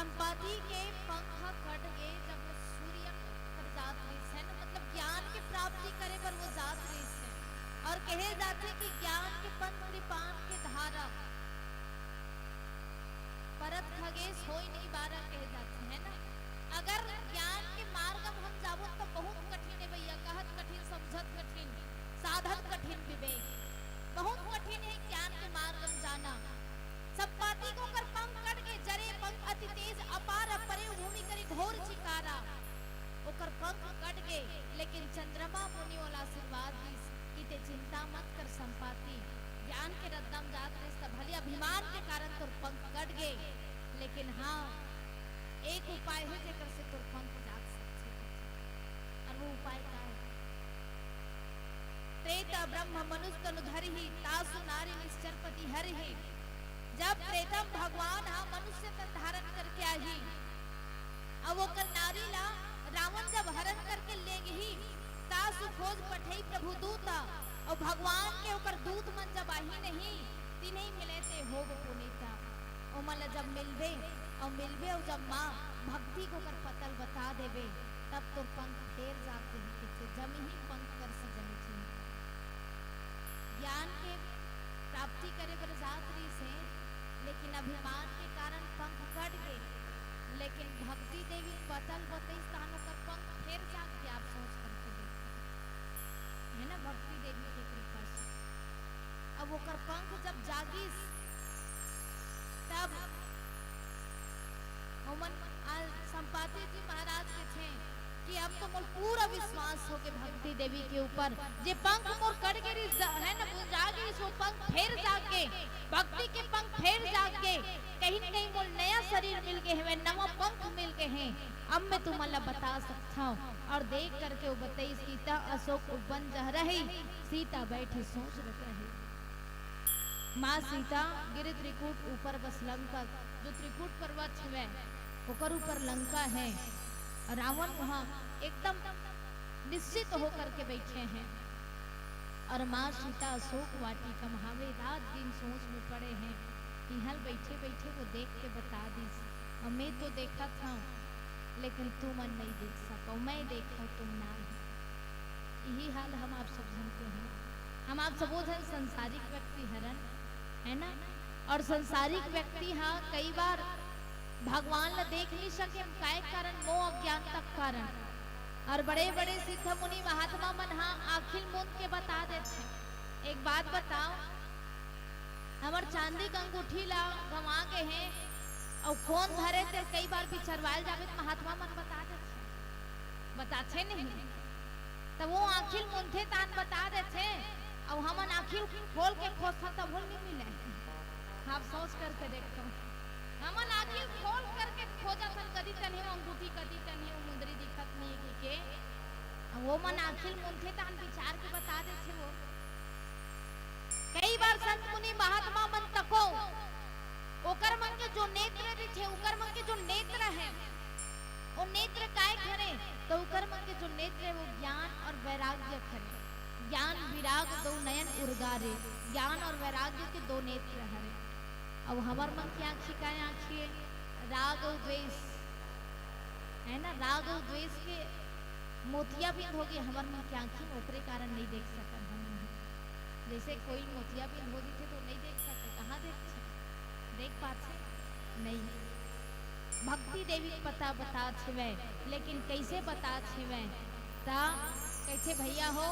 संपाति के पंख कट गए जब वो सूर्य पर जात रही है ना, मतलब ज्ञान की प्राप्ति करे पर वो जात रही है। और कहे जाते कि ज्ञान के पंथ कृपान के धारा परत खगेश होई नहीं बारा कहे जाते हैं ना। अगर ज्ञान के मार्ग में हम जाबो तो बहुत कठिन है भैया, कहत कठिन समझत कठिन साधन कठिन विवेक, बहुत कठिन है ज्ञान के मार्ग में जाना। संपाति को कर पंख कट के जरे पंख अति तेज अपार परे भूमि करी घोर चिकारा, ओकर पंख कट गए लेकिन चंद्रमा मुनि वाला आशीर्वाद दी कि ते चिंता मत कर संपाति, ज्ञान के रद्दम जात रहे सब भले अभिमान के कारण तोर पंख कट गए, लेकिन हाँ एक उपाय है जेकर से तोर पंख जाग सकते। और वो उपाय क्या है? त्रेता ब्रह्म मनुष्य तनु धरि तासु नारी निश्चरपति हरि। जब प्रेतम भगवान हा मनुष्य तन धारण करके आई, अब वो कल नारी ला रावण जब हरण करके ले गई तासु खोज पठई प्रभु दूता, और भगवान के ऊपर दूत मन जब आई नहीं तिन्हीं मिले थे हो पुनीता। ओ मन जब मिलबे और जब माँ भक्ति को कर पतल बता देवे तब तो पंख फेर जाते हैं कि जम ही पंख कर सजन थी। ज्ञान के प्राप्ति करे बर जात्री से, लेकिन अभिमान के कारण पंख कट गए, लेकिन भक्ति देवी पतल बतई स्थानों कर पंख फेर जाग के आप सोच करके देखते है ना, भक्ति देवी की कृपा से। अब वो कर पंख जब जागिस तब संपाति जी महाराज के थे कि अब तो मोर पूरा विश्वास हो के भक्ति देवी के ऊपर जे पंख मोर कट के है ना जागे सो पंख फेर जाके भक्ति के पंख फेर जाके कहीं न कहीं मोर नया शरीर मिल गए है, नवा पंख मिल गए हैं। अब मैं तुम्हारा बता सकता हूँ। और देख करके वो बताई सीता अशोक उपवन जह रही, सीता बैठी सोच रही। माँ सीता गिर त्रिकूट ऊपर बस लंका, जो त्रिकूट पर्वत है ओकर ऊपर लंका है, रावण वहाँ एकदम निश्चित होकर के बैठे हैं। और माँ सीता अशोक वाटिका महावे रात दिन सोच में पड़े हैं। इहल बैठे बैठे वो देख के बता दी, और मैं तो देखा था लेकिन तू मन नहीं देख सका, मैं देखा तुम ना। यही हाल हम आप सब जानते हैं। हम आप सब वो संसारिक व्यक्ति हरन है ना, और संसारिक व्यक्ति हाँ कई बार भगवान ला देख नहीं सके, काय कारण मोह अज्ञानता कारण। और बड़े बड़े सिद्ध मुनि महात्मा मन हाँ आखिल मुन के बता देते। एक बात बताओ, हमार चांदी का अंगूठी ला गंवा के हैं और कौन धरे थे, कई बार बिचरवाल जावे तो महात्मा मन बता देते, बताते नहीं। तब वो आखिल मुन थे तान बता देते, और हमन आखिल खोल के खोजता तब वो नहीं मिले। आप सोच करके देखो, हमन आखिल खोल करके खोजा था कदी तने अंगूठी कदी तने मुंदरी दिखत नहीं है के वो मन आखिल मुंथे तान विचार के बता देते। वो कई बार संत मुनि महात्मा मन तको ओकर मन के जो नेत्र थे, ओकर मन के जो नेत्र है वो नेत्र काय खरे, तो ओकर मन के जो नेत्र है वो ज्ञान और वैराग्य खरे। ज्ञान विराग दो नयन उर्गारे, ज्ञान और वैराग्य के दो नेत्र हरे। अब हमार मन की आँखी का आँखी है राग और द्वेष है ना, राग और द्वेष के मोतियाबिंद हो गई हमार मन की आँखी में, ओकरे कारण नहीं देख सकते हम। जैसे कोई मोतियाबिंद हो थे तो नहीं देख सकते, कहाँ देख पाते नहीं। भक्ति देवी पता बता छे, लेकिन कैसे बता छे ता कैसे भैया हो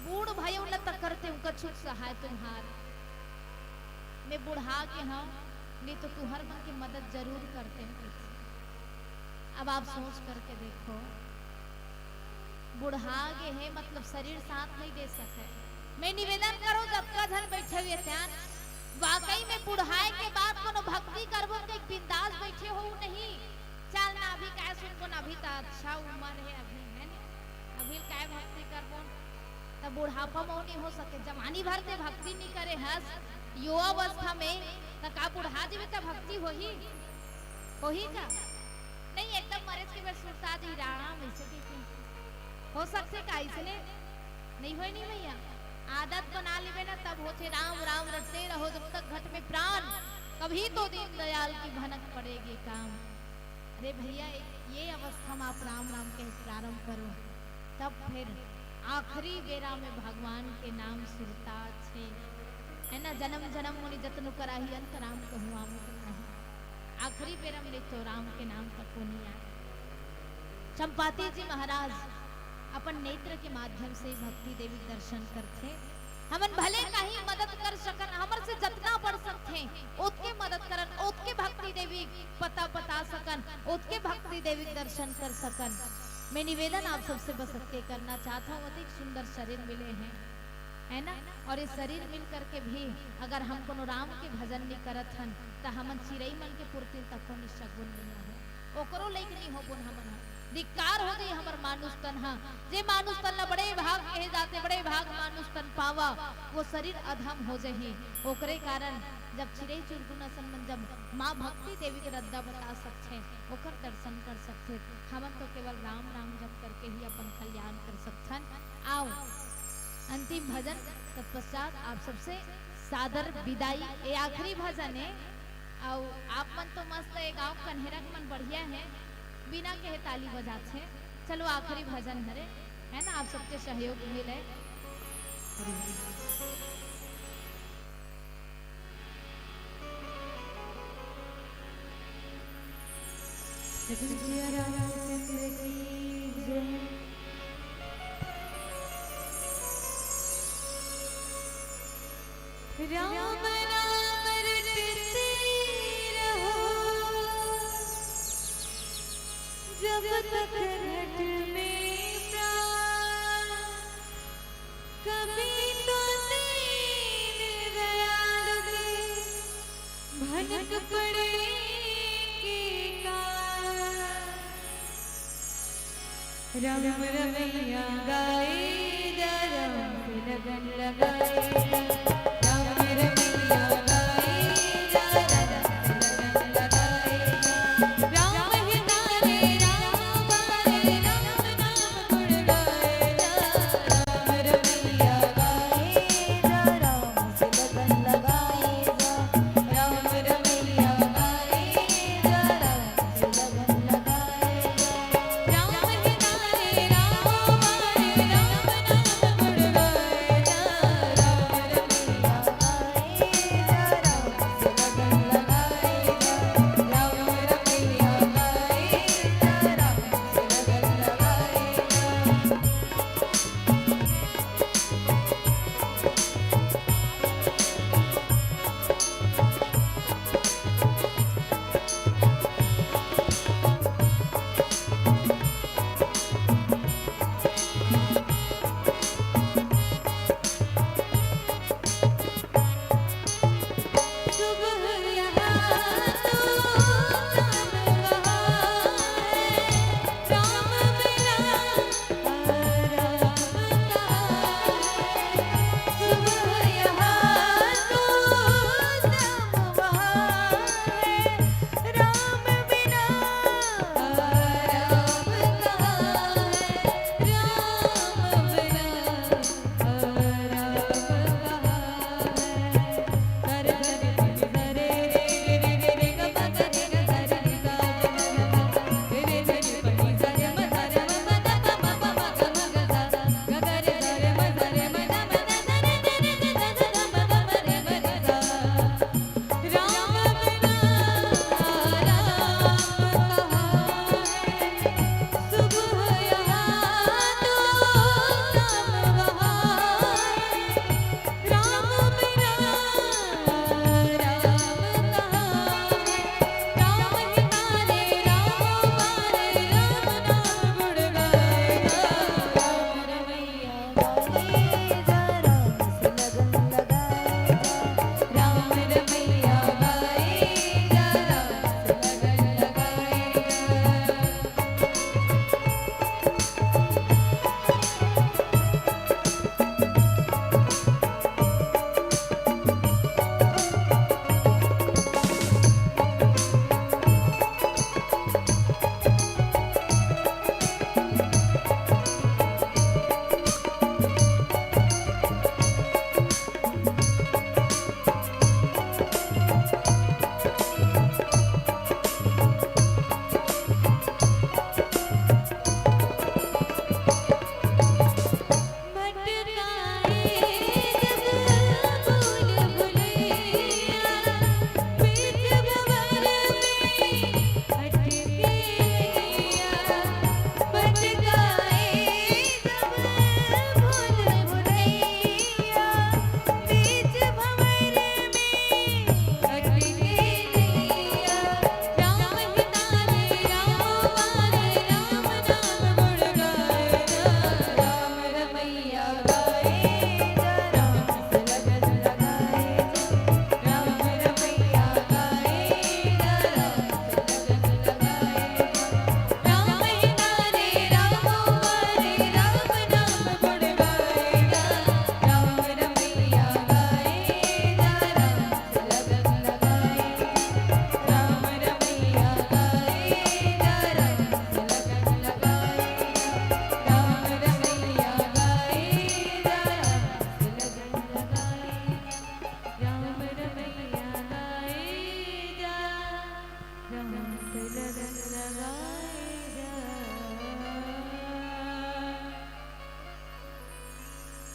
बूढ़ भयो न तक करते हूँ कछु सहाय तुम्हार, मैं बुढ़ा के हाँ नहीं तो तू हर मन की मदद जरूर करते हैं। अब आप सोच करके देखो, बुढ़ा के है मतलब शरीर साथ नहीं दे सकते। मैं निवेदन करो जब का धन बैठे हुए ध्यान वाकई में बुढ़ाए के बाद कोनो भक्ति करबो तो एक बिंदास बैठे हो नहीं, चल ना अभी काय सुनको ना, अभी तो अच्छा उम्र है अभी है ना, अभी काय भक्ति करबो तब बुढ़ापा में नहीं हो सके। जवानी भर से भक्ति नहीं करे हस युवा अवस्था में तो का बुढ़ा जीवे तो भक्ति हो ही का नहीं, एकदम मरेज के बेर सुरता जी राम ऐसे हो सकते का इसने नहीं हो नहीं भैया। आदत बना लेवे ना तब होते राम राम रटते रहो जब तक घट में प्राण, कभी तो दीन दयाल की भनक पड़ेगी काम। अरे भैया ये अवस्था में आप राम राम के प्रारंभ करो, तब फिर आखिरी बेरा में भगवान के नाम सुरता छे, है ना। जन्म जन्म मुनि जतन कराही अंत राम कहूँ आमुख नहीं। आखिरी बेरा में तो राम के नाम तक को नहीं आए। चंपाती जी महाराज अपन नेत्र के माध्यम से भक्ति देवी दर्शन करते, हमन भले कहीं मदद कर सकन, हमर से जितना बढ़ सकते ओतके मदद करन, ओतके भक्ति देवी पता सकन, ओतके भक्ति देवी दर्शन कर सकन। मैं निवेदन आप सबसे बस के करना चाहता हूँ, अधिक सुंदर शरीर मिले हैं, है ना। और ये शरीर मिल करके भी अगर हम कोनो राम के भजन नहीं करत हन तो हमन चिरई मन के पूर्ति तक को निशगुन नहीं हो, ओकरो लायक नहीं हो गुण हमन धिक्कार हो गई हमर मानुष तन। हाँ जे मानुष तन ला बड़े भाग कहे जाते, बड़े भाग मानुष तन पावा, वो शरीर अधम हो जही। ओकरे कारण जब चिरई चुरगुन असन मन जब माँ भक्ति देवी के रद्दा बता सकते, ओकर दर्शन कर सकते, हमन तो केवल राम राम जप करके ही अपन कल्याण कर सकथन। आओ अंतिम भजन तत्पश्चात आप सबसे सादर विदाई। ये आखिरी भजन है और आप मन तो मस्त है, गाँव कन्हेरा मन बढ़िया है, बिना कहे ताली बजाते। चलो आखिरी भजन हरे, है ना, आप सबके सहयोग मिले। राम नाम रटते रहो जब तक रट में प्राण, कभी तो दीन दयाल के भनक पड़ेगी कान। राम रमैया गाए जा, राम से लगन लगाए राम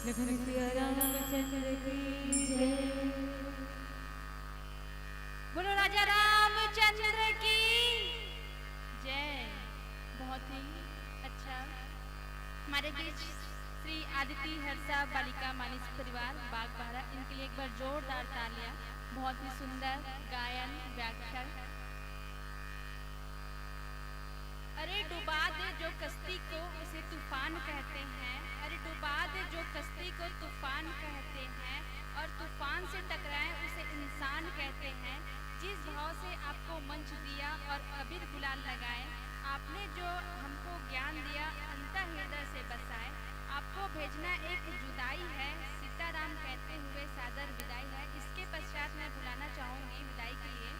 लखन सिया रामचंद्र की जय। बोलो राजा रामचंद्र की जय। बहुत ही अच्छा हमारे बीच श्री आदिति हर्षा बालिका मानस परिवार बागबाहरा, इनके लिए एक बार जोरदार तालियां। बहुत ही सुंदर गायन व्याख्या। अरे डुबा दे जो कश्ती को उसे तूफान कहते हैं, अरे डुबा दे जो कश्ती को तूफान कहते हैं, और तूफान से टकराए उसे इंसान कहते हैं। जिस भाव से आपको मंच दिया और अबीर गुलाल लगाए, आपने जो हमको ज्ञान दिया अंतर हृदय से बसाए। आपको भेजना एक जुदाई है, सीताराम कहते हुए सादर विदाई है। इसके पश्चात मैं बुलाना चाहूंगी विदाई के लिए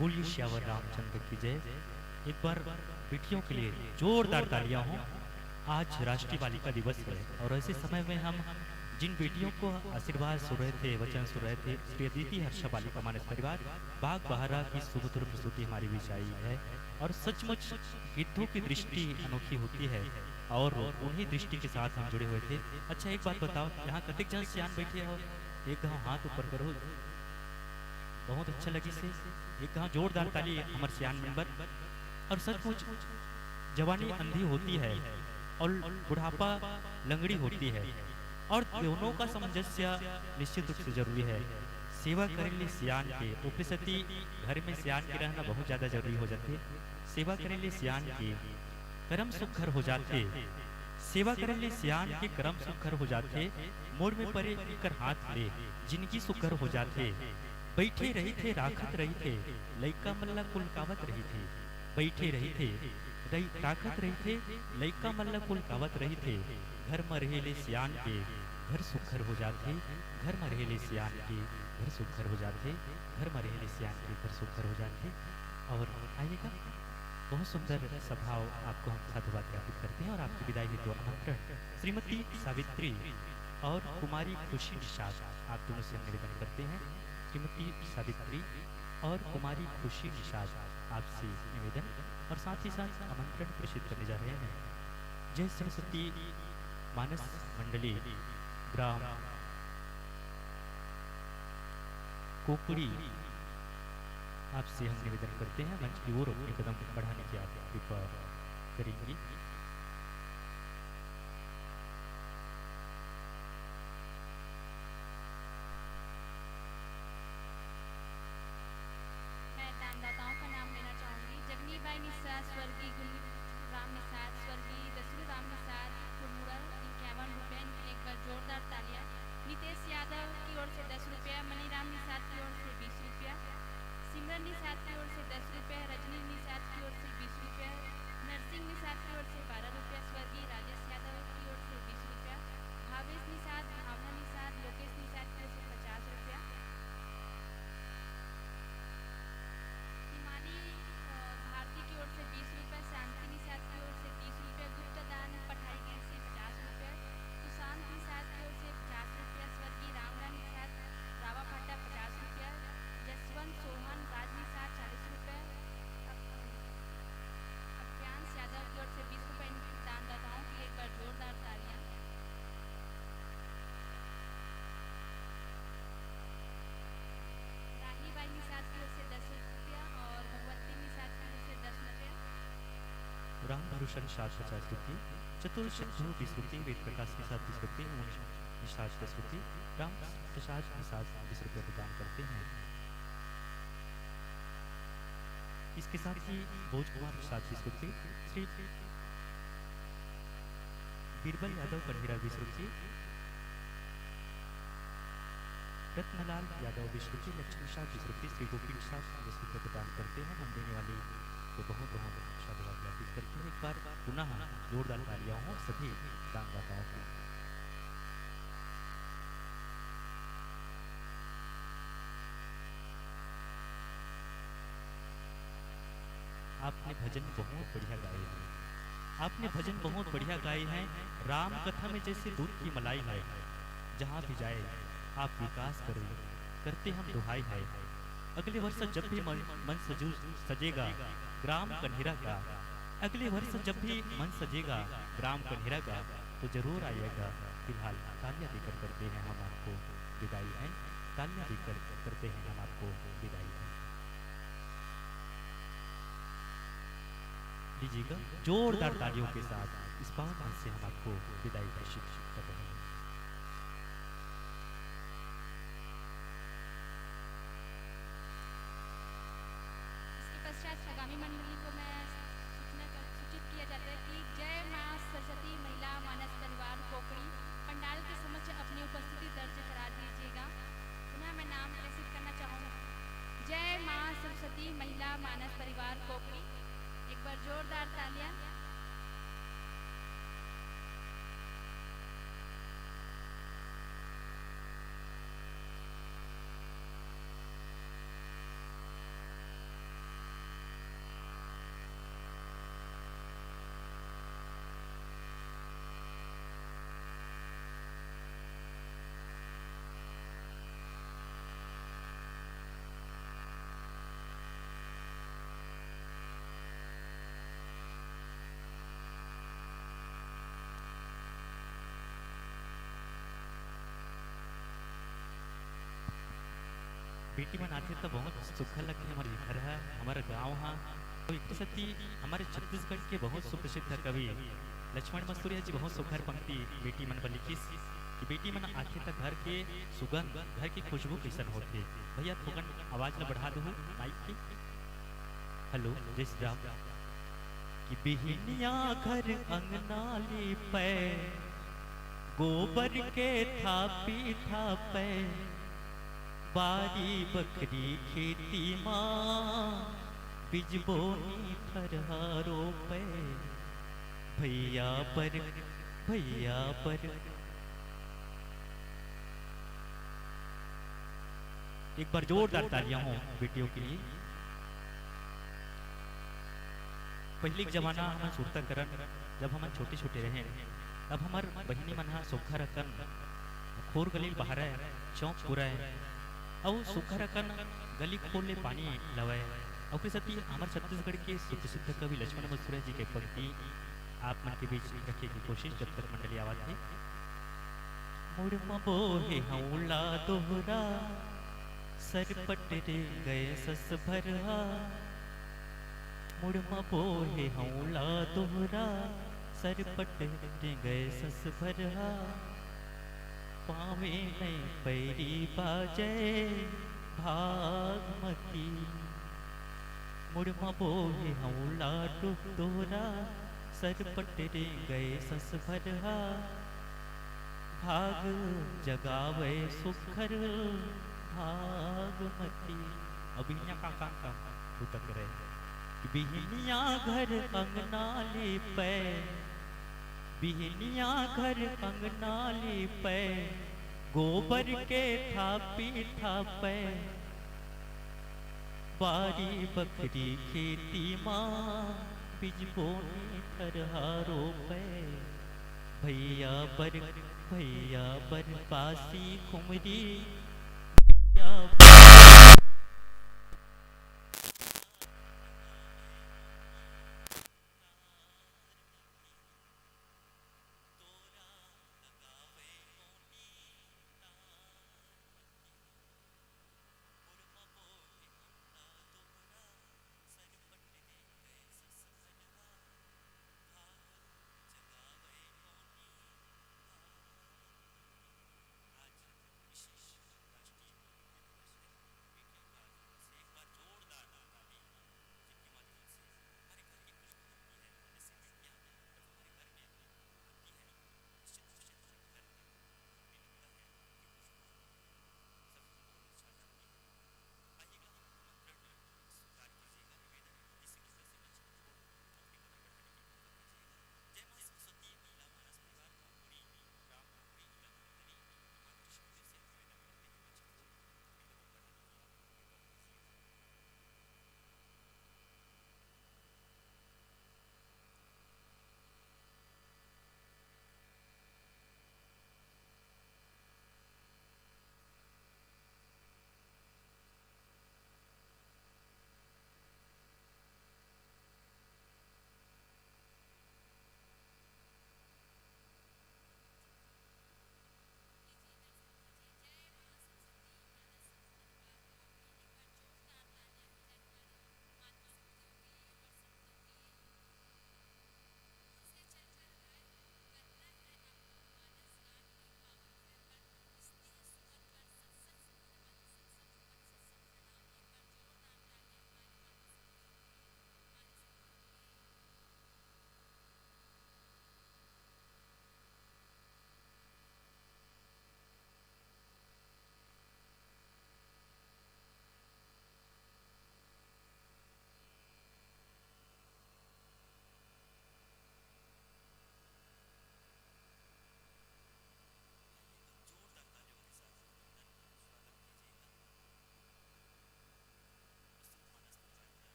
बोलिए श्यावर रामचंद्र की जय। एक बार बेटियों के लिए जोरदार तालियां हो। आज राष्ट्रीय बालिका दिवस है और ऐसे समय में हम जिन बेटियों को आशीर्वाद सुन रहे थे, वचन सुन रहे थे, श्री अदिति हर्षा बालिका मानस परिवार बागबाहरा की सुमधुर प्रस्तुति हमारी बीच आई है। और सचमुच गिद्धों की दृष्टि अनोखी होती है और उन्हीं दृष्टि के साथ हम जुड़े हुए थे। अच्छा एक बात बताओ, यहाँ कतिक जन सियान बैठे हो, एक गाँव हाथ ऊपर करो, बहुत अच्छा लगी से एक गाँव जोरदार ताली हमारे सियान मेंबर। और सचमुच जवानी अंधी होती है और बुढ़ापा लंगड़ी होती है, और दोनों का सामंजस्य निश्चित रूप से जरूरी है। सेवा करेंगे सियान के उपस्थिति घर में सियान के रहना बहुत ज्यादा जरूरी हो जाते। सेवा करेंगे सियान के कर्म सुखर हो जाते, सेवा करेंगे सियान के कर्म सुखर हो जाते। मोड़ में परे कर हाथ ले जिनकी सुखर हो जाते। बैठे रही थे राखत रही थे, लइका मल्ला कुल कावत रही थे। बैठे रही थे राखत रही थे, लइका मल्ला कुल कावत रही थे। घर में रहेले सियान के घर सुखर हो जाते, घर में रहेले सियान के घर सुखर हो जाते, घर में रहेले सियान के घर सुखर हो जाते। और आइएगा, बहुत सुंदर स्वभाव आपको हम साधुवाद ज्ञापित करते हैं और आपकी विदाई हेतु आमंत्रण श्रीमती सावित्री और कुमारी खुशी निषाद आप दोनों से निवेदन करते हैं। श्रीमती सावित्री और कुमारी खुशी निषाद आपसे निवेदन और साथ ही साथ आमंत्रण प्रेषित करने जा रहे हैं। जय सरस्वती मानस मंडली ग्राम कोकड़ी आपसे हम निवेदन करते हैं मंच की ओर अपने कदम बढ़ाने की आप कृपा करेंगी। मैं दानदाताओं का नाम लेना चाहूंगी। जगनीबाई निषाद, स्वर्गीय राम निषाद, स्वर्गीय दसरू राम निषाद, कुमुड़ल 51 रुपये। इनके एक बार जोरदार तालियां। नितेश यादव की ओर से 10 रुपया, मनीराम निषाद की ओर से 20 रुपया, सिमरन निषाद की ओर से 10 रुपया, रजनी निषाद की ओर से 20 रुपया, नरसिंह निषाद की ओर से 12 रुपया, स्वर्गीय राजेश यादव की ओर से 20 रुपया, भावेश निषाद, भावना निषाद, लोकेश निषाद की ओर से 50 रुपया, हिमानी भारती की ओर से 20 रुपया, शांति निषाद की ओर से 30 रुपया, गुप्ता दान पठाई गई से 50 रुपया, सुशांत निषाद की ओर से 50 रुपया, स्वर्गीय रामलाल निषाद रावा फाटा 50 रुपया, जसवंत सोहन राज निषाद 40 रुपये, अभ्यांश यादव की ओर से 20 रुपये। दानदाताओं के लिए एक बार जोरदार तालियां। राहीबाई निषाद की ओर से 10 रुपया और भगवंती निषाद की ओर से 10 रुपया। राम भूषण निषाद 50 रुपये, चतुर सिद्धू 20 रुपये, वेद प्रकाश निषाद 20 रुपये, निषाद 10 रुपये, राम प्रसाद निषाद 20 रुपये प्रदान करते हैं। इसके साथ ही भोज कुमार निषाद 20 रुपये, श्री बीरबल यादव कन्हीरा 20 रुपये, रत्नलाल यादव 20 रुपये, लक्ष्मी निषाद 20 रुपये, श्री गोपी निषाद 10 रुपये प्रदान करते हैं। हम देने वाले को बहुत बहुत साधुवाद ज्ञापित करते हैं। एक बार पुनः जोरदार तालियां हो सभी दानदाताओं को। आपने भजन बहुत बढ़िया गाए हैं, आपने भजन बहुत बढ़िया गाए हैं। राम कथा में जैसे दूध की मलाई है, जहाँ भी जाए आप विकास करें, करते हम दुहाई है। अगले वर्ष जब भी मन सजेगा ग्राम कन्हेरा का। अगले वर्ष जब भी मन सजेगा ग्राम कन्हेरा का तो जरूर आइएगा। फिलहाल तालियां देकर करते हैं हम आपको विदाई है, तालियां देकर करते हैं हम आपको विदाई है। लीजिएगा जोरदार तालियों के साथ इस पावन से हम आपको विदाई घोषित कर रहे हैं। इसके पश्चात आगामी मंडली को मैं सूचित किया जाता है कि जय मां सरस्वती महिला मानस परिवार कोकड़ी पंडाल के समक्ष अपनी उपस्थिति दर्ज करा दीजिएगा। पुनः मैं नाम प्रेषित करना चाहूँगी। जय मां सरस्वती महिला मानस परिवार कोकड़ी। एक बार जोरदार तालियां। बेटी मन आते तो बहुत सुखा लगते हमारे घर है, हमारा गांव है। तो एक सती हमारे छत्तीसगढ़ के बहुत सुप्रसिद्ध कवि लक्ष्मण मसूरिया जी बहुत सुखर पंक्ति बेटी मन पर लिखी कि बेटी मन आते तक घर के सुगंध घर की खुशबू कैसन होते। भैया थोड़ा आवाज न बढ़ा दो माइक की। हेलो जय श्री राम। कि बिहनिया घर अंगना पे गोबर के थापी थापे बारी बकरी खेती माँ बिजबोनी फरहारो पे भैया पर एक बार जोरदार तालियां हो बेटियों के लिए। पहले के जमाना हम सुरता करन जब हम छोटे छोटे रहे तब हमार बहिनी मन सूखा रखन खोर गली बाहर है चौक पूरा है और सूखा रखन गली खोल ले पानी लवाए। और सती हमारे छत्तीसगढ़ के सुप्रसिद्ध कवि लक्ष्मण मसूरिया जी के पंक्ति आप मन के बीच रखने की कोशिश जब तक मंडली आवाज है। मुड़मा बोहे हौला दोहरा सरपट रे गए सस भरहा मुड़मा बोहे हौला दोहरा सरपट रे गए सस भरहा पावे नहीं पैरी बाजे भागमती मुड़मा बोहे हौला दोहरा सरपट रे गए सस भरहा भाग जगावे सुखर भागमती। अब का काम उतक रहे बिहनिया घर अंगना ले पे बिहनिया घर अंगना ले पे गोबर के थापी थापे बारी बकरी खेती माँ बिजबोनी थरहारो पे भैया बर बासी खुमरी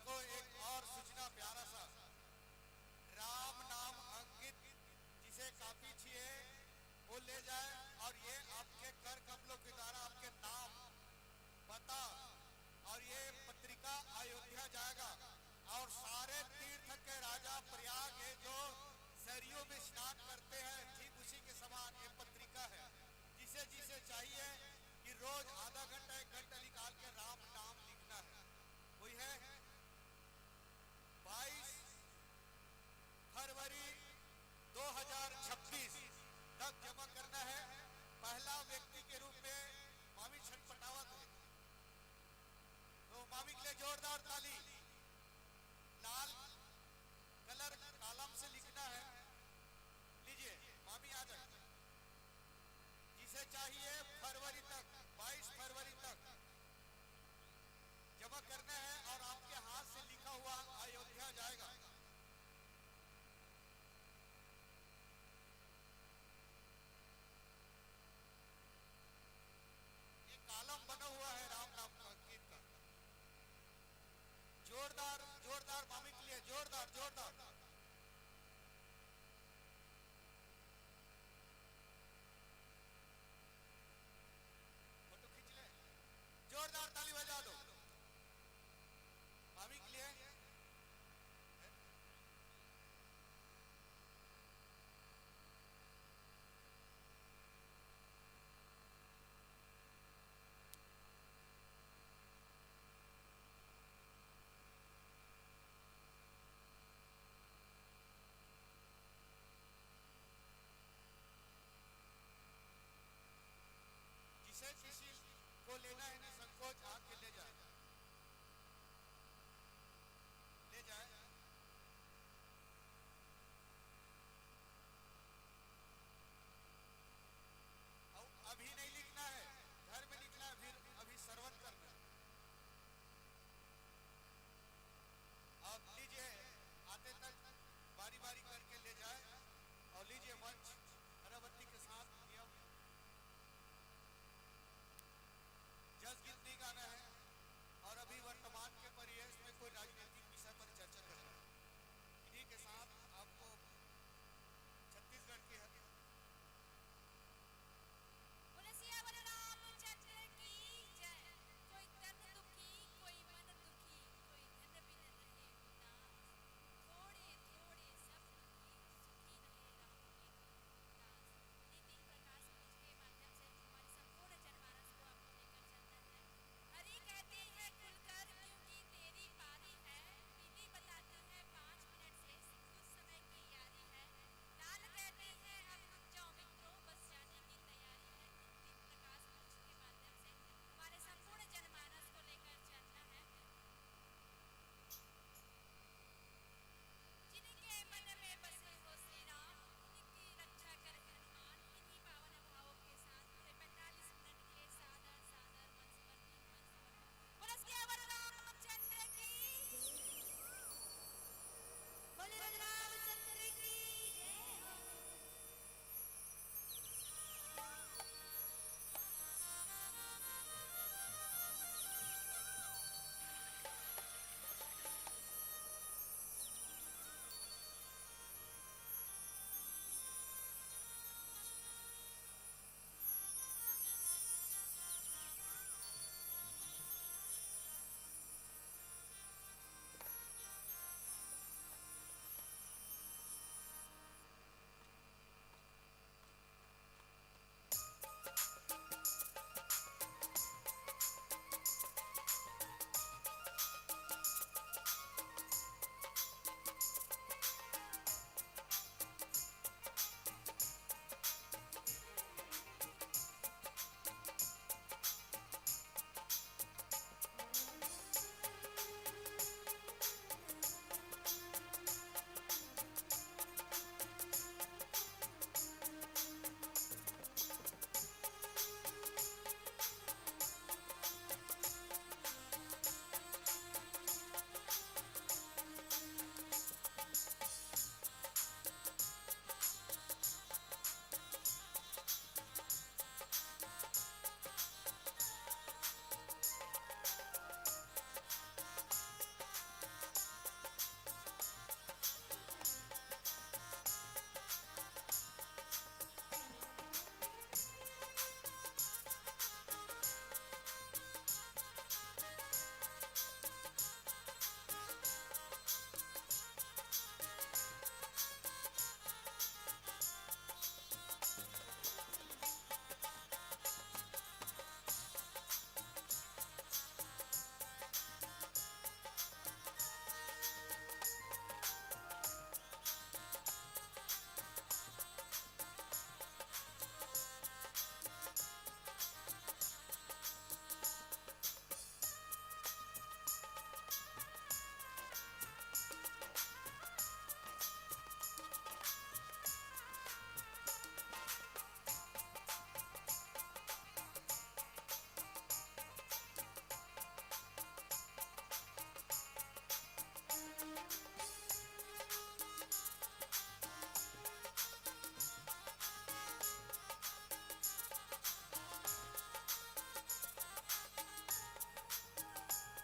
सबको एक और सूचना प्यारा सा, राम नाम अंकित जिसे काफी चाहिए वो ले जाए और ये आपके कर कमलों के द्वारा आपके नाम पता और ये पत्रिका अयोध्या जाएगा और सारे तीर्थ के राजा प्रयाग है जो सरयू में स्नान करते हैं ठीक उसी के समान ये पत्रिका है। जिसे जिसे चाहिए कि रोज आधा घंटा 1 घंटा निकाल के राम नाम लिखना है। वही है 22 फरवरी 2026 तक जमा करना है। पहला व्यक्ति के रूप में मामी छटपटावत है, तो मामी के लिए जोरदार ताली। लाल कलर कॉलम से लिखना है। लीजिए मामी आ जाए। जिसे चाहिए फरवरी तक 22 फरवरी तक जमा करना है और आपके हाथ से लिखा हुआ अयोध्या जाएगा। ये कॉलम बना हुआ है राम नाम अंकित का। जोरदार जोरदार मामी के लिए जोरदार जोरदार। फोटो खींच ले, जोरदार ताली बजा दो मामी के लिए। जिसे किसी को लेना है